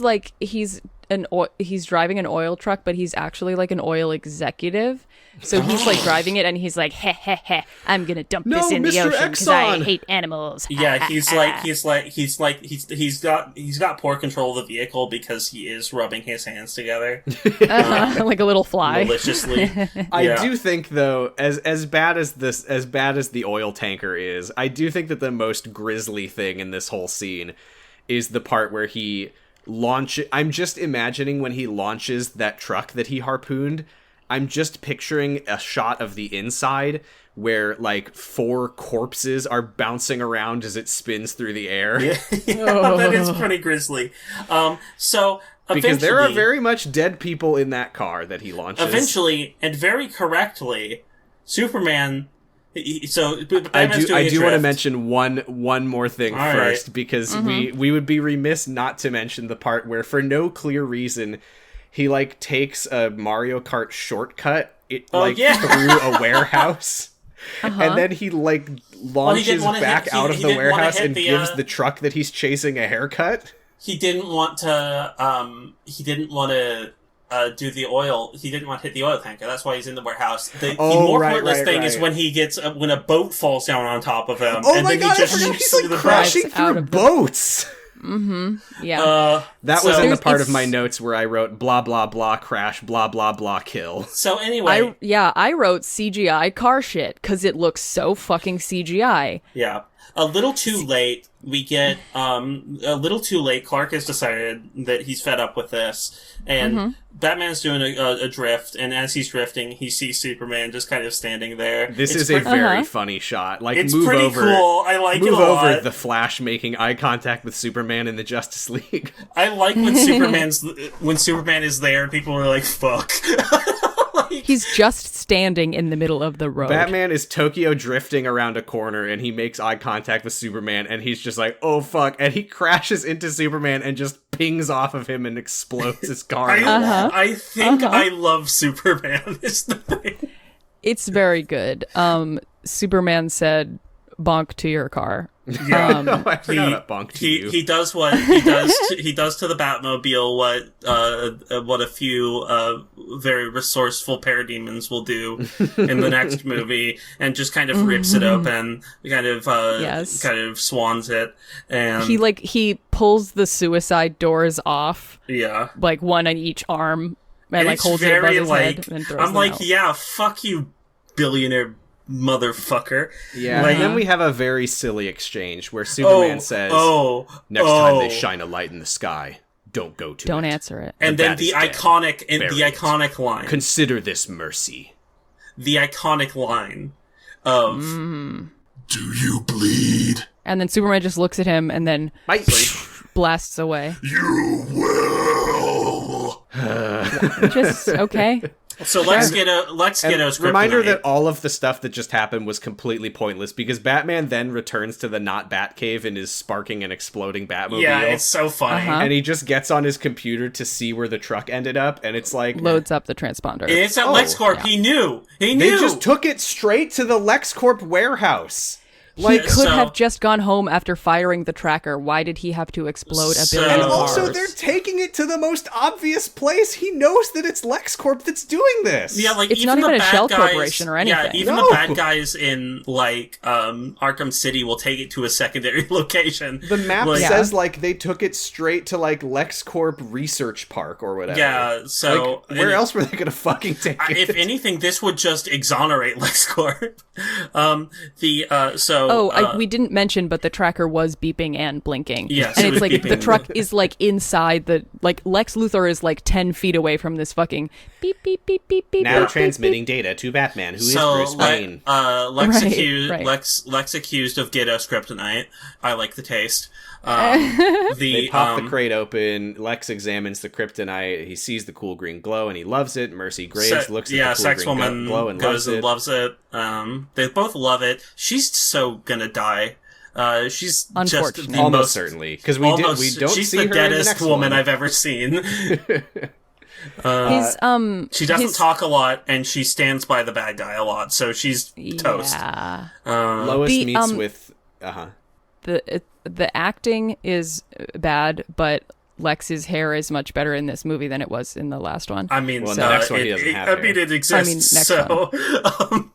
driving an oil truck, but he's actually like an oil executive. So he's like driving it, and he's like, "Heh heh heh! I'm gonna dump this in the ocean because I hate animals." Yeah, he's got poor control of the vehicle because he is rubbing his hands together, like a little fly, maliciously. I do think, though, as bad as the oil tanker is, I do think that the most grisly thing in this whole scene is the part where he I'm just imagining when he launches that truck that he harpooned, I'm just picturing a shot of the inside where, like, 4 corpses are bouncing around as it spins through the air. That is pretty grisly. Because there are very much dead people in that car that he launches. Eventually, and very correctly, Superman... I do want to mention one more thing first, because we would be remiss not to mention the part where, for no clear reason, he like takes a Mario Kart shortcut through a warehouse, and then he like launches back out of the warehouse and gives the truck that he's chasing a haircut. He didn't want to. Do the oil. He didn't want to hit the oil tanker. That's why he's in the warehouse. The more pointless thing is when he gets when a boat falls down on top of him. Oh my god! He's like crashing through boats. Yeah. That was in the part of It's- my notes where I wrote blah blah blah crash, blah blah blah kill. So anyway, I wrote CGI car shit because it looks so fucking CGI. yeah, a little too late. We get a little too late. Clark has decided that he's fed up with this, and Batman's doing a drift. And as he's drifting, he sees Superman just kind of standing there. This is a very funny shot. Like, It's move pretty over, cool. I like it a move over lot. the Flash making eye contact with Superman in the Justice League. I like when Superman is there. People are like, "Fuck." He's just standing in the middle of the road. Batman is Tokyo drifting around a corner, and he makes eye contact with Superman, and he's just like, "Oh fuck!" And he crashes into Superman and just pings off of him and explodes his car. I think I love Superman. Is the thing. It's very good. Superman said, "Bonk to your car." Yeah. I forgot about Bonk to you. He does what he does. He does to the Batmobile what a few very resourceful parademons will do in the next movie, and just kind of rips it open, kind of swans it, and he pulls the suicide doors off, like one on each arm, and like holds it above his head and throws I'm them like, out. yeah, fuck you, billionaire motherfucker. Yeah, like, and then we have a very silly exchange where Superman says, "Next time they shine a light in the sky, don't go to Don't it." answer it. And The then bat the is dead. iconic line. Consider this mercy. The iconic line of Do you bleed? And then Superman just looks at him and then blasts away. You will. Just okay. So let's get a script. Reminder that all of the stuff that just happened was completely pointless because Batman then returns to the not Batcave in his sparking and exploding Batmobile. Yeah, it's so funny. And he just gets on his computer to see where the truck ended up, and it's like Loads up the transponder. And it's at LexCorp. Yeah. He knew. They just took it straight to the LexCorp warehouse. He could have just gone home after firing the tracker. Why did he have to explode a billion And cars? also, they're taking it to the most obvious place. He knows that it's LexCorp that's doing this. Yeah, like it's even not even the a bad shell guys, corporation or anything. Yeah, even the bad guys in like Arkham City will take it to a secondary location. The map says like they took it straight to like LexCorp Research Park or whatever. Yeah, so like, where else were they gonna fucking take it? If anything, this would just exonerate LexCorp. We didn't mention, but the tracker was beeping and blinking. Yes, and it's like the truck is like inside the like Lex Luthor is like 10 feet away from this fucking beep beep beep beep beep. Now beep, transmitting beep, data to Batman, who is Bruce Wayne. Lex accused of Ghetto Kryptonite. I like the taste. They pop the crate open. Lex examines the kryptonite. He sees the cool green glow and he loves it. Mercy Graves looks at the cool green glow and loves it. They both love it. She's so gonna die. She's just almost certainly because we don't she's see the her deadest in the next woman one. I've ever seen. She doesn't talk a lot, and she stands by the bad guy a lot, so she's toast. Yeah. Lois meets with the acting is bad, but Lex's hair is much better in this movie than it was in the last one. I mean, the next one he doesn't have hair. it exists. next one.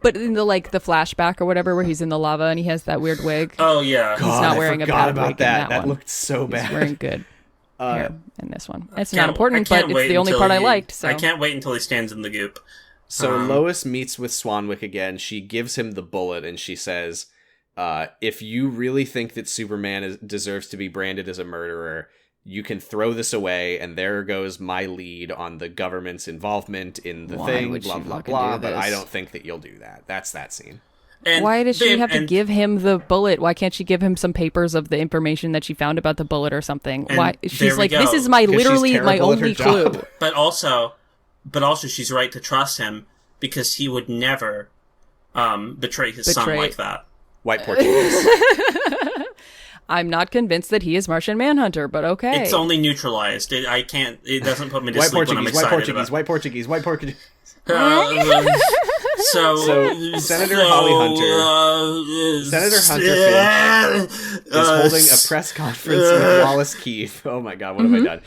But in the like the flashback or whatever, where he's in the lava and he has that weird wig. Oh yeah, he's not wearing a bad about wig that. In that one. looked so bad. He's wearing good hair in this one. It's not important, but it's the only part I liked. So I can't wait until he stands in the goop. So Lois meets with Swanwick again. She gives him the bullet and she says, if you really think that Superman deserves to be branded as a murderer, you can throw this away, and there goes my lead on the government's involvement in the thing, blah, blah, blah, but I don't think that you'll do that. That's that scene. And why does she have to give him the bullet? Why can't she give him some papers of the information that she found about the bullet or something? Why she's like, this is my literally my only clue. But also she's right to trust him because he would never betray his son like that. White Portuguese. I'm not convinced that he is Martian Manhunter, but okay. It's only neutralized. It doesn't put me to sleep when I'm excited about it. White Portuguese. So Senator Holly Hunter, Senator Hunter Finch is holding a press conference with Wallace Keith. Oh my God, what have I done?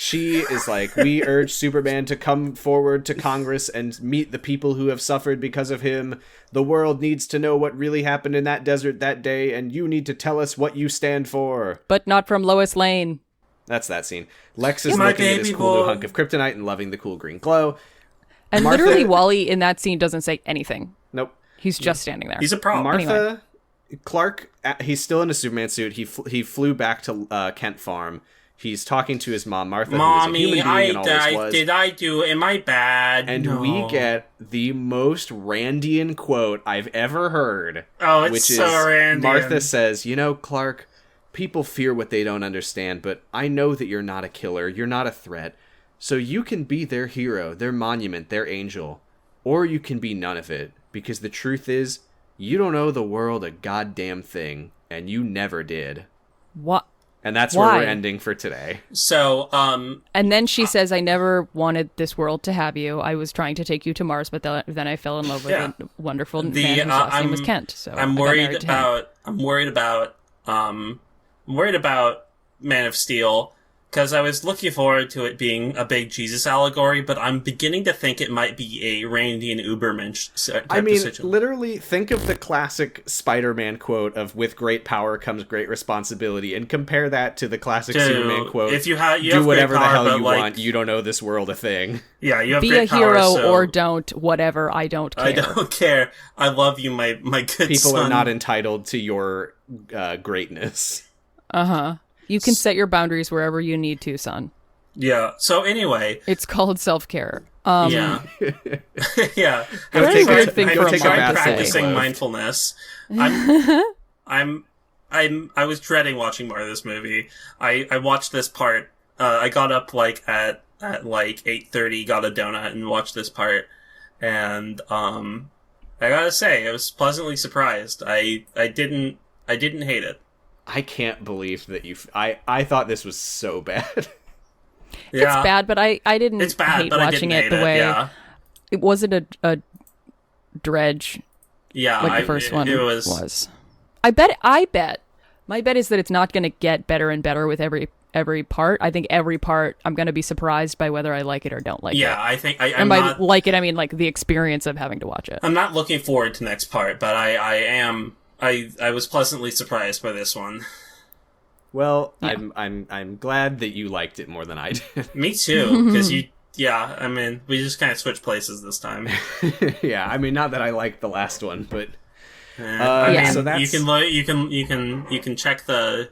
She is like, we urge Superman to come forward to Congress and meet the people who have suffered because of him. The world needs to know what really happened in that desert that day, and you need to tell us what you stand for. But not from Lois Lane. That's that scene. Lex is looking at his cool new hunk of kryptonite and loving the cool green glow. And literally, Wally in that scene doesn't say anything. Nope. He's just standing there. He's a prop. Martha, Clark, he's still in a Superman suit. He flew back to Kent Farm. He's talking to his mom, Martha, Mommy, who is a human being and always was. Am I bad? And we get the most Randian quote I've ever heard. Oh, it's which so is, Randian. Martha says, Clark, people fear what they don't understand, but I know that you're not a killer. You're not a threat. So you can be their hero, their monument, their angel. Or you can be none of it. Because the truth is, you don't owe the world a goddamn thing. And you never did. What? And that's Why? where we're ending for today. So, And then she says, I never wanted this world to have you. I was trying to take you to Mars, but then I fell in love with a wonderful man whose last name was Kent. So I'm worried about Man of Steel, because I was looking forward to it being a big Jesus allegory, but I'm beginning to think it might be a Randy and Ubermensch type of situation. Literally, think of the classic Spider-Man quote of "With great power comes great responsibility," and compare that to the classic Superman quote, if you have whatever great power, the hell you like, want, you don't owe this world a thing. Yeah, you have be great a hero power, so or don't, whatever, I don't care. I don't care. I love you, my good People son. are not entitled to your greatness. Uh-huh. You can set your boundaries wherever you need to, son. Yeah. So anyway, it's called self-care. Yeah. Yeah. Very weird thing for a I'm practicing mindfulness. I was dreading watching more of this movie. I watched this part. I got up at 8:30, got a donut, and watched this part. And I gotta say, I was pleasantly surprised. I didn't hate it. I can't believe that I thought this was so bad. Yeah. It's bad, but I didn't hate watching it the way it wasn't a dredge. Yeah, like the first one was. I bet. My bet is that it's not going to get better and better with every part. I think every part I'm going to be surprised by whether I like it or don't like it. Yeah, I think and by like it, I mean like the experience of having to watch it. I'm not looking forward to next part, but I am. I was pleasantly surprised by this one. Well, yeah. I'm glad that you liked it more than I did. Me too, because we just kind of switched places this time. Yeah, I mean, not that I liked the last one, but so that's... you can check the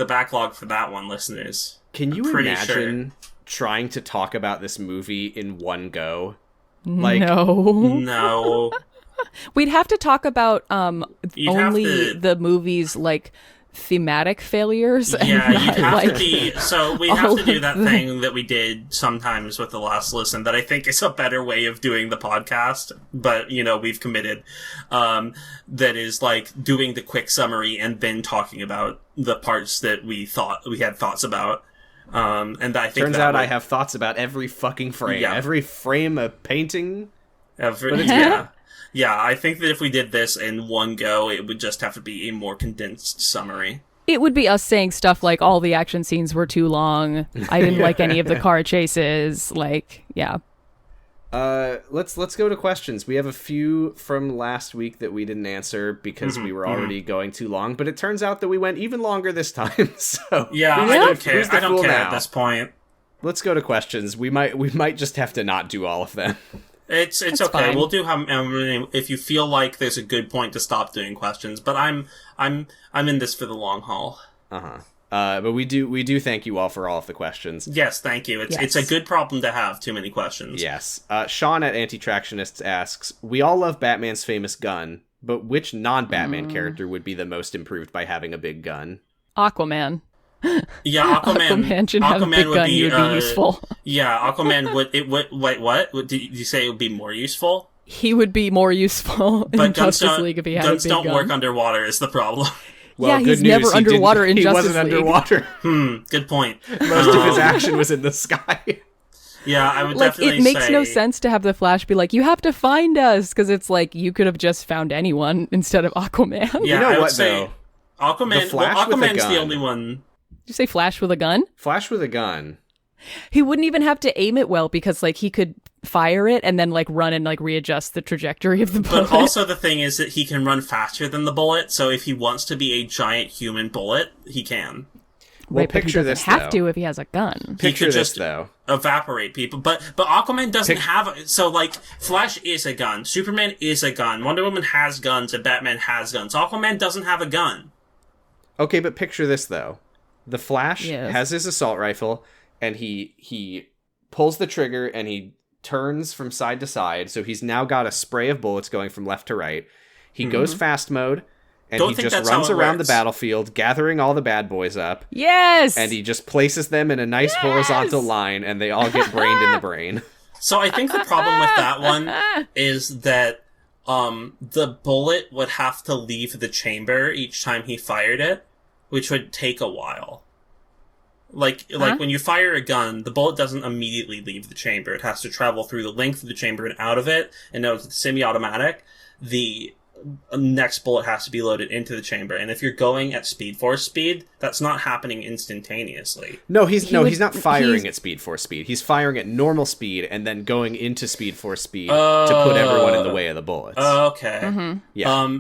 backlog for that one, listeners. Can you imagine trying to talk about this movie in one go? No. We'd have to talk about the movie's thematic failures. Yeah, you'd have to be. So we have to do that thing that we did sometimes with the last listen that I think is a better way of doing the podcast. But we've committed. That is doing the quick summary and then talking about the parts that we thought we had thoughts about. And I think I have thoughts about every fucking frame, every frame of painting. Yeah, I think that if we did this in one go, it would just have to be a more condensed summary. It would be us saying stuff like all the action scenes were too long. I didn't like any of the car chases. Yeah. Let's go to questions. We have a few from last week that we didn't answer because we were already going too long, but it turns out that we went even longer this time. So yeah, I don't care. I don't care at this point. Let's go to questions. We might just have to not do all of them. It's okay. Fine. We'll do if you feel like there's a good point to stop doing questions. But I'm in this for the long haul. But we do thank you all for all of the questions. Yes, thank you. It's a good problem to have too many questions. Yes. Sean at Anti-Tractionists asks, we all love Batman's famous gun, but which non-Batman character would be the most improved by having a big gun? Aquaman. Yeah, Aquaman should have a big gun. Would be useful. Yeah, Aquaman wait, what? Did you say it would be more useful? He would be more useful in Justice League if he had a big gun. Guns don't work underwater is the problem. Well, yeah, he's never underwater in Justice League. He wasn't underwater. Good point. Most of his action was in the sky. Yeah, I would definitely say... It makes no sense to have the Flash be like, you have to find us, because it's you could have just found anyone instead of Aquaman. Yeah, I would say Aquaman's the only one... Did you say Flash with a gun? Flash with a gun. He wouldn't even have to aim it well because like he could fire it and then like run and like readjust the trajectory of the bullet. But also the thing is that he can run faster than the bullet, so if he wants to be a giant human bullet, he can. Well, Right, but he picture doesn't this, have though. to if he has a gun. Picture could this, just though. Evaporate people. But Aquaman doesn't have... So, like, Flash is a gun. Superman is a gun. Wonder Woman has guns, and Batman has guns. Aquaman doesn't have a gun. Okay, but picture this, though. The Flash Yes. has his assault rifle, and he pulls the trigger, and he turns from side to side, so he's now got a spray of bullets going from left to right. He goes fast mode, and Don't he think just that's how runs it around the works. battlefield, gathering all the bad boys up, Yes! and he just places them in a nice horizontal line, and they all get brained in the brain. So I think the problem with that one is that the bullet would have to leave the chamber each time he fired it, which would take a while. Like when you fire a gun, the bullet doesn't immediately leave the chamber. It has to travel through the length of the chamber and out of it. And now with the semi-automatic, the next bullet has to be loaded into the chamber. And if you're going at Speed Force speed, that's not happening instantaneously. No, he's not firing at Speed Force speed. He's firing at normal speed and then going into Speed Force speed to put everyone in the way of the bullets. Okay. Yeah.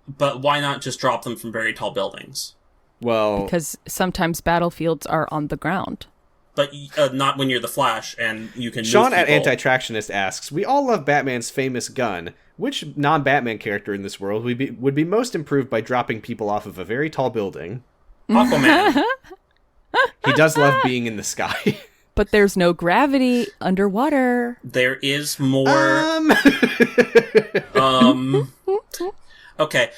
But why not just drop them from very tall buildings? Well, Because sometimes battlefields are on the ground. But not when you're the Flash and you can Sean move at people. Anti-Tractionist asks, we all love Batman's famous gun. Which non-Batman character in this world would be most improved by dropping people off of a very tall building? Aquaman. He does love being in the sky. But there's no gravity underwater. There is more... Okay,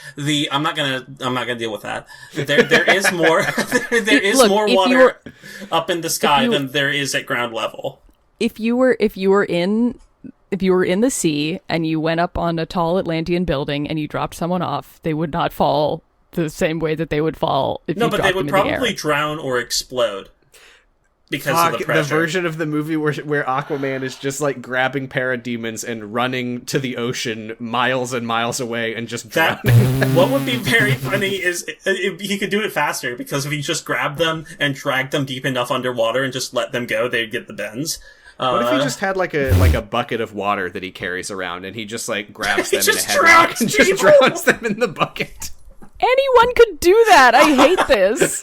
I'm not gonna deal with that. There is more. there is Look, more if water up in the sky than there is at ground level. If you were in the sea and you went up on a tall Atlantean building and you dropped someone off, they would not fall the same way that they would fall if you dropped them in the air. No, but they would probably drown or explode because of the pressure. The version of the movie where Aquaman is just like grabbing parademons and running to the ocean miles and miles away and just drowning. What would be very funny is he could do it faster, because if he just grabbed them and dragged them deep enough underwater and just let them go, they'd get the bends. What if he just had like a bucket of water that he carries around and he just like grabs them in a headlock and just drowns them in the bucket? Anyone could do that. I hate this.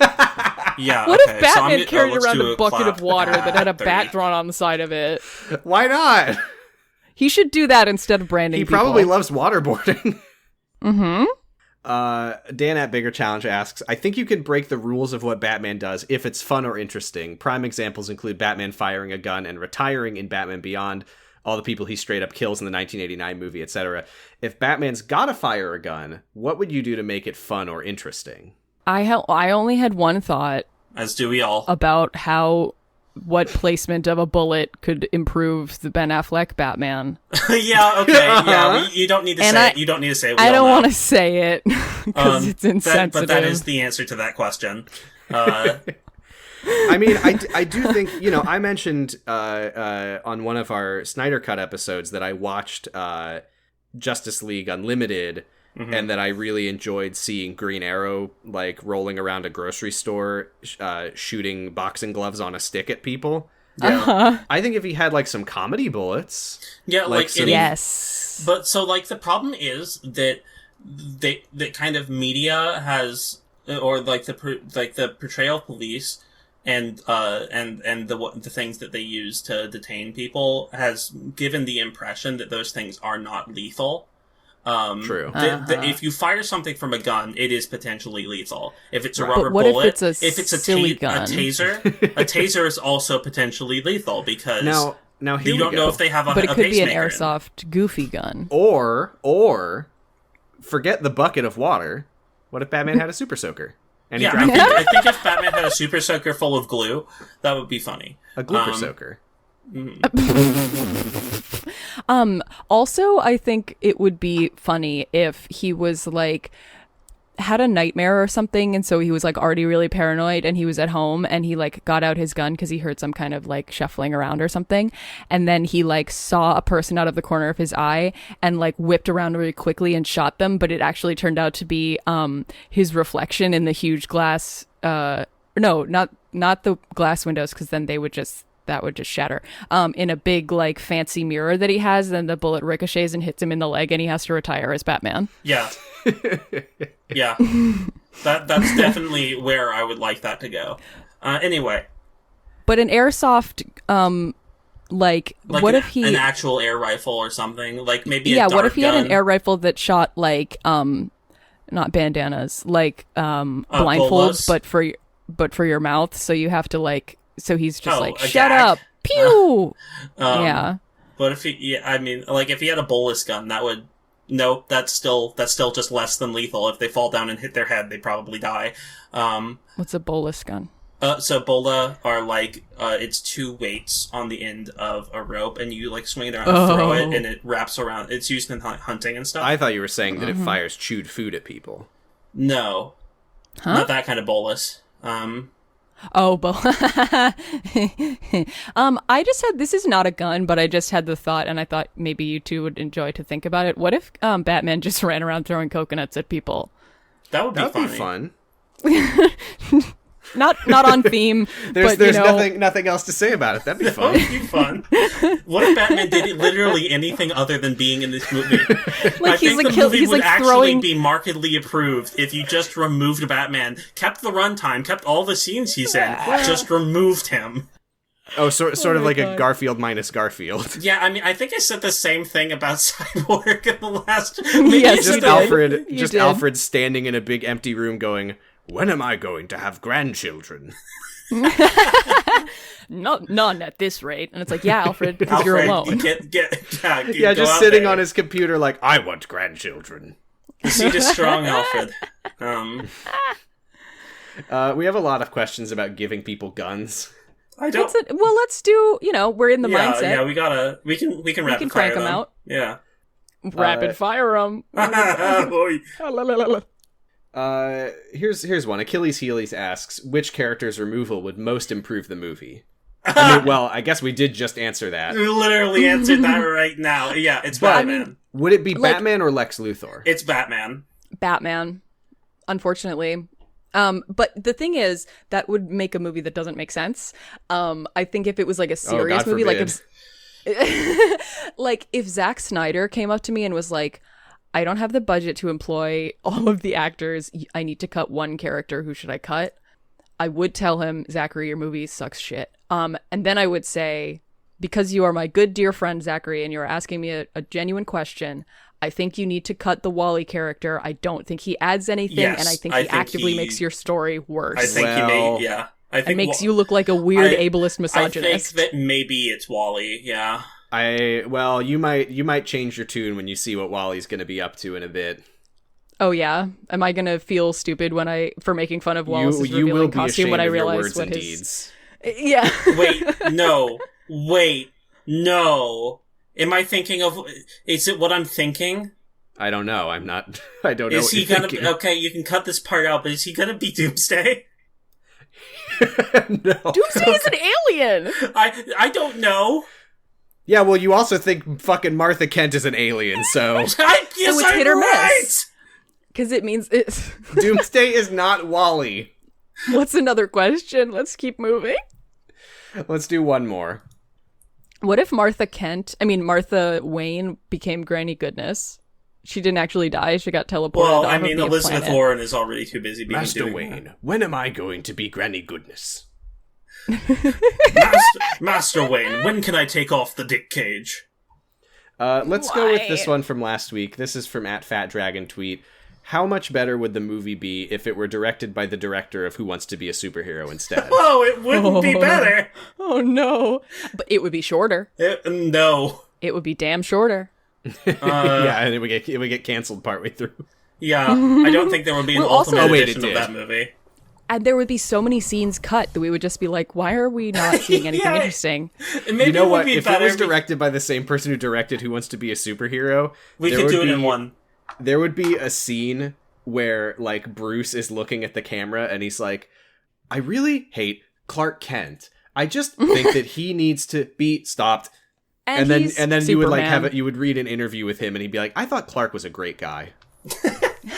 Yeah. What okay, if Batman carried let's around do a bucket clap of water that had a at bat 30. drawn on the side of it? Why not? He should do that instead of branding He people. probably loves waterboarding. Mm-hmm. Dan at Bigger Challenge asks, I think you can break the rules of what Batman does if it's fun or interesting. Prime examples include Batman firing a gun and retiring in Batman Beyond, all the people he straight up kills in the 1989 movie, etc. If Batman's gotta fire a gun, what would you do to make it fun or interesting? I only had one thought As do we all. about what placement of a bullet could improve the Ben Affleck Batman. Yeah. Okay. Yeah. You don't need to say it. You don't need to say it. I don't want to say it because it's insensitive. But that is the answer to that question. I mean, I do think, I mentioned on one of our Snyder Cut episodes that I watched Justice League Unlimited, and that I really enjoyed seeing Green Arrow like rolling around a grocery store shooting boxing gloves on a stick at people. Yeah. I think if he had like some comedy bullets. Yeah, like yes. But so like the problem is that that kind of media has, or like the portrayal of police and the things that they use to detain people has given the impression that those things are not lethal. True. If you fire something from a gun, it is potentially lethal. If it's a Right. rubber But what bullet, if it's a silly gun? a taser is also potentially lethal because Now here you don't we go. know if they have a But it could be an pacemaker in. airsoft goofy gun. Or forget the bucket of water. What if Batman had a super soaker? And he Yeah, dropped I think if Batman had a super soaker full of glue, that would be funny. a glooper soaker. Also, I think it would be funny if he was like had a nightmare or something, and so he was like already really paranoid, and he was at home and he like got out his gun because he heard some kind of like shuffling around or something, and then he like saw a person out of the corner of his eye and like whipped around really quickly and shot them, but it actually turned out to be his reflection in the huge glass not the glass windows, because then that would just shatter. In a big like fancy mirror that he has, then the bullet ricochets and hits him in the leg, and he has to retire as Batman. Yeah. Yeah. That's definitely where I would like that to go. Anyway. But an airsoft, what if he... An actual air rifle or something? Like, maybe a dart what if he gun? had an air rifle that shot, like, not bandanas, like, blindfolds, but for your mouth, so you have to, like... So he's just shut up! Pew! Yeah. But if if he had a bolus gun, that would... Nope, that's still just less than lethal. If they fall down and hit their head, they probably die. What's a bolus gun? So bola are like, it's two weights on the end of a rope, and you like swing it around and throw it, and it wraps around. It's used in hunting and stuff. I thought you were saying that it fires chewed food at people. No. Huh? Not that kind of bolus. I just had, this is not a gun, but I just had the thought, and I thought maybe you two would enjoy to think about it. What if Batman just ran around throwing coconuts at people? That would be fun. Not on theme. There's nothing else to say about it. That'd be fun. That would be fun. What if Batman did literally anything other than being in this movie? I think the movie would actually be markedly approved if you just removed Batman, kept the runtime, kept all the scenes he's in, just removed him. Oh, sort of like a Garfield minus Garfield. Yeah, I mean, I think I said the same thing about Cyborg in the last... Yes, just Alfred standing in a big empty room going... When am I going to have grandchildren? None at this rate. And it's like, yeah, Alfred, because you're alone. Just sitting on his computer like, I want grandchildren. The seed is strong, Alfred. We have a lot of questions about giving people guns. I don't... Well, let's do, we're in the mindset. Yeah, we can rapid fire crank them out. Yeah. Rapid fire them. Here's one. Achilles Heelys asks, which character's removal would most improve the movie? I guess we did just answer that. We literally answered that right now. Yeah, it's Batman. Would it be Batman or Lex Luthor? It's Batman. Batman, unfortunately. But the thing is, that would make a movie that doesn't make sense. I think if it was like a serious movie, like if Zack Snyder came up to me and was like, I don't have the budget to employ all of the actors. I need to cut one character. Who should I cut? I would tell him, Zachary, your movie sucks shit. And then I would say, because you are my good dear friend, Zachary, and you're asking me a genuine question, I think you need to cut the Wally character. I don't think he adds anything, and I think he actively makes your story worse. I think I think makes you look like a weird ableist misogynist. I think that maybe it's Wally, yeah. You might change your tune when you see what Wally's going to be up to in a bit. Oh yeah, am I going to feel stupid for making fun of Wallace's revealing costume when I realize what his deeds. Yeah. Wait, no. Am I thinking of? Is it what I'm thinking? I don't know. I'm not. I don't know. Is he gonna? Okay, you can cut this part out. But is he gonna be Doomsday? No. Doomsday is an alien. I don't know. Yeah, well, you also think fucking Martha Kent is an alien, so... So it's hit or miss. Because it means it's... Doomsday is not Wally. What's another question? Let's keep moving. Let's do one more. What if Martha Wayne became Granny Goodness? She didn't actually die, she got teleported off of the Elizabeth planet. Warren is already too busy being Master Wayne, when am I going to be Granny Goodness? Master Wayne, when can I take off the dick cage? Let's go with this one from last week. This is from @FatDragonTweet. How much better would the movie be if it were directed by the director of Who Wants to Be a Superhero instead? Oh, it wouldn't be better. Oh no. But it would be shorter. No. It would be damn shorter. Yeah, and it would get canceled partway through. Yeah, I don't think there would be an ultimate edition of that movie. And there would be so many scenes cut that we would just be like, why are we not seeing anything interesting? Maybe you know what? If it was directed by the same person who directed Who Wants to Be a Superhero, we could do it in one. There would be a scene where, like, Bruce is looking at the camera and he's like, I really hate Clark Kent. I just think that he needs to be stopped. And then you would like you would read an interview with him and he'd be like, I thought Clark was a great guy.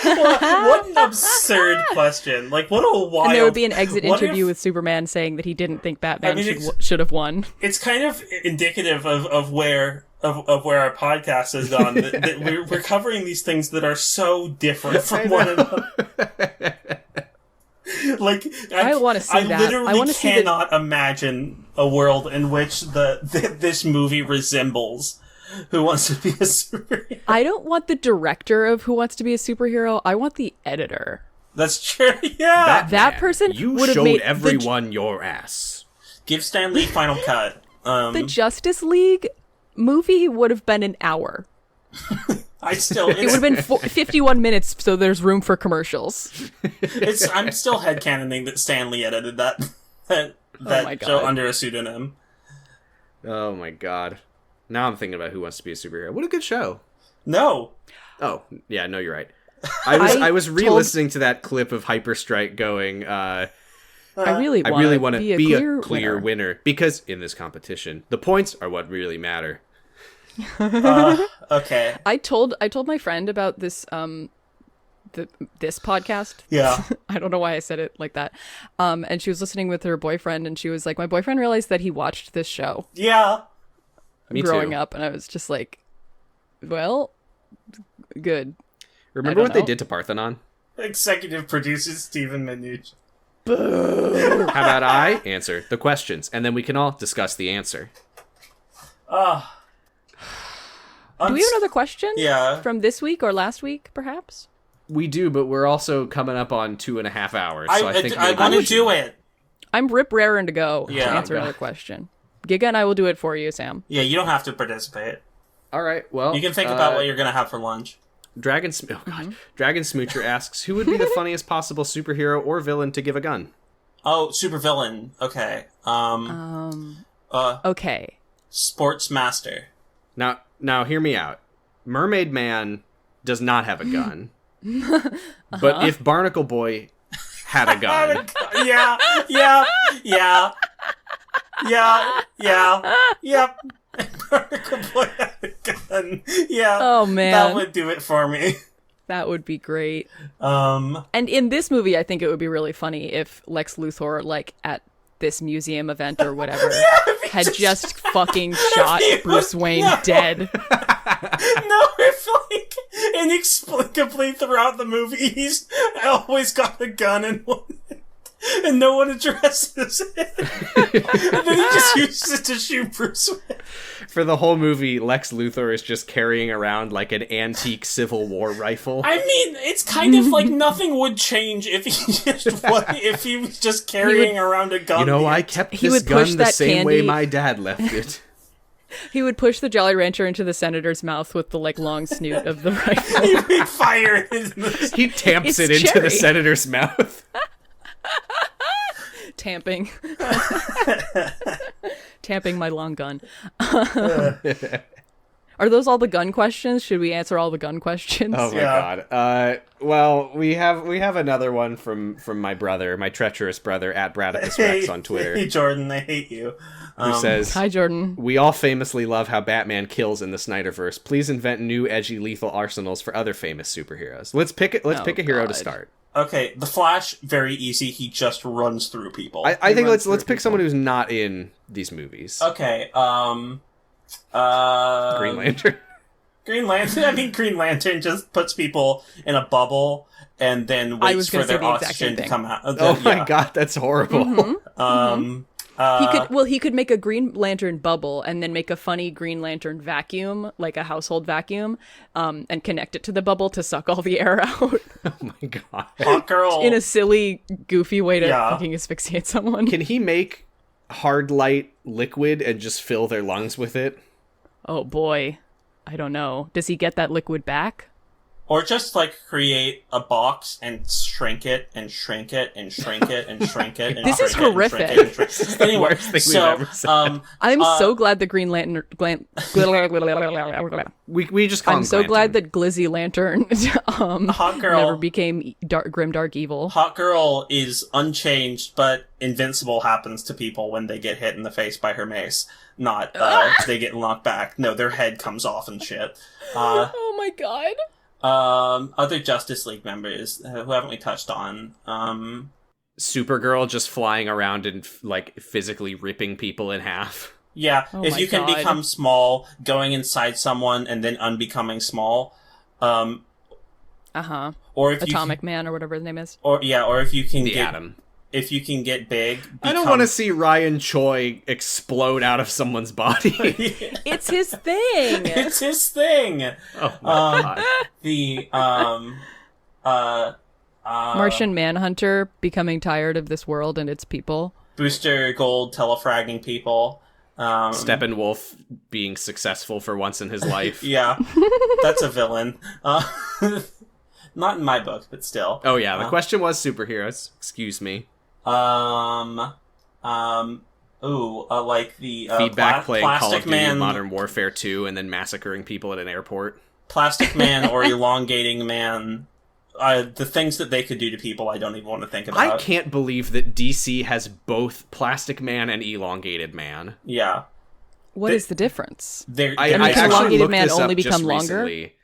What an absurd question. Like, what a wild... And there would be an exit what interview if- with Superman saying that he didn't think Batman I mean, should have won. It's kind of indicative of where our podcast has gone. that we're covering these things that are so different from one another. Like, I want to see I that. literally cannot imagine a world in which this movie resembles Who Wants to Be a Superhero. I don't want the director of Who Wants to Be a Superhero. I want the editor. That's true. Yeah, That person You would have showed made everyone your ass. give Stan Lee final cut. the Justice League movie would have been an hour. It It would have been 51 minutes, so there's room for commercials. I'm still headcanoning that Stan Lee edited that my show God. under a pseudonym. Oh my god. Now I'm thinking about Who Wants to Be a Superhero. What a good show. No. Oh, yeah, no, you're right. I was re-listening to that clip of Hyperstrike going, I really want to be a clear winner. Because in this competition, the points are what really matter. Okay. I told my friend about this this podcast. Yeah. I don't know why I said it like that. And she was listening with her boyfriend, and she was like, my boyfriend realized that he watched this show Yeah. Me growing too. up, and I was just like, well, good. Remember I what don't they know. did to Parthenon? Executive producer Stephen Minucci. How about I answer the questions, and then we can all discuss the answer. Do we have another question? Yeah. From this week or last week, perhaps? We do, but we're also coming up on 2.5 hours, so I think I maybe want we to should- do it. I'm rip raring to go Yeah. to answer another question. Giga and I will do it for you, Sam. Yeah, you don't have to participate. All right, well, You can think about what you're going to have for lunch. Dragon Smoocher asks, who would be the funniest possible superhero or villain to give a gun? Oh, supervillain. Okay. Okay. Sports Master. Now, hear me out. Mermaid Man does not have a gun, but if Barnacle Boy had a gun, Yeah. Particle Boy had a gun. Yeah. Oh, man. That would do it for me. That would be great. And in this movie, I think it would be really funny if Lex Luthor, like, at this museum event or whatever, had just fucking shot Bruce Wayne dead. No, if, like, inexplicably throughout the movie, he's always got a gun in one hand, and no one addresses it. And then he just uses it to shoot Bruce Wayne. for the whole movie, Lex Luthor is just carrying around like an antique Civil War rifle. I mean, it's kind of like nothing would change if he was just carrying around a gun. You know, I kept He this would push gun the that same way candy- my dad left it. He would push the Jolly Rancher into the senator's mouth with the, like, long snoot of the rifle. He'd fire it into the... He tamps It's it into cherry. the senator's mouth. Tamping. Tamping my long gun. Are those all the gun questions? Should we answer all the gun questions? Oh my Yeah. god. Well, we have another one from my brother, my treacherous brother at Bradicus Rex on Twitter, Hey, Jordan, I hate you. who says, Hi, Jordan. "We all famously love how Batman kills in the Snyderverse. Please invent new, edgy, lethal arsenals for other famous superheroes. Let's pick a hero to God. start. Okay, the Flash, very easy. He just runs through people. I think runs let's through pick someone who's not in these movies. Okay, Green Lantern. Green Lantern. I mean, Green Lantern just puts people in a bubble and then I waits was for gonna say their the exact oxygen same to thing. come out. Oh my god, that's horrible. He could make a Green Lantern bubble and then make a funny Green Lantern vacuum, like a household vacuum, and connect it to the bubble to suck all the air out Oh my god. Hot girl. in a silly, goofy way to Yeah. fucking asphyxiate someone. Can he make hard light liquid and just fill their lungs with it? Oh boy. I don't know. Does he get that liquid back? Or just, like, create a box and shrink it and shrink it and shrink it and shrink it and This is shrink it and horrific. shrink it and shrink it. Anyway, worst thing we've so, ever said. I'm so glad the Green Lantern... We just call I'm him so glad Glanton. that Glizzy Lantern Hot Girl. never became grim dark evil. Hot Girl is unchanged, but invincible happens to people when they get hit in the face by her mace. Not, they get knocked back. No, their head comes off and shit. Oh my god. Other Justice League members, who haven't we touched on? Supergirl just flying around and, like, physically ripping people in half. Yeah, Oh if my you can God. become small, going inside someone and then unbecoming small, or if Atomic Man or whatever his name is. or if you can The get Atom. if you can get big, I don't want to see Ryan Choi explode out of someone's body. It's his thing. It's his thing. Oh my god. The Martian Manhunter becoming tired of this world and its people. Booster Gold telefragging people. Steppenwolf being successful for once in his life. Yeah, that's a villain. Not in my book, but still. Oh yeah, the question was superheroes. Excuse me. Like the Feedback playing Call of Plastic Duty Man, Modern Warfare 2 and then massacring people at an airport. Plastic Man or Elongating Man. The things that they could do to people, I don't even want to think about. I can't believe that DC has both Plastic Man and Elongated Man. Yeah. What is the difference? I can actually Elongated looked Man this only up just become longer? recently.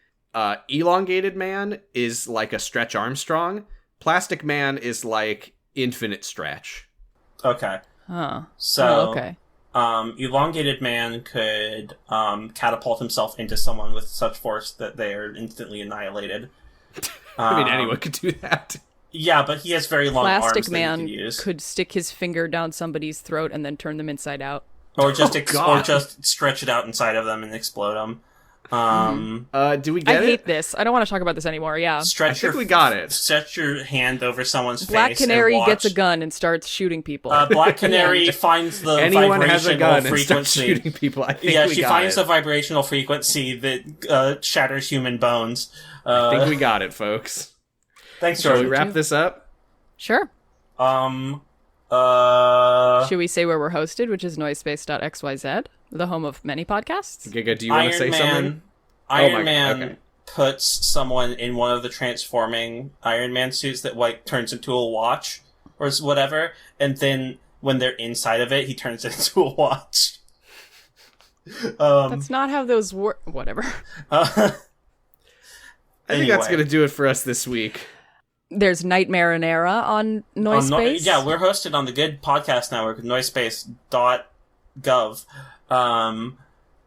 Elongated Man is like a Stretch Armstrong. Plastic Man is like Infinite Stretch. Okay. Huh. So, okay. Elongated Man could catapult himself into someone with such force that they are instantly annihilated. I mean, anyone could do that. Yeah, but he has very long Plastic arms that Man he could use. could stick his finger down somebody's throat and then turn them inside out. Or just God. or just stretch it out inside of them and explode them. Do we I get it? hate this. I don't want to talk about this anymore. Yeah. Stretch I think we got it. Stretch your hand over someone's Black face. Canary and watch. gets a gun and starts shooting people. Black Canary finds the Anyone vibrational has a gun and starts frequency. shooting people. I think Yeah, we she got finds it. the vibrational frequency that shatters human bones. I think we got it, folks. Thanks, Shall we Jordan. wrap this up? Sure. Uh, Should we say where we're hosted, which is noisepace.xyz, the home of many podcasts? Giga, do you want to say something? Iron Man okay. puts someone in one of the transforming Iron Man suits that like turns into a watch or whatever, and then when they're inside of it, he turns it into a watch. That's not how those work. Whatever. I think that's Anyway. going to do it for us this week. There's Night Marinera on Noisepace. Yeah, we're hosted on the good podcast network, noisepace.gov.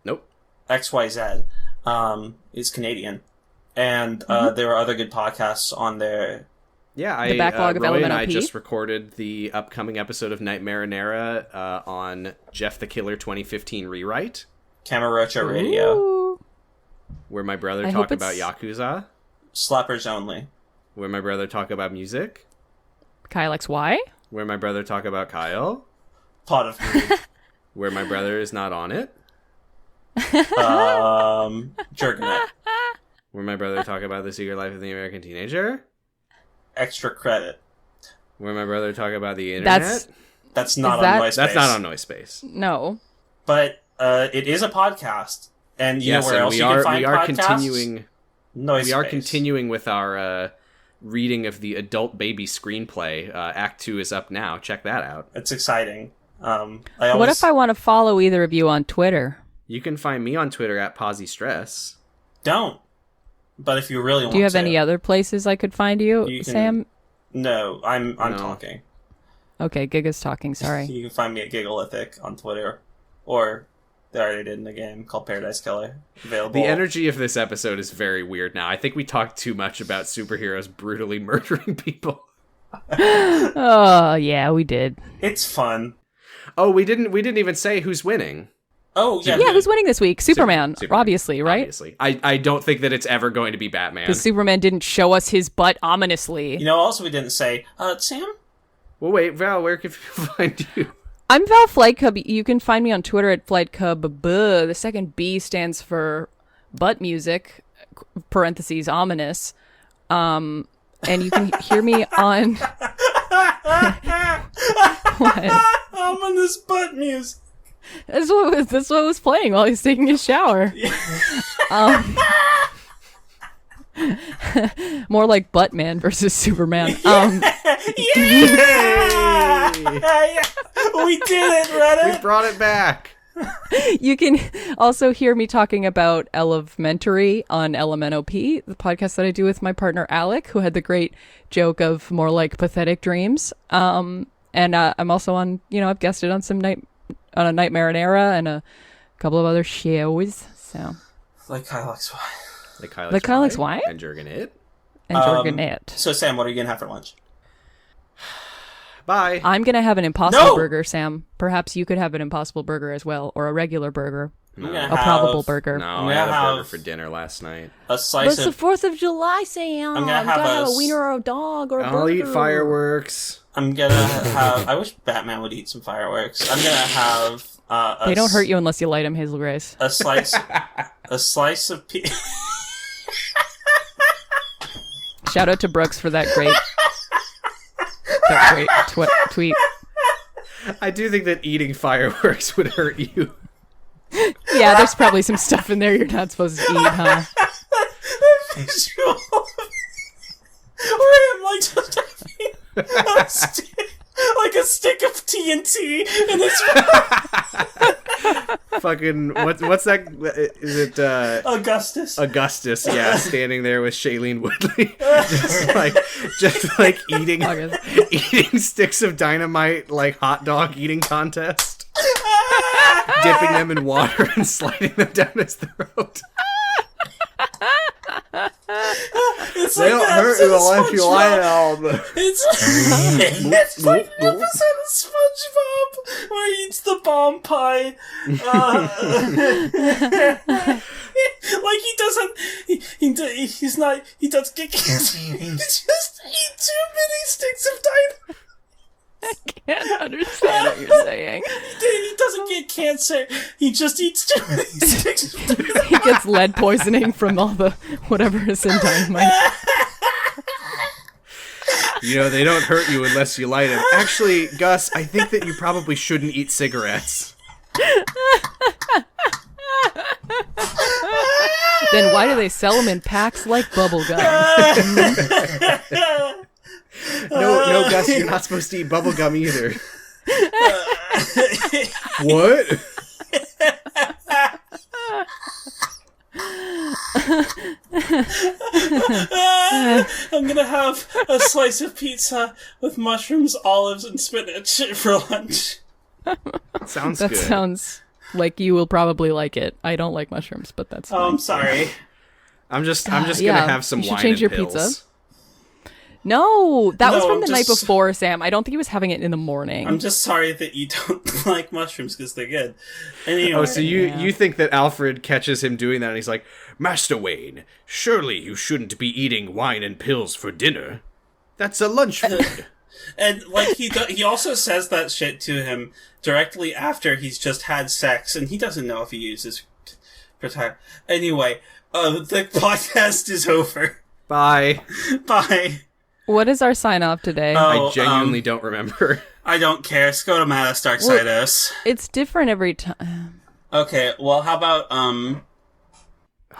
Nope. XYZ is Canadian. And there are other good podcasts on there. Yeah, The backlog of Roy and Elemental I P. just recorded the upcoming episode of Night Marinera on Jeff the Killer 2015 Rewrite, Camarocha Radio. Ooh. where my brother I talk hope about it's- Yakuza, Slappers only. where my brother talk about music, Kyle XY? where my brother talk about Kyle, Pot of Greed. where my brother is not on it, Jerkinet. where my brother talk about The Secret Life of the American Teenager, Extra credit. where my brother talk about the internet. That's not Is that- on MySpace. That's not on Noisepace. No. But it is a podcast. And you know where and else you can find podcasts? continuing. Noisepace. We are continuing with our reading of the adult baby screenplay. Act 2 is up now. Check that out. It's exciting. What if I want to follow either of you on Twitter? You can find me on Twitter at PosiStress. don't? But if you really want to. Do you have any other places I could find you, You can- Sam? No, I'm No. talking. Okay, Giga's talking, sorry. You can find me at Gigalithic on Twitter. Or they already did in the game called Paradise Killer. Available. The energy of this episode is very weird now. I think we talked too much about superheroes brutally murdering people. Oh, yeah, we did. It's fun. Oh, we didn't even say who's winning. Oh, yeah. Yeah, who's winning this week? Superman, Superman, obviously, right? Obviously. I don't think that it's ever going to be Batman. Because Superman didn't show us his butt ominously. You know, also we didn't say, Sam? Well, wait, Val, where can people find you? I'm Val Flight Cub. You can find me on Twitter at Flight Cub. The second B stands for butt music, parentheses, ominous. And you can hear me on... What? Ominous butt music. That's what was playing while he's taking his shower. More like Buttman versus Superman. Yeah! We did it, Reddit! We brought it back. You can also hear me talking about Elementary on LMNOP, the podcast that I do with my partner Alec, who had the great joke of more like pathetic dreams. And I'm also on, I've guested on on a Night Marinara and a couple of other shows. So like Kyle X Y. Like Kyle X Y? And Jurgen It. And Jurgen It. So Sam, what are you gonna have for lunch? Bye. I'm gonna have an Impossible Burger, Sam. Perhaps you could have an Impossible Burger as well, or a regular burger. A probable burger. No, I had a burger for dinner last night. A slice But it's the 4th of July, Sam. I'm gonna have a wiener or a dog or a burger. I'll eat fireworks. I'm gonna have... I wish Batman would eat some fireworks. I'm gonna have... they don't hurt you unless you light them, Hazel Grace. A slice... a slice of... Shout out to Brooks for that great tweet. I do think that eating fireworks would hurt you. Yeah, there's probably some stuff in there you're not supposed to eat, huh? Visual. Where I'm like just having like a stick of TNT and it's fucking what's that? Is it Augustus? Augustus, yeah, standing there with Shailene Woodley, just like eating sticks of dynamite like hot dog eating contest, dipping them in water and sliding them down his throat. It's they don't hurt you unless you lie down. It's like an episode of SpongeBob where he eats the bomb pie. Like he doesn't. He's not. He doesn't get cancer. He just eat too many sticks of dynamite. I can't understand what you're saying. He doesn't get cancer. He just eats too many sticks of dynamite. He gets lead poisoning from all the whatever is in dynamite. They don't hurt you unless you light them. Actually, Gus, I think that you probably shouldn't eat cigarettes. Then why do they sell them in packs like bubblegum? No, Gus, you're not supposed to eat bubblegum either. What? I'm gonna have a slice of pizza with mushrooms, olives, and spinach for lunch. Sounds that good. That sounds like you will probably like it. I don't like mushrooms, but that's fine. Oh, I'm sorry. I'm just gonna have some wine change and your pills. Pizza. No, that was from the night just... before, Sam. I don't think he was having it in the morning. I'm just sorry that you don't like mushrooms because they're good. Anyway. Oh, so you think that Alfred catches him doing that and he's like, Master Wayne, surely you shouldn't be eating wine and pills for dinner. That's a lunch food. And like he also says that shit to him directly after he's just had sex, and he doesn't know if he uses protect. Anyway, the podcast is over. Bye. Bye. What is our sign off today? I genuinely don't remember. I don't care. Let's go to Matas Darksiders. It's different every time. Okay, well, how about Hope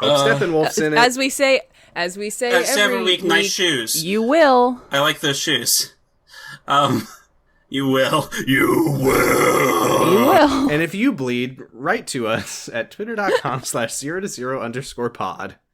Steppenwolf's in it. As we say every week, nice shoes. You will. I like those shoes. You will. You will. You will. And if you bleed, write to us at twitter.com/0to0_pod.